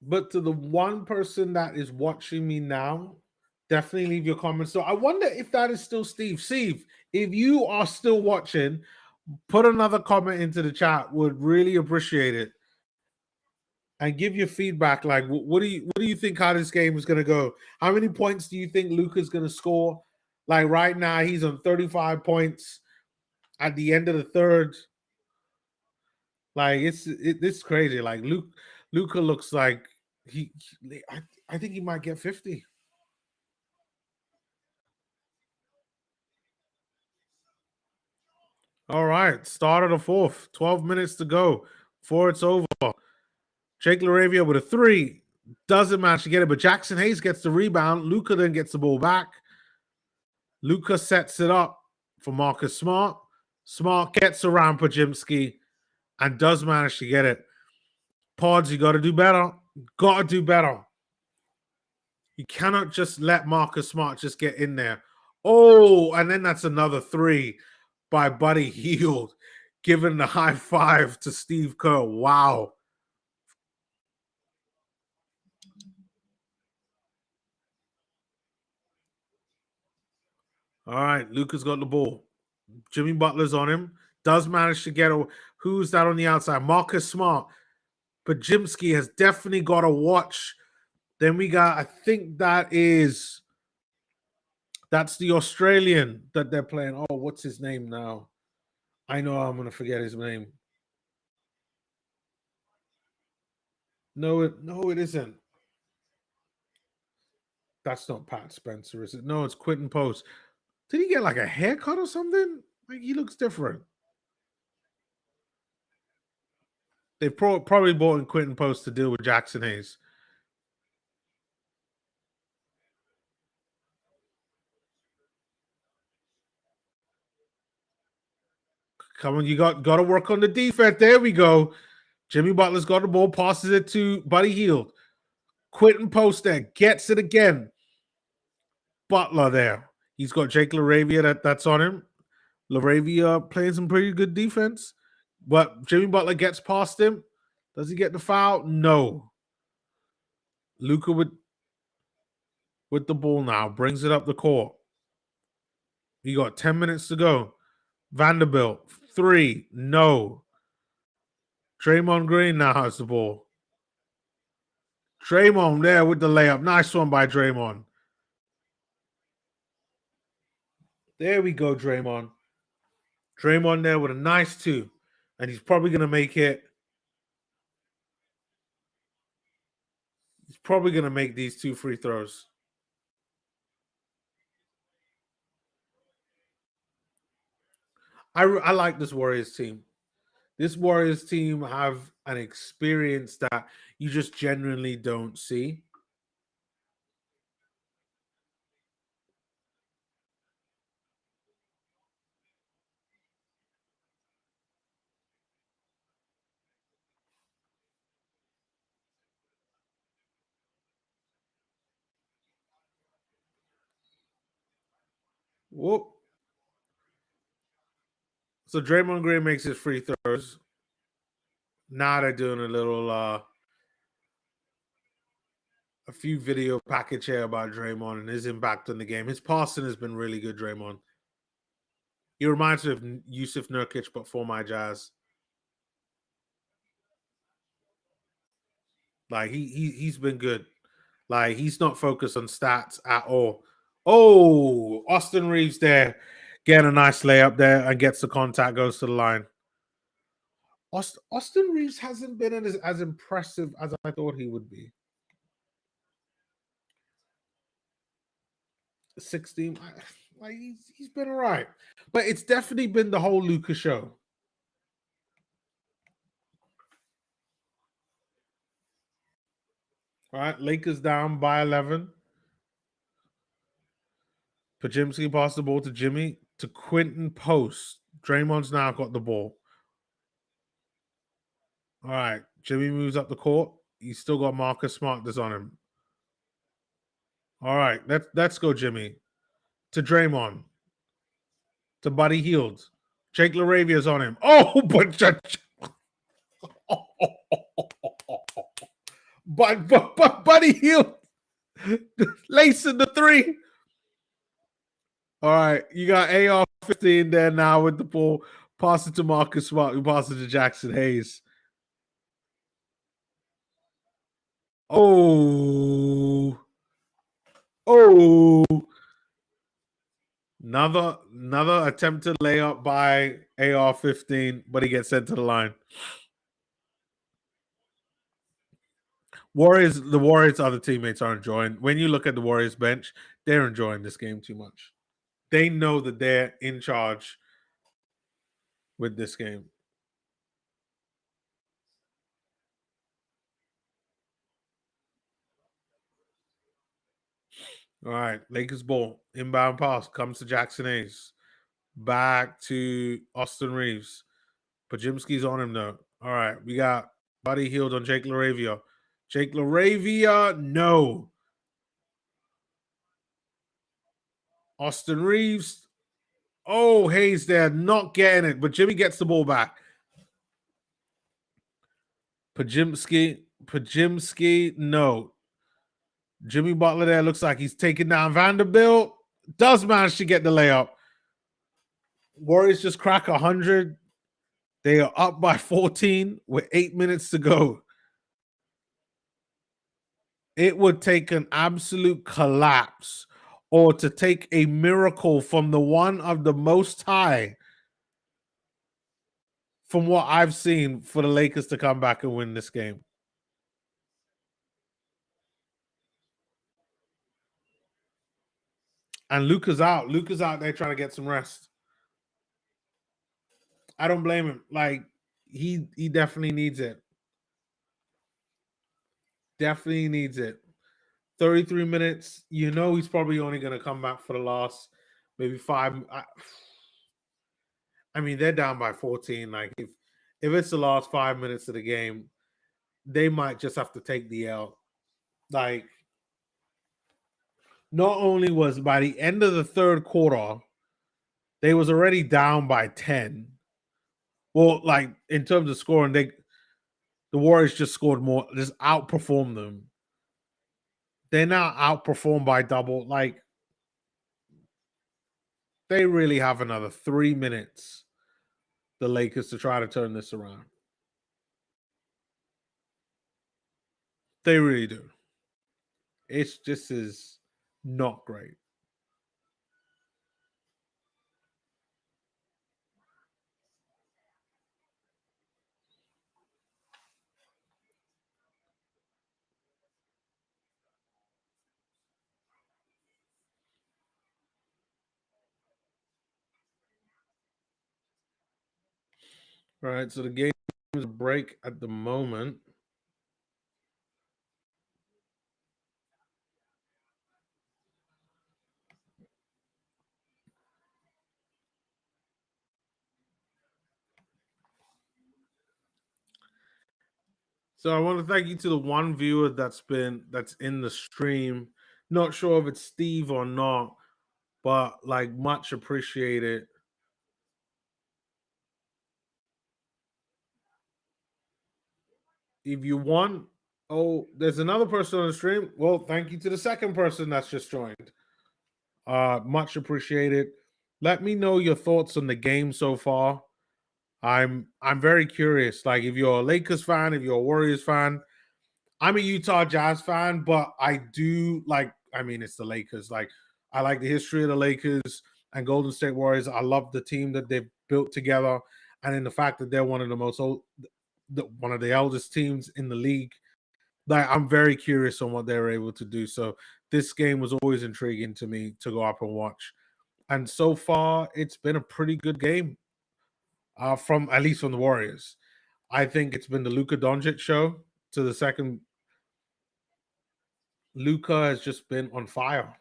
But to the one person that is watching me now, definitely leave your comments. So I wonder if that is still Steve. Steve, if you are still watching, put another comment into the chat. Would really appreciate it. And give your feedback. Like, what do you think how this game is going to go? How many points do you think Luka's going to score? Like right now, he's on 35 points at the end of the third. Like it's crazy. Like Luka looks like I think he might get 50. All right, start of the fourth. 12 minutes to go before it's over. Jake LaRavia with a three. Doesn't manage to get it, but Jackson Hayes gets the rebound. Luka then gets the ball back. Luka sets it up for Marcus Smart. Smart gets around Podziemski and does manage to get it. Pods, you got to do better. Got to do better. You cannot just let Marcus Smart just get in there. Oh, and then that's another three by Buddy Hield, giving the high five to Steve Kerr. Wow. All right, Luka's got the ball. Jimmy Butler's on him. Does manage to get a. Who's that on the outside? Marcus Smart. Podziemski has definitely got to watch. Then we got, I think that's the Australian that they're playing. Oh, what's his name now? I know I'm going to forget his name. No, it isn't. That's not Pat Spencer, is it? No, it's Quentin Post. Did he get like a haircut or something? Like, he looks different. They probably bought in Quentin Post to deal with Jackson Hayes. Come on, you got to work on the defense. There we go. Jimmy Butler's got the ball, passes it to Buddy Hield. Quentin Post there, gets it again. Butler there. He's got Jake LaRavia that's on him. LaRavia playing some pretty good defense. But Jimmy Butler gets past him. Does he get the foul? No. Luka with the ball now. Brings it up the court. He got 10 minutes to go. Vanderbilt. 3. No. Draymond Green now has the ball. Draymond there with the layup. Nice one by Draymond. There we go, Draymond. Draymond there with a nice 2. And he's probably going to make it. He's probably going to make these 2 free throws. I like this Warriors team. This Warriors team have an experience that you just genuinely don't see. Whoop. So Draymond Green makes his free throws. Now they're doing a little a few video package here about Draymond and his impact on the game. His passing has been really good, Draymond. He reminds me of Yusuf Nurkic, but for my Jazz. Like he's been good. Like he's not focused on stats at all. Oh, Austin Reeves there. Getting a nice layup there and gets the contact, goes to the line. Austin Reeves hasn't been as impressive as I thought he would be. 16, like he's been all right. But it's definitely been the whole Luka show. All right, Lakers down by 11. Podziemski passed the ball to Jimmy, to Quentin Post. Draymond's now got the ball. All right, Jimmy moves up the court. He's still got Marcus Smart that's on him. All right, let's go, Jimmy. To Draymond. To Buddy Hield. Jake LaRavia's on him. Oh, but Buddy Hield lacing the 3. All right, you got AR-15 there now with the ball. Pass it to Marcus Smart, who passes it to Jackson Hayes. Oh. Another attempted layup by AR-15, but he gets sent to the line. The Warriors' other teammates are enjoying. When you look at the Warriors bench, they're enjoying this game too much. They know that they're in charge with this game. All right, Lakers ball. Inbound pass comes to Jackson Hayes. Back to Austin Reeves. Podziemski's on him though. All right, we got Buddy Hield on Jake LaRavia. Jake LaRavia, no. Austin Reeves. Oh, Hayes there, not getting it, but Jimmy gets the ball back. Podziemski, no. Jimmy Butler there looks like he's taking down Vanderbilt. Does manage to get the layup. Warriors just crack 100. They are up by 14 with 8 minutes to go. It would take an absolute collapse or to take a miracle from the one of the Most High, from what I've seen, for the Lakers to come back and win this game. And Luka's out. Luka's out there trying to get some rest. I don't blame him. Like, he definitely needs it. Definitely needs it. 33 minutes. You know he's probably only going to come back for the last maybe 5. I mean, they're down by 14. Like, if it's the last 5 minutes of the game, they might just have to take the L. Like, not only was by the end of the third quarter, they was already down by 10. Well, like in terms of scoring, the Warriors just scored more, just outperformed them. They're now outperformed by double. Like, they really have another 3 minutes, the Lakers, to try to turn this around. They really do. It's just is not great. All right, so the game is a break at the moment. So I want to thank you to the one viewer that's in the stream. Not sure if it's Steve or not, but like much appreciated. If you want, there's another person on the stream. Well, thank you to the second person that's just joined. Much appreciated. Let me know your thoughts on the game so far. I'm very curious. Like, if you're a Lakers fan, if you're a Warriors fan, I'm a Utah Jazz fan, but I do like, I mean, it's the Lakers. Like, I like the history of the Lakers and Golden State Warriors. I love the team that they've built together, and in the fact that they're one of the one of the eldest teams in the league. Like, I'm very curious on what they're able to do. So this game was always intriguing to me to go up and watch. And so far, it's been a pretty good game. From at least from the Warriors. I think it's been the Luka Doncic show to the second. Luka has just been on fire.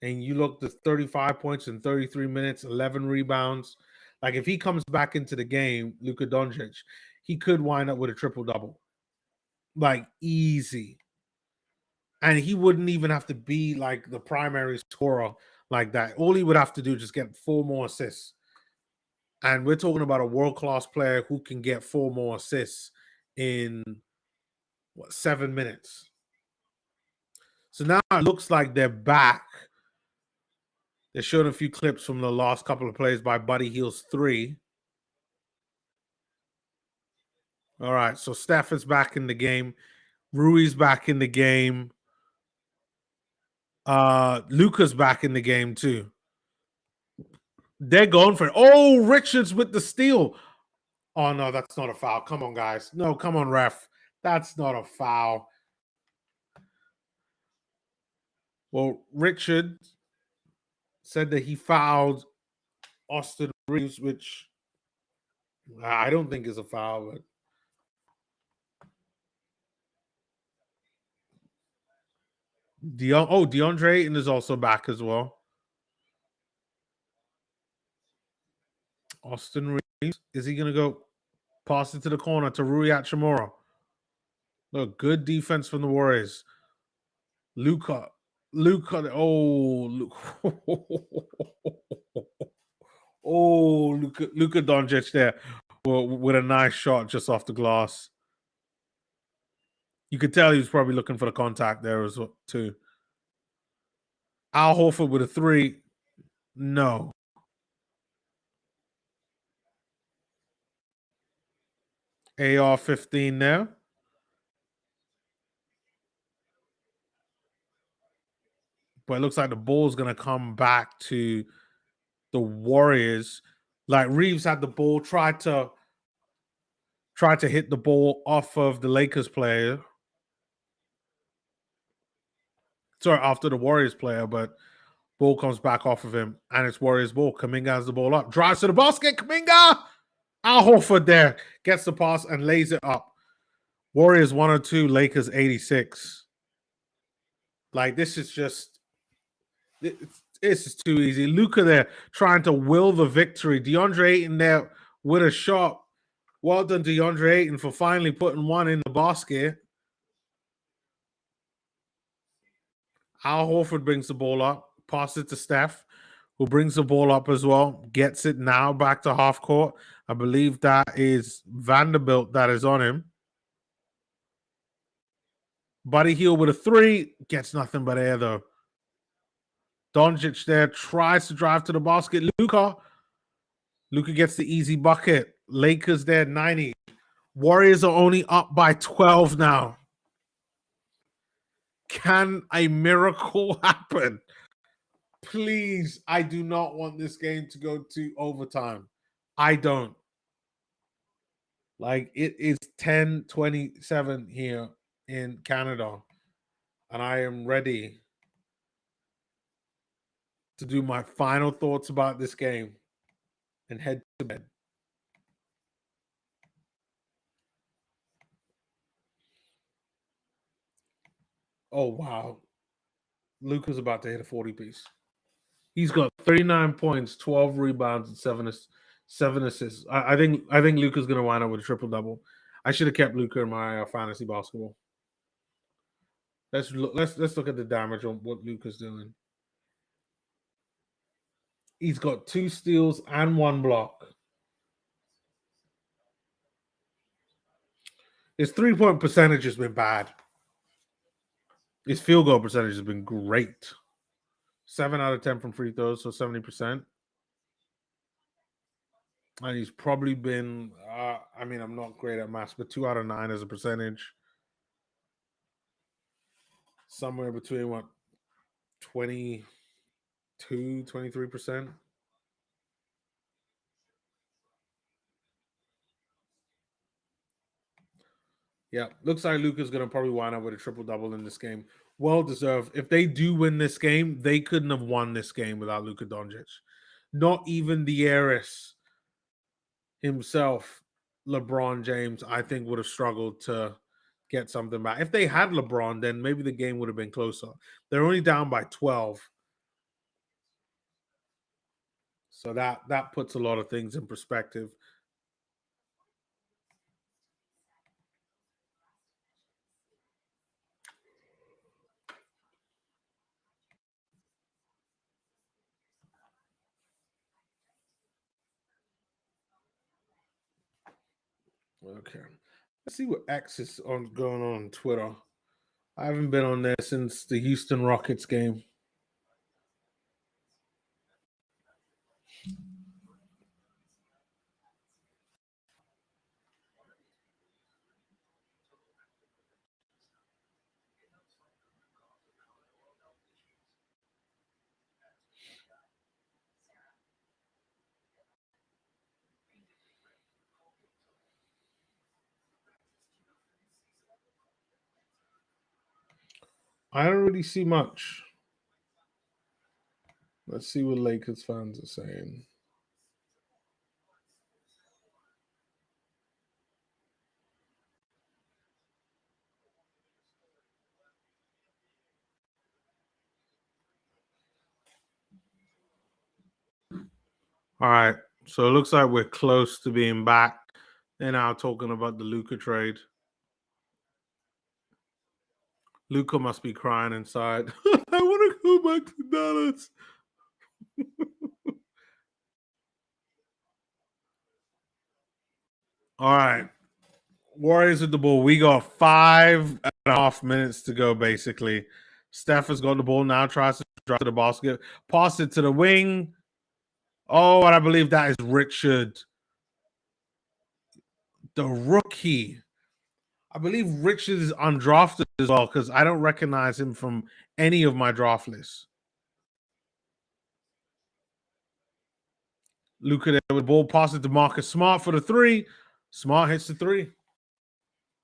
And you look at 35 points in 33 minutes, 11 rebounds. Like, if he comes back into the game, Luka Doncic, he could wind up with a triple-double. Like, easy. And he wouldn't even have to be like the primary scorer like that. All he would have to do is just get 4 more assists. And we're talking about a world-class player who can get 4 more assists in 7 minutes. So now it looks like they're back. They're showing a few clips from the last couple of plays by Buddy Hield's 3. All right, so Steph is back in the game. Rui's back in the game. Luka's back in the game too. They're going for it. Oh, Richards with the steal. Oh, no, that's not a foul. Come on, guys. No, come on, ref. That's not a foul. Well, Richard said that he fouled Austin Reeves, which I don't think is a foul. But DeAndre Ayton is also back as well. Austin Reeves, is he going to go pass it to the corner to Rui Hachimura? Look, good defense from the Warriors. Luka. Luka Doncic there with a nice shot just off the glass. You could tell he was probably looking for the contact there as well, too. Al Horford with a 3. No. AR-15 there. But it looks like the ball's going to come back to the Warriors. Like, Reeves had the ball, tried to hit the ball off of the Lakers player. Sorry, after the Warriors player, but ball comes back off of him, and it's Warriors ball. Kuminga has the ball up, drives to the basket. Kuminga! Al Horford there gets the pass and lays it up. Warriors 102, Lakers 86. Like, this is just, it's just too easy. Luka there trying to will the victory. DeAndre Ayton there with a shot. Well done to DeAndre Ayton for finally putting one in the basket. Al Horford brings the ball up, passes it to Steph, who brings the ball up as well, gets it now back to half court. I believe that is Vanderbilt that is on him. Buddy Hield with a three, gets nothing but air though. Doncic there tries to drive to the basket. Luka gets the easy bucket. Lakers there 90. Warriors are only up by 12 now. Can a miracle happen? Please, I do not want this game to go to overtime. I don't. Like, it is 10:27 here in Canada, and I am ready to do my final thoughts about this game and head to bed. Oh, wow. Luka's about to hit a 40-piece. He's got 39 points, 12 rebounds, and seven assists. I think Luka's going to wind up with a triple-double. I should have kept Luka in my fantasy basketball. Let's look at the damage on what Luka's doing. He's got 2 steals and 1 block. His 3-point percentage has been bad. His field goal percentage has been great. 7 out of 10 from free throws, so 70%. And he's probably been, I'm not great at maths, but 2 out of 9 as a percentage. Somewhere between, 22, 23%? Yeah, looks like Luka's going to probably wind up with a triple-double in this game. Well deserved. If they do win this game, they couldn't have won this game without Luka Doncic. Not even the heiress himself, LeBron James, I think would have struggled to get something back. If they had LeBron, then maybe the game would have been closer. They're only down by 12. So that puts a lot of things in perspective. Okay. Let's see what X is going on Twitter. I haven't been on there since the Houston Rockets game. I don't really see much. Let's see what Lakers fans are saying. All right. So it looks like we're close to being back. They're now talking about the Luka trade. Luka must be crying inside. I want to go back to Dallas. All right. Warriors with the ball. We got 5.5 minutes to go, basically. Steph has got the ball now, tries to drive to the basket, pass it to the wing. Oh, and I believe that is Richard, the rookie. I believe Richard is undrafted as well because I don't recognize him from any of my draft lists. Luka there with the ball, passes to Marcus Smart for the 3. Smart hits the 3.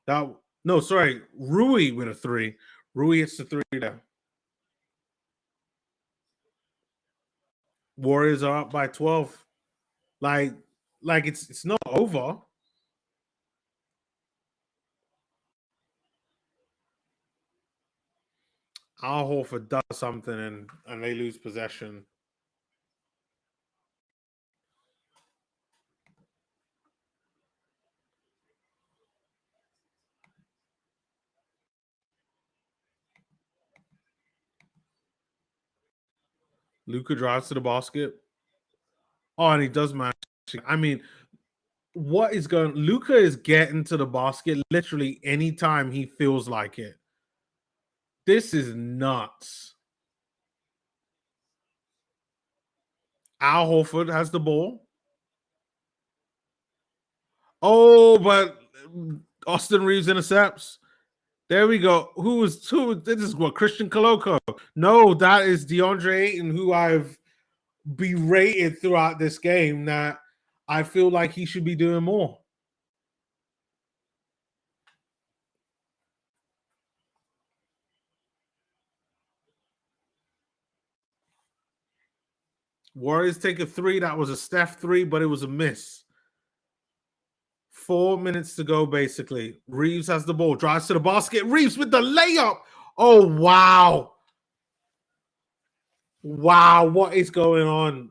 Rui with a 3. Rui hits the 3 there. Warriors are up by 12. Like it's not over. Al Horford does something and they lose possession. Luka drives to the basket. Oh, and he does match. I mean, what is going? Luka is getting to the basket literally anytime he feels like it. This is nuts. Al Horford has the ball. Oh, but Austin Reeves intercepts. There we go. Who? This is what, Christian Koloko? No, that is DeAndre Ayton, who I've berated throughout this game. That I feel like he should be doing more. Warriors take a three. That was a Steph three, but it was a miss. 4 minutes to go, basically. Reeves has the ball, drives to the basket. Reeves with the layup. Oh, wow. Wow, what is going on?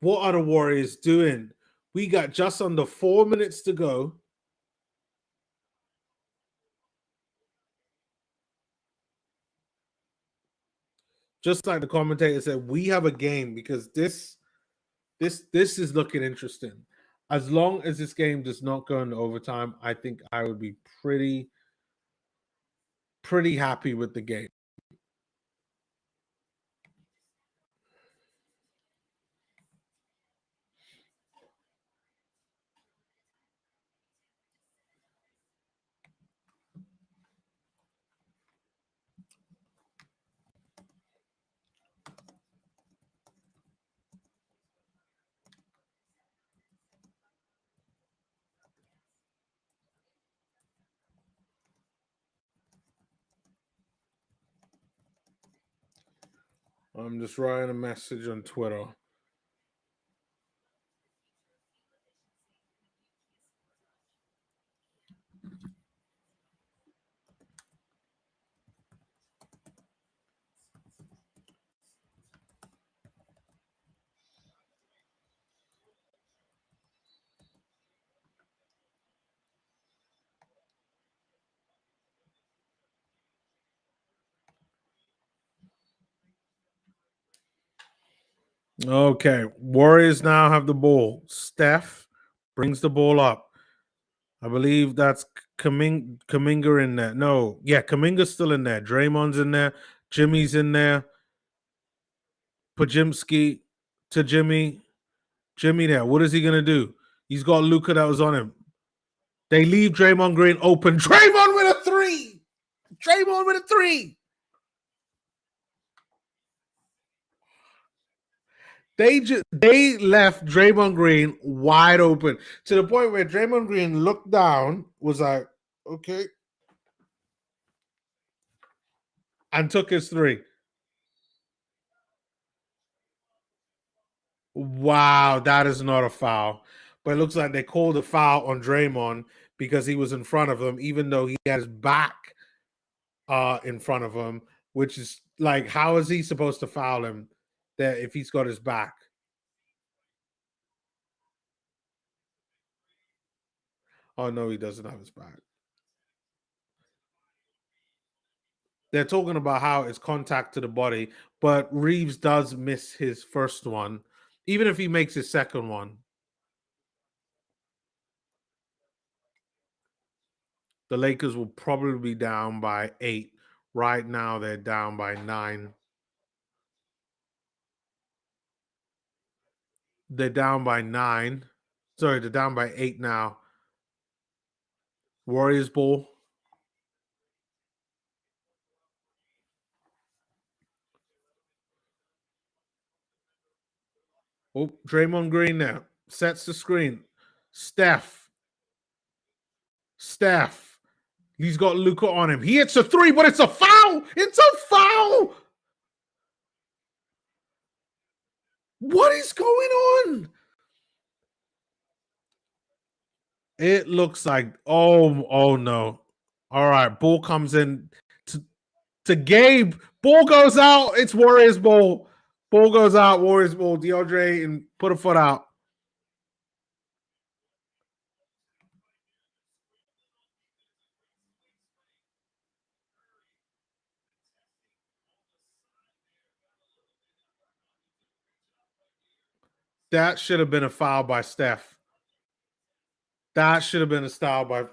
What are the Warriors doing? We got just under 4 minutes to go. Just like the commentator said, we have a game because this is looking interesting. As long as this game does not go into overtime, I think I would be pretty happy with the game. I'm just writing a message on Twitter. Okay, Warriors now have the ball. Steph brings the ball up. I believe that's Kuminga in there. No, yeah, Kuminga's still in there. Draymond's in there. Jimmy's in there. Pajimski to Jimmy. Jimmy there. What is he gonna do? He's got Luka that was on him. They leave Draymond Green open. Draymond with a three. Draymond with a three. They left Draymond Green wide open to the point where Draymond Green looked down, was like, okay, and took his three. Wow, that is not a foul. But it looks like they called a foul on Draymond because he was in front of him, even though he had his back in front of him, which is like, how is he supposed to foul him there if he's got his back? Oh no, he doesn't have his back. They're talking about how it's contact to the body, but Reeves does miss his first one, even if he makes his second one. The Lakers will probably be down by 8. Right now, they're down by 9. They're down by 9. Sorry, they're down by 8 now. Warriors ball. Oh, Draymond Green now sets the screen. Steph. He's got Luka on him. He hits a three, but it's a foul. It's a foul. What is going on? It looks like, oh no. All right, ball comes in to Gabe. Ball goes out. It's Warriors ball. Ball goes out. Warriors ball. DeAndre and put a foot out. That should have been a foul by Steph. That should have been a foul by.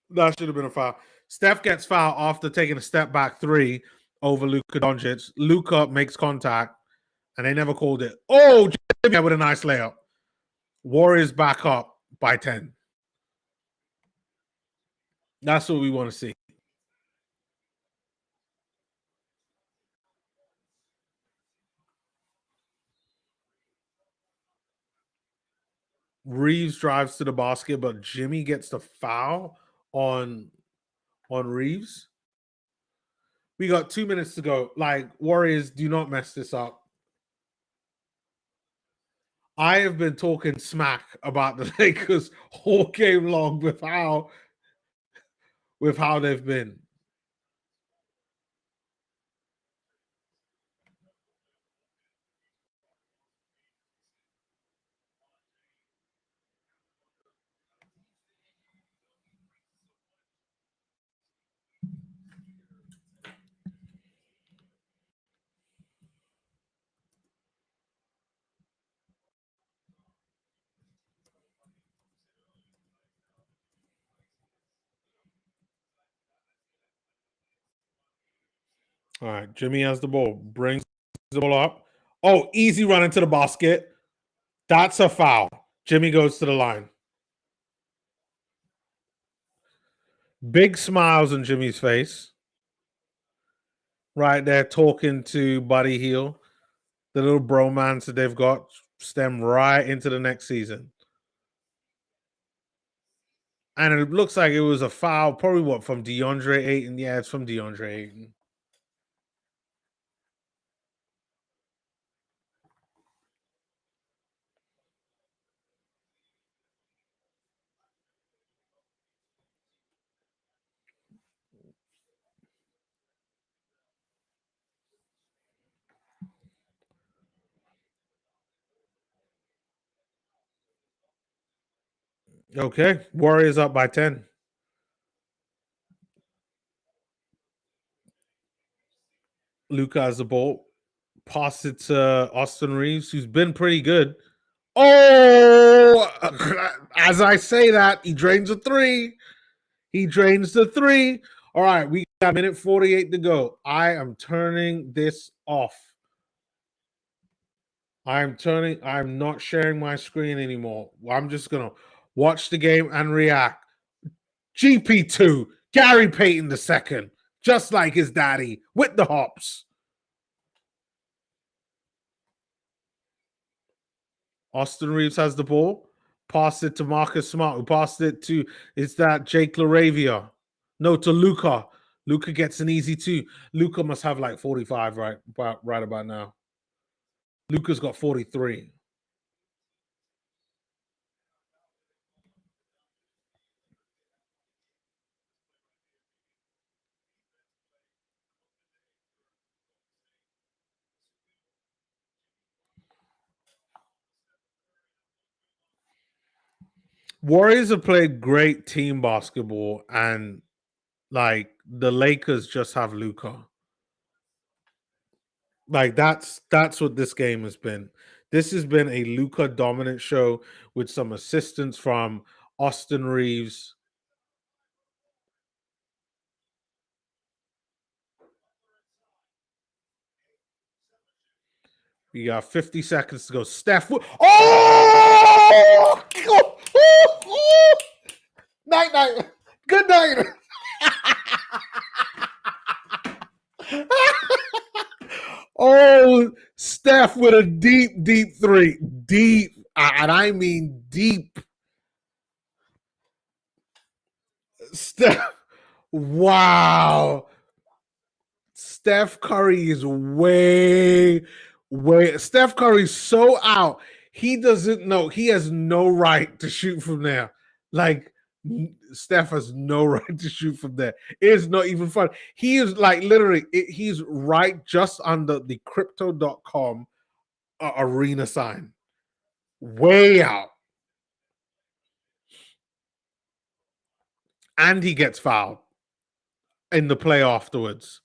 That should have been a foul. Steph gets fouled after taking a step back three over Luka Doncic. Luka makes contact, and they never called it. Oh, Jimmy with a nice layup. Warriors back up by 10. That's what we want to see. Reeves drives to the basket, but Jimmy gets the foul on Reeves. We got 2 minutes to go. Like, Warriors, do not mess this up. I have been talking smack about the Lakers all game long with how they've been. All right, Jimmy has the ball, brings the ball up. Oh, easy run into the basket. That's a foul. Jimmy goes to the line. Big smiles on Jimmy's face. Right there, talking to Buddy Hield. The little bromance that they've got stem right into the next season. And it looks like it was a foul, probably from DeAndre Ayton? Yeah, it's from DeAndre Ayton. Okay, Warriors up by 10. Luka has the ball. Pass it to Austin Reeves, who's been pretty good. Oh, as I say that, he drains a three. He drains the three. All right, we got a minute 48 to go. I am turning this off. I'm not sharing my screen anymore. I'm just going to watch the game and react. GP2, Gary Payton II, just like his daddy, with the hops. Austin Reeves has the ball. Pass it to Marcus Smart, who passed it to, is that Jake LaRavia? No, to Luka. Luka gets an easy two. Luka must have like 45 right about now. Luka's got 43. Warriors have played great team basketball, and like the Lakers just have Luka. Like that's what this game has been. This has been a Luka dominant show with some assistance from Austin Reeves. We got 50 seconds to go. Steph. Oh! Night, night. Good night. Oh, Steph with a deep, deep three. Deep. And I mean deep. Steph. Wow. Steph Curry is way. Steph Curry's so out. He doesn't know. He has no right to shoot from there. Like, Steph has no right to shoot from there. It's not even fun. He is like literally, he's right just under the crypto.com arena sign. Way out. And he gets fouled in the play afterwards.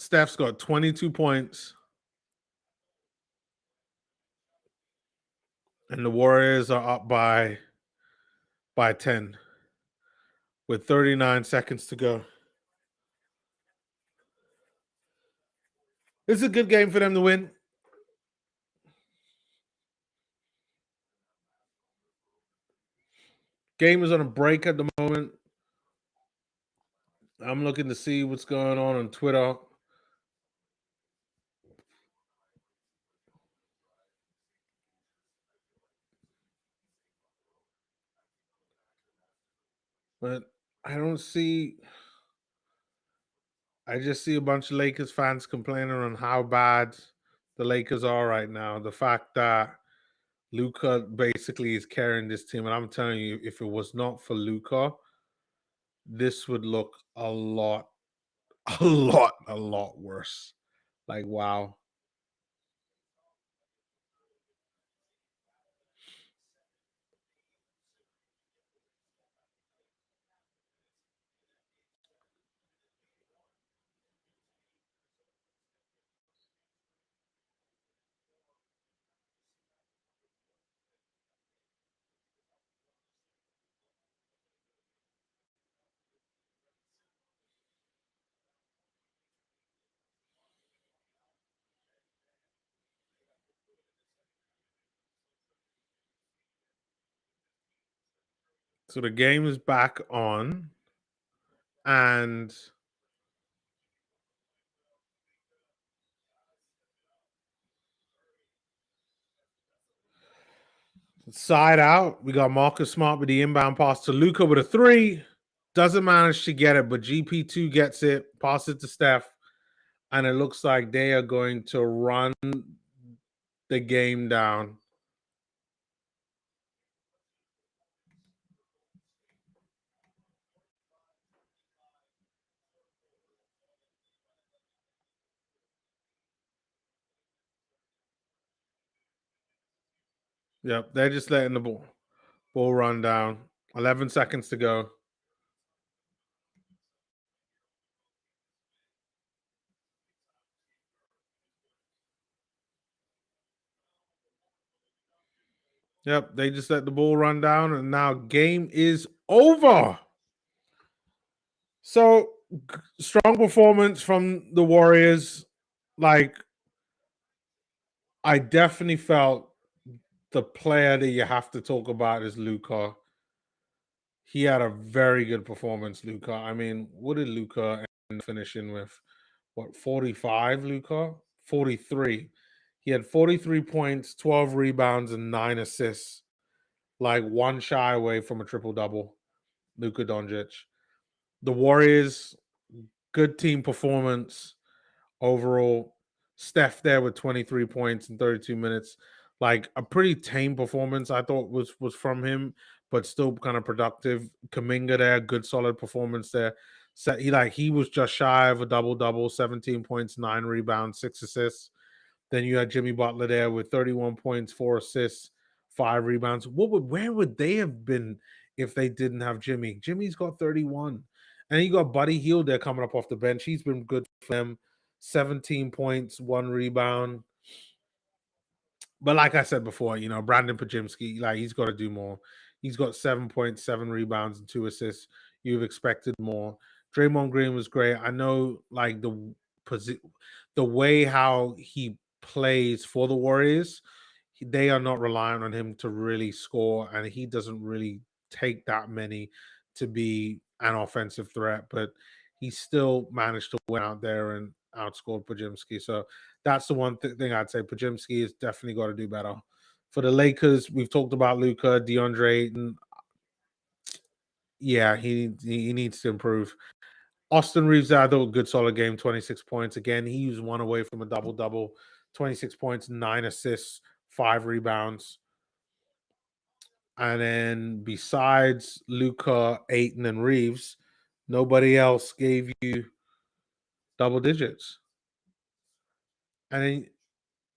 Steph's got 22 points. And the Warriors are up by 10 with 39 seconds to go. This is a good game for them to win. Game is on a break at the moment. I'm looking to see what's going on Twitter. But I don't see. I just see a bunch of Lakers fans complaining on how bad the Lakers are right now. The fact that Luka basically is carrying this team. And I'm telling you, if it was not for Luka, this would look a lot worse. Like, wow. So the game is back on, and side out, we got Marcus Smart with the inbound pass to Luka with a 3. Doesn't manage to get it, but GP2 gets it, pass it to Steph, and it looks like they are going to run the game down. Yep, they're just letting the ball run down. 11 seconds to go. Yep, they just let the ball run down, and now game is over. So strong performance from the Warriors. Like, I definitely felt the player that you have to talk about is Luka. He had a very good performance, Luka. I mean, what did Luka end up finishing with? What, 45, Luka? 43. He had 43 points, 12 rebounds, and 9 assists. Like, one shy away from a triple-double, Luka Doncic. The Warriors, good team performance overall. Steph there with 23 points in 32 minutes. Like, a pretty tame performance, I thought was from him, but still kind of productive. Kuminga there, good solid performance there. So he was just shy of a double-double, 17 points, 9 rebounds, 6 assists. Then you had Jimmy Butler there with 31 points, 4 assists, 5 rebounds. Where would they have been if they didn't have Jimmy? Jimmy's got 31. And you got Buddy Hield there coming up off the bench. He's been good for them. 17 points, 1 rebound. But like I said before, Brandon Pajimski, like, he's got to do more. He's got 7 points, 7 rebounds, and 2 assists. You've expected more. Draymond Green was great. I know, like, the way how he plays for the Warriors, they are not relying on him to really score, and he doesn't really take that many to be an offensive threat, but he still managed to win out there and outscored Pajimski. So that's the one thing I'd say. Pajimski has definitely got to do better. For the Lakers, we've talked about Luka, DeAndre Ayton. Yeah, he needs to improve. Austin Reeves, I thought, good solid game, 26 points. Again, he was 1 away from a double-double, 26 points, 9 assists, 5 rebounds. And then besides Luka, Ayton, and Reeves, nobody else gave you double digits. And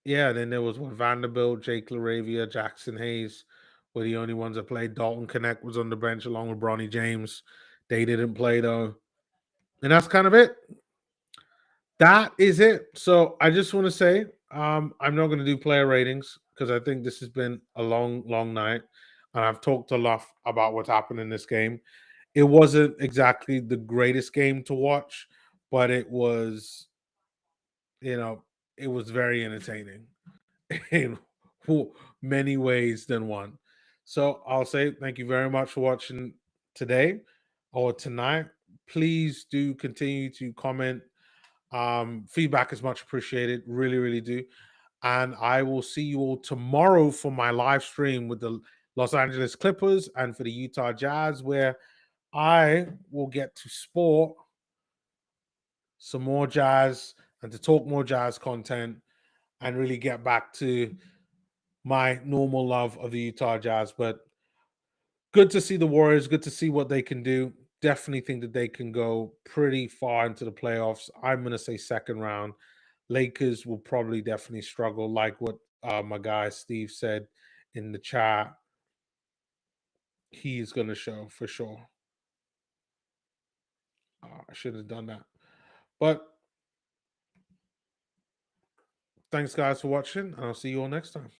then there was Vanderbilt, Jake LaRavia, Jackson Hayes were the only ones that played. Dalton Connect was on the bench along with Bronny James. They didn't play, though. And that's kind of it. that is it. So I just want to say, I'm not going to do player ratings because I think this has been a long, long night, and I've talked a lot about what happened in this game. It wasn't exactly the greatest game to watch, but it was, you know, it was very entertaining in many ways than one. So I'll say thank you very much for watching today or tonight. Please do continue to comment. Feedback is much appreciated. Really, really do. And I will see you all tomorrow for my live stream with the Los Angeles Clippers and for the Utah Jazz, where I will get to sport some more jazz and to talk more jazz content and really get back to my normal love of the Utah Jazz. But good to see the Warriors, good to see what they can do. Definitely think that they can go pretty far into the playoffs. I'm going to say second round. Lakers will probably definitely struggle, like what my guy Steve said in the chat. He's going to show for sure. I should have done that. But thanks, guys, for watching, and I'll see you all next time.